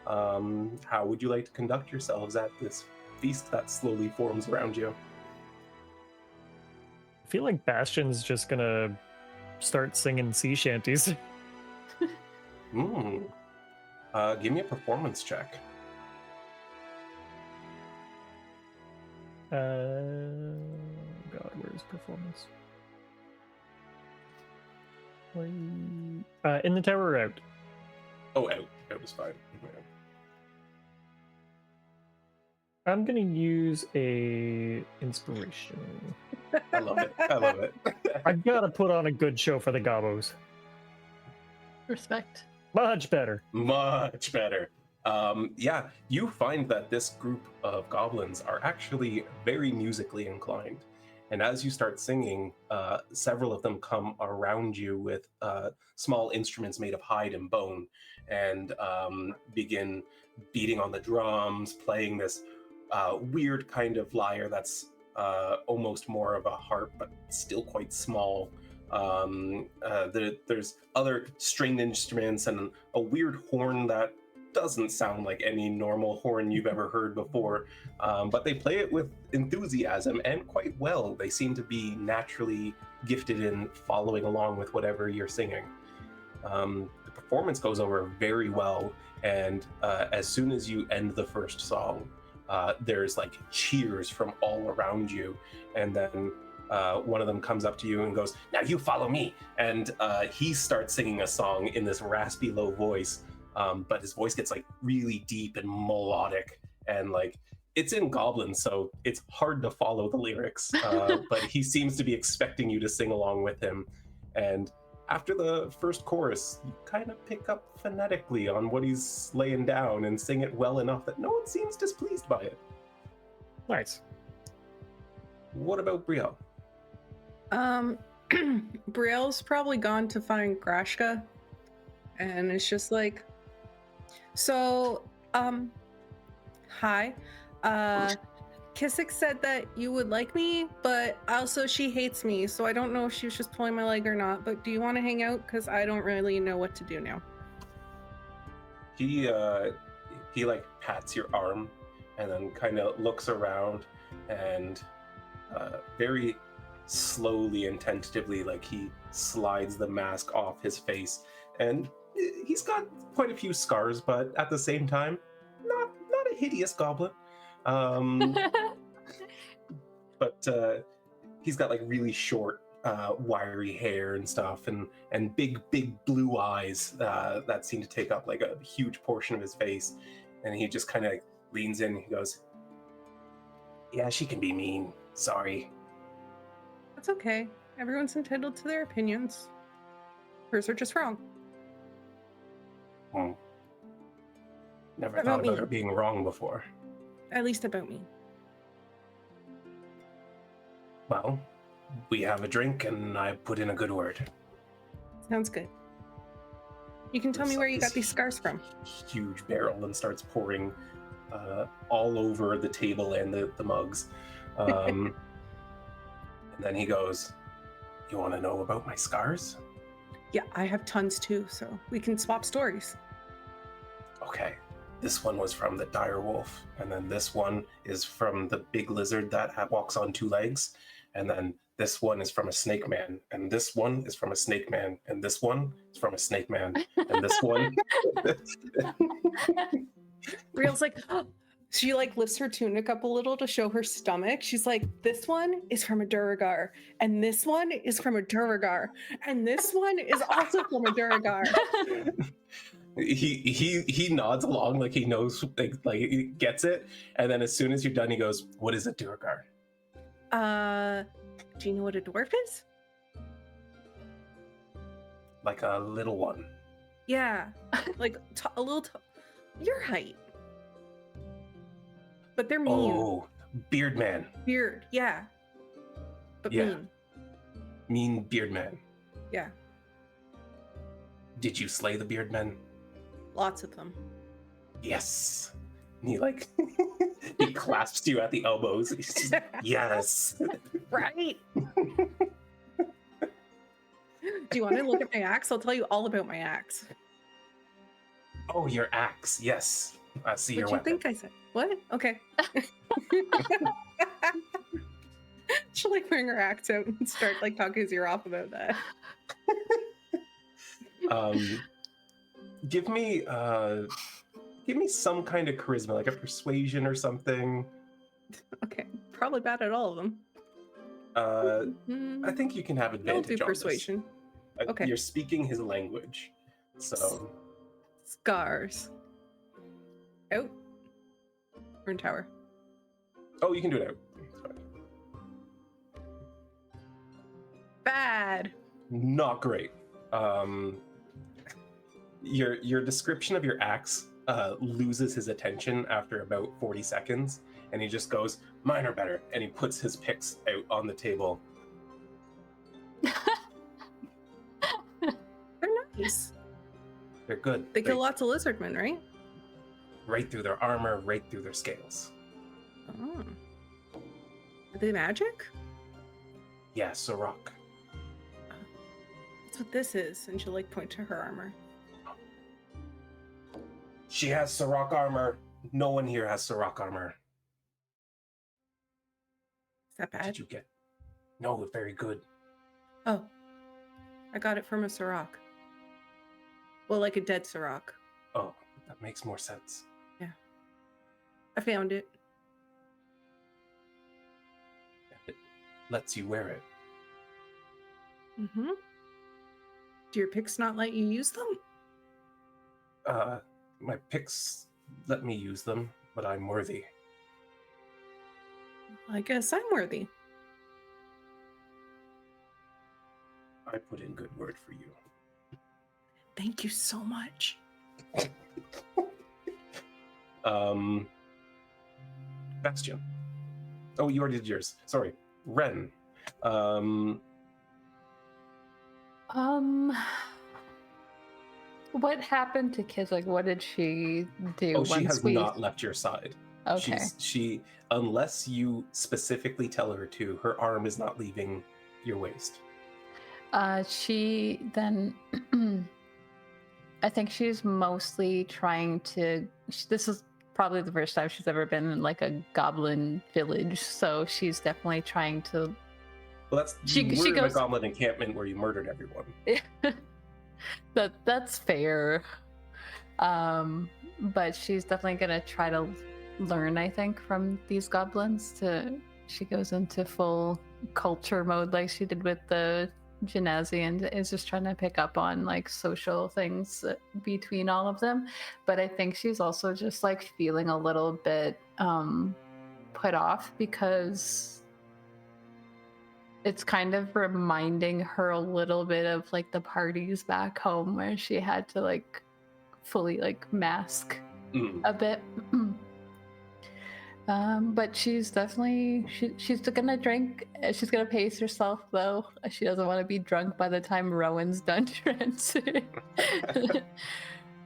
How would you like to conduct yourselves at this feast that slowly forms around you? I feel like Bastion's just gonna start singing sea shanties. Give me a performance check. God, where's performance? In the tower or out? Oh, out. Out is fine. I'm gonna use a inspiration. I love it. I love it. I've gotta put on a good show for the gobos. Respect. Much better. Much better. Yeah, you find that this group of goblins are actually very musically inclined. And as you start singing, several of them come around you with small instruments made of hide and bone and begin beating on the drums, playing this weird kind of lyre that's almost more of a harp, but still quite small. There's other stringed instruments and a weird horn that doesn't sound like any normal horn you've ever heard before, but they play it with enthusiasm and quite well. They seem to be naturally gifted in following along with whatever you're singing. The performance goes over very well, and as soon as you end the first song, there's like cheers from all around you, and then one of them comes up to you and goes, "Now you follow me," and he starts singing a song in this raspy low voice, but his voice gets like really deep and melodic, and like it's in Goblin, so it's hard to follow the lyrics, but he seems to be expecting you to sing along with him. And after the first chorus, you kind of pick up phonetically on what he's laying down and sing it well enough that no one seems displeased by it. Nice. What about Brielle? Brielle's probably gone to find Grashka, and it's just like, so, hi. Kizzik said that you would like me, but also she hates me, so I don't know if she was just pulling my leg or not, but do you want to hang out? Because I don't really know what to do now. He like pats your arm and then kind of looks around and very slowly and tentatively, like he slides the mask off his face, and he's got quite a few scars, but at the same time, not a hideous goblin. But he's got like really short, wiry hair and stuff, and big blue eyes that seem to take up like a huge portion of his face. And he just kind of leans in and he goes, "Yeah, she can be mean. Sorry." That's okay. Everyone's entitled to their opinions. Hers are just wrong. Never About thought about me. her being wrong before. At least about me. Well, we have a drink and I put in a good word. Sounds good. You can tell me where you got these scars from. Huge barrel and starts pouring all over the table and the mugs. And then he goes, "You want to know about my scars?" Yeah, I have tons too, so we can swap stories. Okay. This one was from the dire wolf, and then this one is from the big lizard that walks on two legs, and then this one is from a snake man, and this one is from a snake man, and this one is from a snake man, and this one. Brielle's like, she like lifts her tunic up a little to show her stomach. She's like, this one is from a Duragar, and this one is from a Duragar, and this one is also from a Duragar. He nods along like he knows, like he gets it, and then as soon as you're done, he goes, "What is a Duragar?" Do you know what a dwarf is? Like a little one. Yeah, like a little, your height. But they're mean. Oh, beard man. Beard, yeah. But Yeah. mean. Mean beard man. Yeah, Did you slay the beard men? lots of them. Yes. And he like he clasps you at the elbows. He's just, yes. Right. Do you want to look at my axe? I'll tell you all about my axe. Oh, your axe. Yes. I see your What do you weapon. think I said? What? Okay. She'll like bring her axe out and start like talking his ear off about that. Give me some kind of charisma, like a persuasion or something. Okay, probably bad at all of them. I think you can have I'll advantage do on this. persuasion. Okay. You're speaking his language, so Scars. Out. Or in tower. oh, you can do it out. It's fine. Bad. Not great. Your description of your axe loses his attention after about 40 seconds, and he just goes, "Mine are better," and he puts his picks out on the table. They're nice. They're good. They kill lots of lizardmen, right? right through their armor, right through their scales. Oh. Are they magic? Yeah, Saurach. That's what this is. And she'll like point to her armor. She has Saurach armor. No one here has Saurach armor. Is that Did bad? you get? No, very good. Oh. I got it from a Saurach. Well, like a dead Saurach. Oh, that makes more sense. I found it. It lets you wear it. Mm-hmm. Do your picks not let you use them? My picks let me use them, but I'm worthy. I guess I'm worthy. I put in good word for you. Thank you so much. Bastion. Oh, you already did yours. Sorry. Ren. What happened to Kizzik? What did she do? Oh, she once has not left your side. Okay. She unless you specifically tell her to, her arm is not leaving your waist. She then, I think she's mostly trying to. This is probably the first time she's ever been in like a goblin village, so she's definitely trying to. Well, that's She you were in a goes- goblin encampment where you murdered everyone. That's fair. But she's definitely gonna try to learn, I think, from these goblins. She goes into full culture mode like she did with the Genasi and is just trying to pick up on like social things between all of them. But I think she's also just like feeling a little bit put off because it's kind of reminding her a little bit of like the parties back home where she had to like fully like mask a bit. But she's definitely she's gonna drink. She's gonna pace herself though. She doesn't want to be drunk by the time Rhowan's done transferring.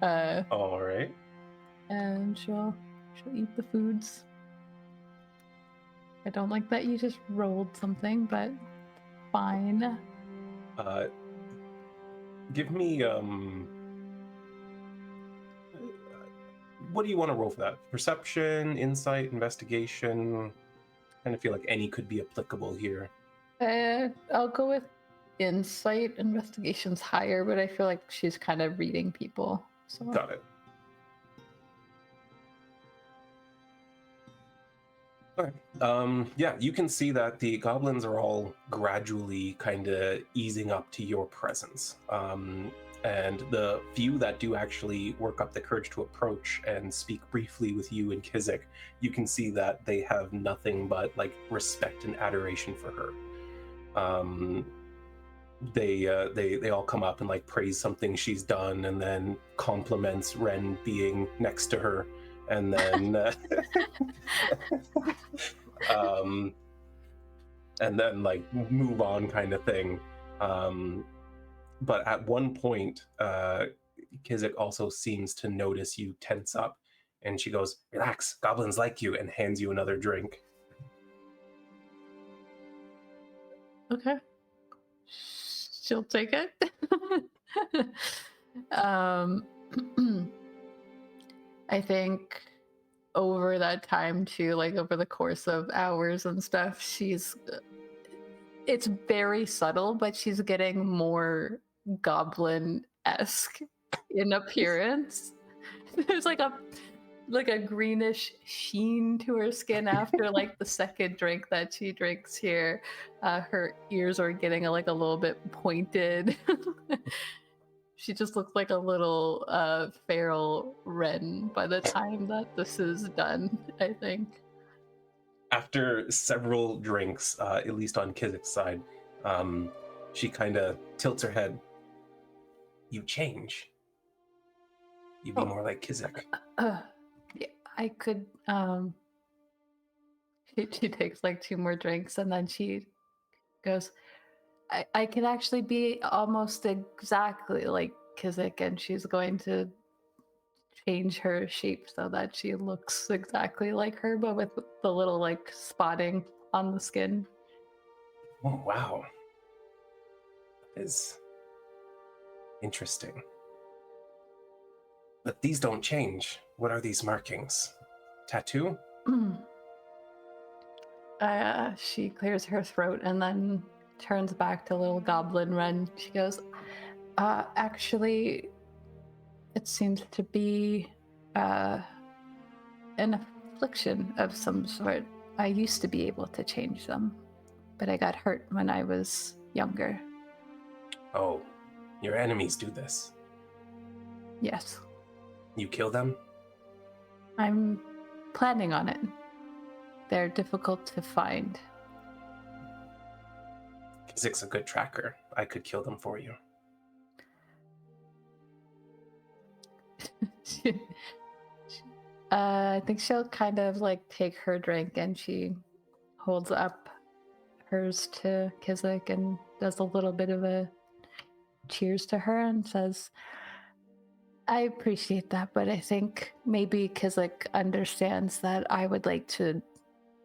All right. And she'll eat the foods. I don't like that you just rolled something, but fine. Give me what do you want to roll for that? Perception, insight, investigation? I kind of feel like any could be applicable here. I'll go with insight. Investigation's higher, but I feel like she's kind of reading people. So. Got it. Okay. Yeah, you can see that the goblins are all gradually kind of easing up to your presence. And the few that do actually work up the courage to approach and speak briefly with you and Kizzik, you can see that they have nothing but like respect and adoration for her. They all come up and like praise something she's done, and then compliments Ren being next to her, and then and then like move on kind of thing. But at one point, Kizzik also seems to notice you tense up, and she goes, "Relax, goblins like you," and hands you another drink. Okay. She'll take it. I think over that time too, like over the course of hours and stuff, it's very subtle, but she's getting more goblin-esque in appearance. There's like a greenish sheen to her skin after like the second drink that she drinks here. Her ears are getting like a little bit pointed. She just looks like a little feral wren by the time that this is done, I think. After several drinks, at least on Kizzik's side, she kind of tilts her head. You change. You be more like Kizzik. Yeah, I could. She takes like 2 more drinks and then she goes, I could actually be almost exactly like Kizzik, and she's going to change her shape so that she looks exactly like her, but with the little like spotting on the skin. Oh, wow. That is interesting. But these don't change. What are these markings? Tattoo? She clears her throat and then turns back to little goblin Ren. She goes, actually, it seems to be an affliction of some sort. I used to be able to change them, but I got hurt when I was younger. Oh, your enemies do this. Yes. You kill them? I'm planning on it. they're difficult to find. Kizzik's a good tracker. I could kill them for you. I think she'll kind of like take her drink and she holds up hers to Kizzik and does a little bit of a cheers to her and says, I appreciate that, but I think maybe Kizzik understands that I would like to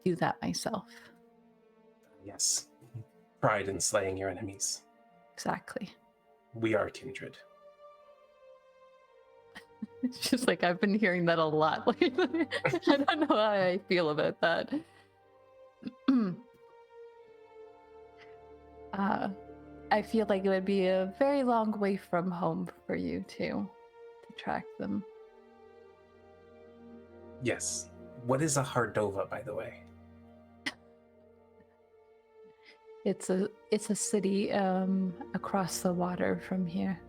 do that myself. Yes. Pride in slaying your enemies. Exactly. We are kindred. It's just like, I've been hearing that a lot lately. I don't know how I feel about that. I feel like it would be a very long way from home for you to track them. Yes. What is a Hardova, by the way? It's a city across the water from here.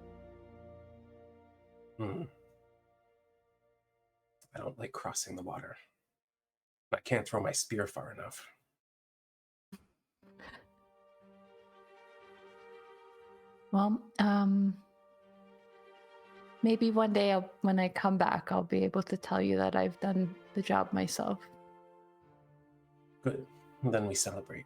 Hmm. I don't like crossing the water. I can't throw my spear far enough. Well, maybe one day when I come back, I'll be able to tell you that I've done the job myself. Good. Then we celebrate.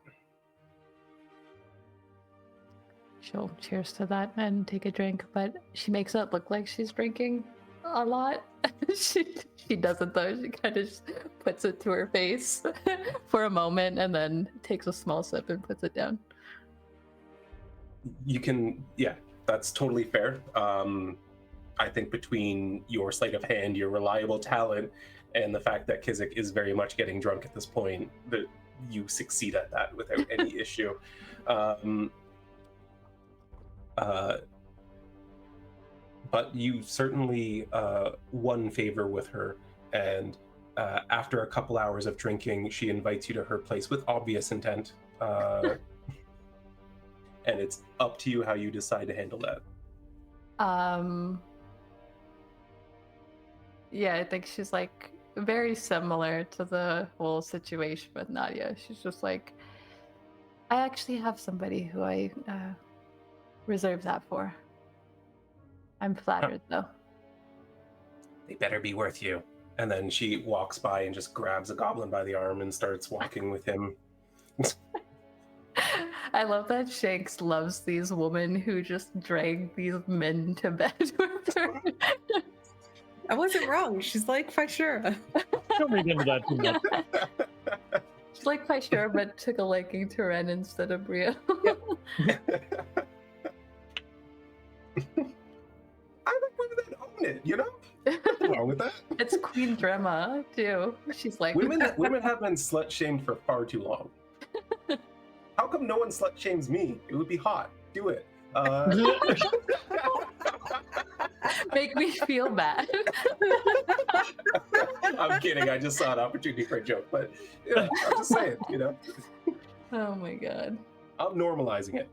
She'll cheers to that and take a drink, but she makes it look like she's drinking a lot. she doesn't though. She kind of just puts it to her face for a moment and then takes a small sip and puts it down. You can, yeah, that's totally fair. I think between your sleight of hand, your reliable talent, and the fact that Kizzik is very much getting drunk at this point, that you succeed at that without any issue. But you certainly won favor with her, and after a couple hours of drinking, she invites you to her place with obvious intent. And it's up to you how you decide to handle that. Yeah, I think she's like very similar to the whole situation with Nadia. She's just like, I actually have somebody who I reserve that for. I'm flattered though. They better be worth you. And then she walks by and just grabs a goblin by the arm and starts walking with him. I love that Shanks loves these women who just drag these men to bed with her. I wasn't wrong. She's like Fishura. Don't read into that too much. She's like Fishura, but took a liking to Ren instead of Brio. Yep. I like women that own it, you know? Nothing wrong with that. It's Queen Drema too. She's like, Women have been slut shamed for far too long. How come no one slut shames me? It would be hot. Do it. make me feel bad. I'm kidding. I just saw an opportunity for a joke, but yeah, I'm just saying, you know. Oh my god. I'm normalizing it.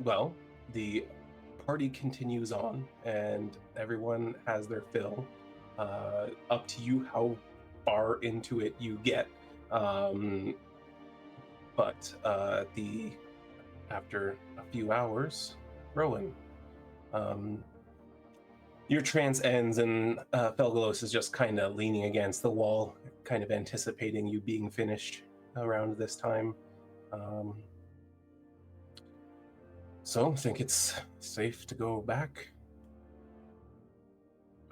Well, the party continues on, and everyone has their fill. Up to you how far into it you get. But after a few hours, Rhowan, your trance ends, and Felgalos is just kind of leaning against the wall, kind of anticipating you being finished around this time. So, I think it's safe to go back.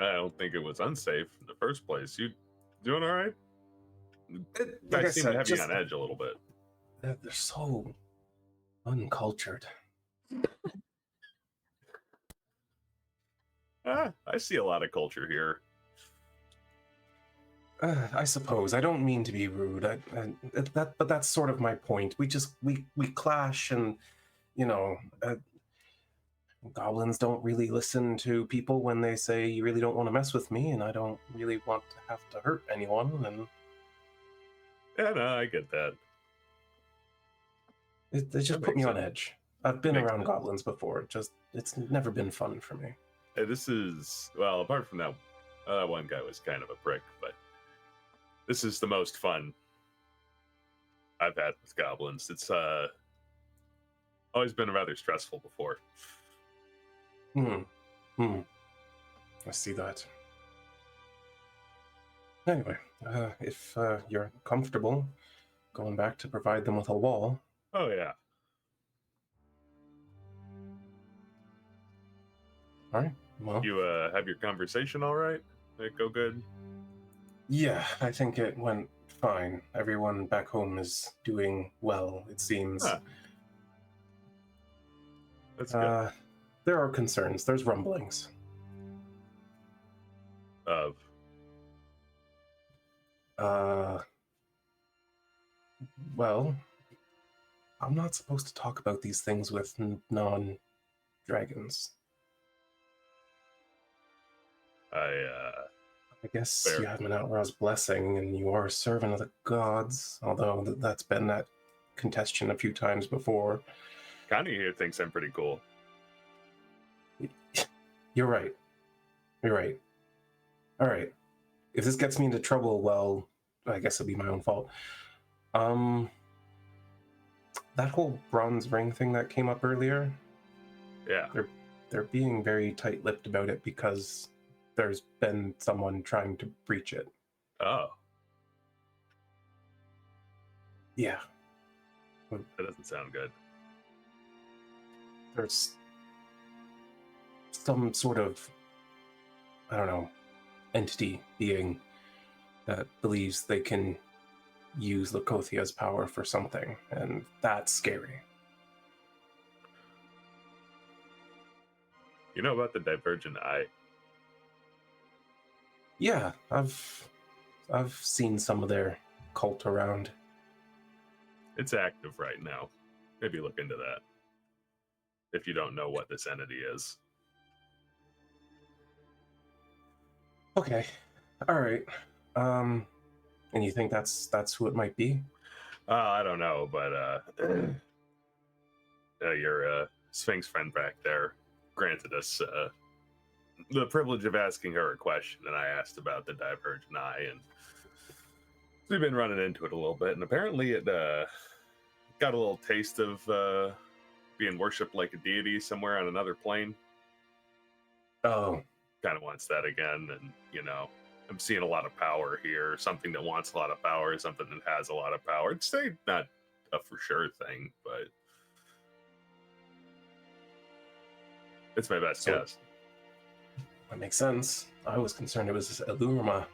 I don't think it was unsafe in the first place. You doing all right? Like I I seem said, to have just- you on edge a little bit. They're so uncultured. I see a lot of culture here. I suppose. I don't mean to be rude. But that's sort of my point. We clash, and goblins don't really listen to people when they say you really don't want to mess with me, and I don't really want to have to hurt anyone. And Yeah, no, I get that. they just That put me makes on sense. edge. I've been Makes around sense. goblins before. It's never been fun for me. This is, well, apart from that one guy was kind of a prick, but This is the most fun I've had with goblins. It's always been rather stressful before. I see that. Anyway, if you're comfortable going back to provide them with a wall. Oh yeah. All right. Well, You have your conversation all right? Did it go good? yeah, I think it went fine. Everyone back home is doing well, it seems. Ah, that's good. There are concerns. There's rumblings. Of Well, I'm not supposed to talk about these things with non-dragons. I guess Fair. you have Menat-Ra's blessing, and you are a servant of the gods, although that's been that contention a few times before. Connie here thinks I'm pretty cool. You're right. You're right. All right. If this gets me into trouble, well, I guess it'll be my own fault. That whole bronze ring thing that came up earlier, Yeah. they're being very tight-lipped about it because there's been someone trying to breach it. Oh, Yeah. that doesn't sound good. There's some sort of, I don't know, entity being that believes they can use Lakothia's power for something, and that's scary. You know about the divergent eye? Yeah, I've seen some of their cult around. It's active right now. Maybe look into that. If you don't know what this entity is. Okay. All right. And you think that's who it might be? I don't know, but your Sphinx friend back there granted us the privilege of asking her a question, and I asked about the divergent eye, and we've been running into it a little bit, and apparently it got a little taste of being worshipped like a deity somewhere on another plane. Oh, Kind of wants that again, and I'm seeing a lot of power here. Something that wants a lot of power, something that has a lot of power. It's not a for sure thing, but it's my best guess. that makes sense. I was concerned it was Illumina.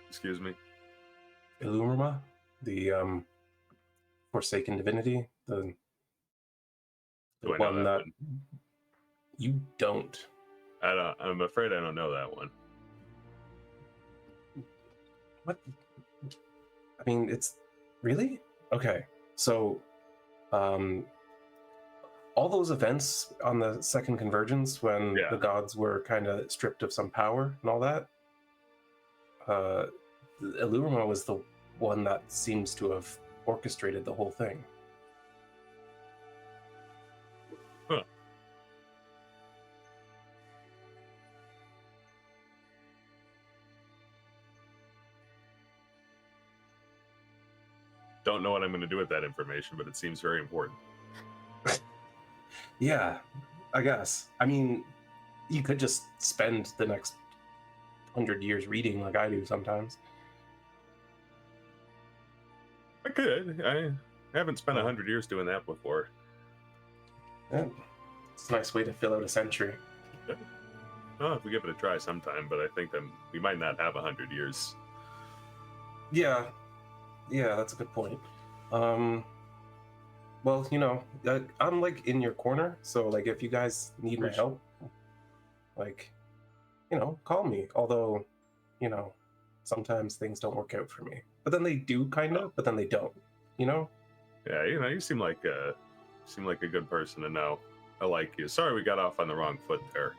Excuse me. Illumina? The Forsaken Divinity? The Do I know one that that you don't. I'm afraid I don't know that one. What? I mean, it's really? Okay. So, all those events on the second convergence when Yeah. the gods were kind of stripped of some power and all that, Illumina was the one that seems to have orchestrated the whole thing. Huh. Don't know what I'm going to do with that information, but it seems very important. Yeah, I guess. I mean, you could just spend the next 100 years reading like I do sometimes. I could. I haven't spent 100 years doing that before. Yeah, it's a nice way to fill out a century. Oh, if we give it a try sometime, but I think that we might not have 100 years. Yeah, that's a good point. Well, I'm like in your corner, so like if you guys need my help, like, call me. Although, sometimes things don't work out for me, but then they do kind of, but then they don't. Yeah, you seem like a good person to know. I like you. Sorry, we got off on the wrong foot there.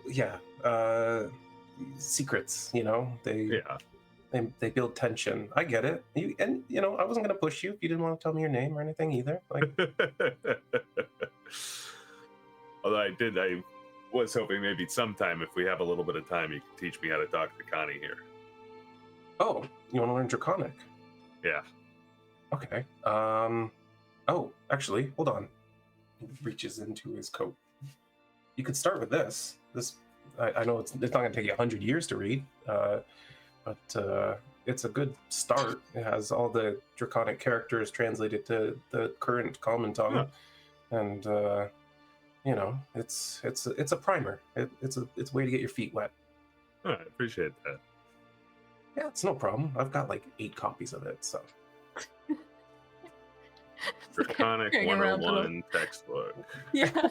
Yeah, secrets. They build tension. I get it. I wasn't gonna push you if you didn't want to tell me your name or anything either. Like, although I was hoping maybe sometime if we have a little bit of time, you can teach me how to talk to Connie here. Oh, you want to learn Draconic? Yeah. Okay. Oh, actually, hold on. He reaches into his coat. You could start with this. I know it's not going to take you 100 years to read, but it's a good start. It has all the Draconic characters translated to the current common tongue, and it's a primer. It's a way to get your feet wet. Oh, I appreciate that. Yeah, it's no problem. I've got like 8 copies of it, so. Draconic Carrying around 101 textbook. Yeah,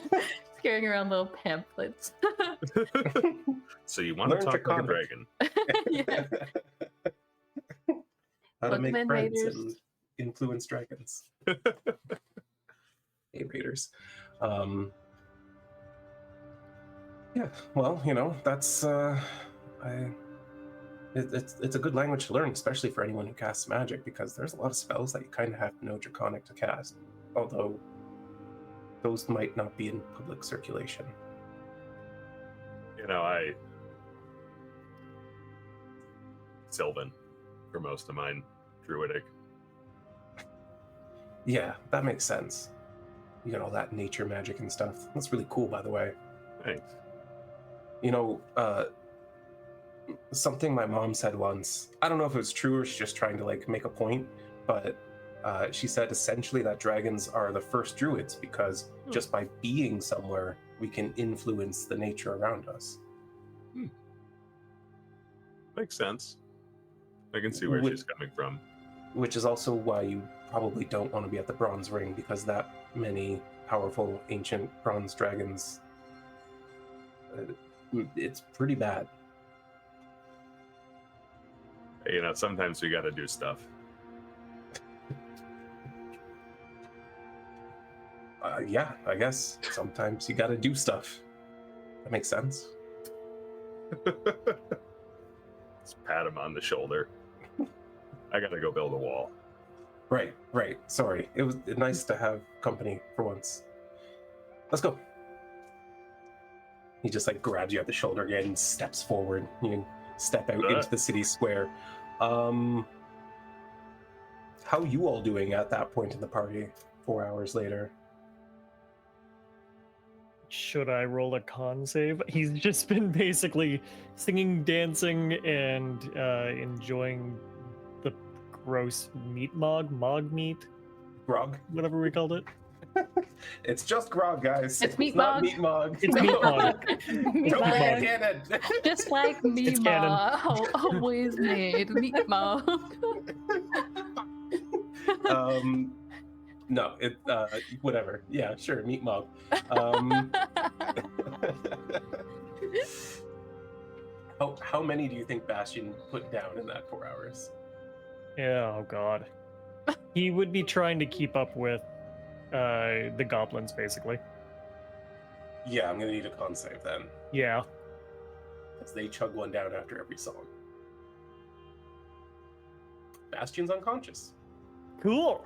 carrying around little pamphlets. So you want Learn to talk Draconic. like a dragon? Yeah. How to Welcome make in, friends Raiders. and influence dragons. Hey, Raiders. Yeah, well, that's it's a good language to learn, especially for anyone who casts magic, because there's a lot of spells that you kind of have to know Draconic to cast, although those might not be in public circulation. Sylvan for most of mine, Druidic. Yeah, that makes sense. You got all that nature magic and stuff. That's really cool, by the way. Thanks. Something my mom said once, I don't know if it was true or she's just trying to like make a point, but she said essentially that dragons are the first druids because just by being somewhere, we can influence the nature around us. Makes sense. I can see where she's coming from. Which is also why you probably don't want to be at the Bronze Ring, because that many powerful ancient bronze dragons, it's pretty bad. Sometimes we got to do stuff. Yeah, I guess sometimes you got to do stuff. That makes sense. Just pat him on the shoulder. I gotta go build a wall. Right. Sorry. It was nice to have company for once. Let's go. He just like grabs you at the shoulder again and steps forward. You can step out into the city square. How you all doing at that point in the party 4 hours later? Should I roll a con save? He's just been basically singing, dancing, and enjoying the gross mog meat, Grog? whatever we called it. It's just grog, guys. It's meat not mog. meat mog. It's meat mog. Meat Don't mog. make it canon. Just like me, It's canon. Ma. Always made meat mog. No, it whatever. Yeah, sure, meat mog. How many do you think Bastion put down in that 4 hours? Yeah, oh god. He would be trying to keep up with the goblins, basically. Yeah, I'm gonna need a con save then, Yeah. because they chug one down after every song. Bastion's unconscious. Cool.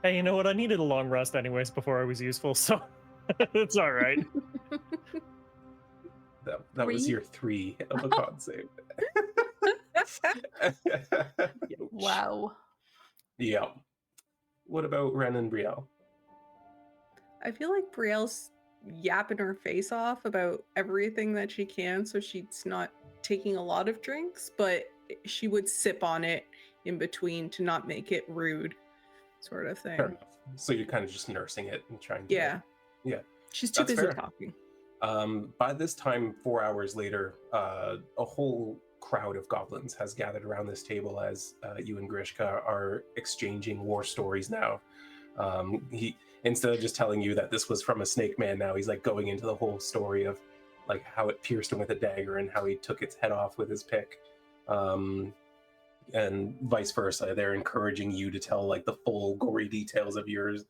Hey, you know what? I needed a long rest anyways before I was useful, so it's all right. That was 3? your 3 of a con save. Wow. Yeah. What about Ren and Brielle? I feel like Brielle's yapping her face off about everything that she can, so she's not taking a lot of drinks, but she would sip on it in between to not make it rude, sort of thing. Fair enough. So you're kind of just nursing it and trying to... Yeah. Yeah. She's too That's busy fair. talking. By this time, 4 hours later, a whole crowd of goblins has gathered around this table as you and Grishka are exchanging war stories now. He, instead of just telling you that this was from a snake man, now he's like going into the whole story of like how it pierced him with a dagger and how he took its head off with his pick. And vice versa. They're encouraging you to tell like the full gory details of yours.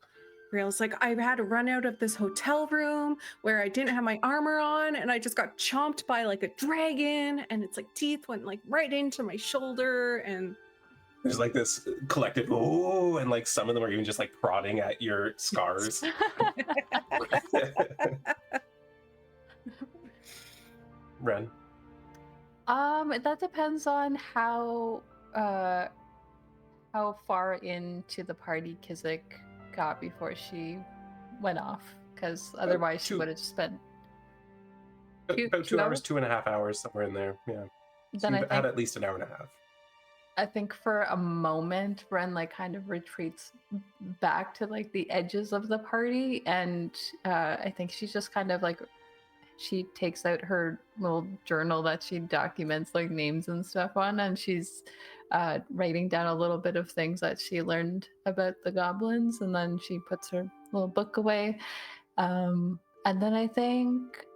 Brielle's like, I had to run out of this hotel room where I didn't have my armor on, and I just got chomped by like a dragon, and its like teeth went like right into my shoulder, and There's like this collective oh, and like some of them are even just like prodding at your scars. Ren. That depends on how far into the party Kizzik got before she went off, because otherwise she two- would have spent About 2 hours, 2.5 hours, somewhere in there. Yeah. So Then I you've had think at least an hour and a half. I think for a moment Ren like kind of retreats back to like the edges of the party, and I think she's just kind of like she takes out her little journal that she documents like names and stuff on, and she's writing down a little bit of things that she learned about the goblins, and then she puts her little book away. And then I think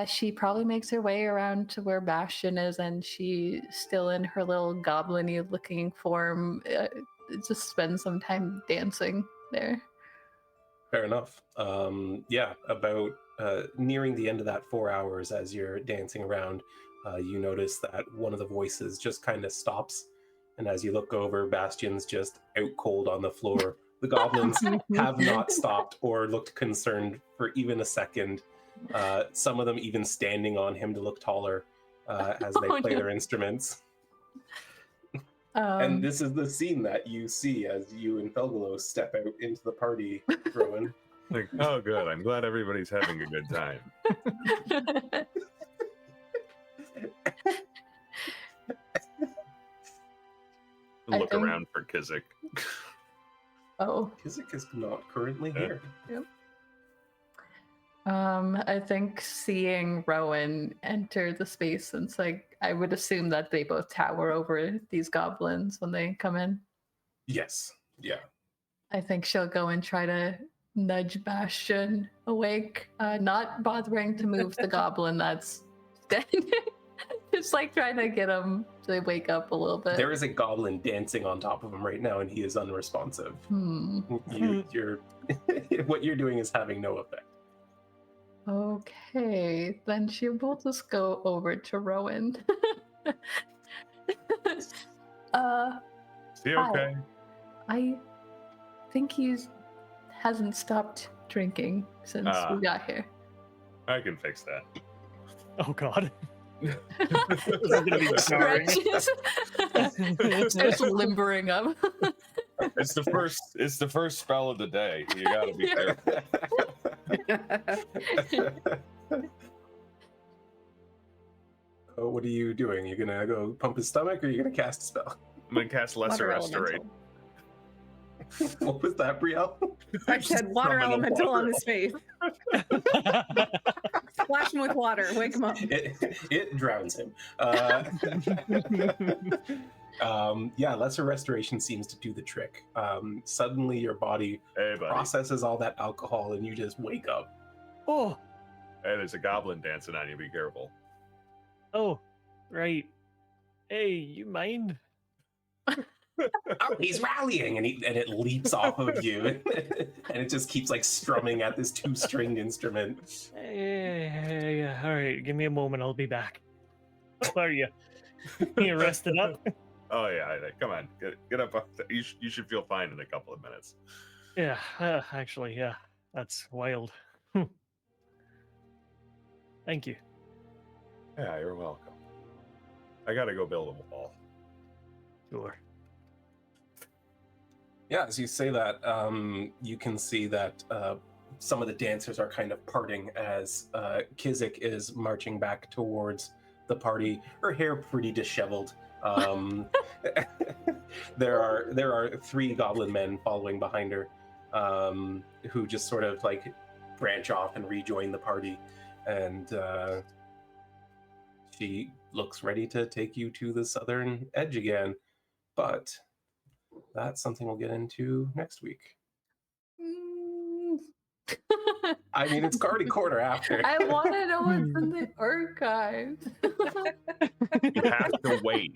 she probably makes her way around to where Bastion is, and she's still in her little goblin-y looking form. Just spends some time dancing there. Fair enough. Yeah, about nearing the end of that 4 hours, as you're dancing around, you notice that one of the voices just kind of stops. And as you look over, Bastion's just out cold on the floor. The goblins have not stopped or looked concerned for even a second. Some of them even standing on him to look taller as they play their instruments. And this is the scene that you see as you and Felgalos step out into the party, Rhowan. Like, oh, good. I'm glad everybody's having a good time. Look around for Kizzik. Oh. Kizzik is not currently here. Yep. I think seeing Rhowan enter the space, since like I would assume that they both tower over these goblins when they come in. Yes. Yeah. I think she'll go and try to nudge Bastion awake, not bothering to move the goblin that's dead. Just like trying to get him to wake up a little bit. There is a goblin dancing on top of him right now, and he is unresponsive. You're what you're doing is having no effect. Okay, then she will just go over to Rhowan. Is he okay? I think he hasn't stopped drinking since we got here. I can fix that. Oh God. Stretches. Starts limbering up. It's the first spell of the day. You gotta be careful. Oh, what are you doing? You gonna go pump his stomach, or are you gonna cast a spell? I'm gonna cast Lesser Water Restorate. elemental. What was that, Brielle? I said water Summon a elemental water on his face. Splash him with water. Wake him up. It drowns him. Yeah, Lesser Restoration seems to do the trick. Suddenly your body Hey, buddy. processes all that alcohol and you just wake up. Oh, Hey, there's a goblin dancing on you. Be careful. oh, right. Hey, you mind? Oh, he's rallying, and it leaps off of you, and it just keeps like strumming at this 2-stringed instrument. Hey, all right, give me a moment. I'll be back. How are you? You rested up? Oh yeah, come on, get up. You should feel fine in a couple of minutes. Yeah, actually, yeah. That's wild. Thank you. Yeah, you're welcome. I gotta go build a wall. Sure. Yeah, as you say that, you can see that some of the dancers are kind of parting as Kizzik is marching back towards the party. Her hair pretty disheveled. There are 3 goblin men following behind her, who just sort of like branch off and rejoin the party, and she looks ready to take you to the southern edge again, but that's something we'll get into next week. I mean, it's already quarter after. I want to know what's in the archives. You have to wait.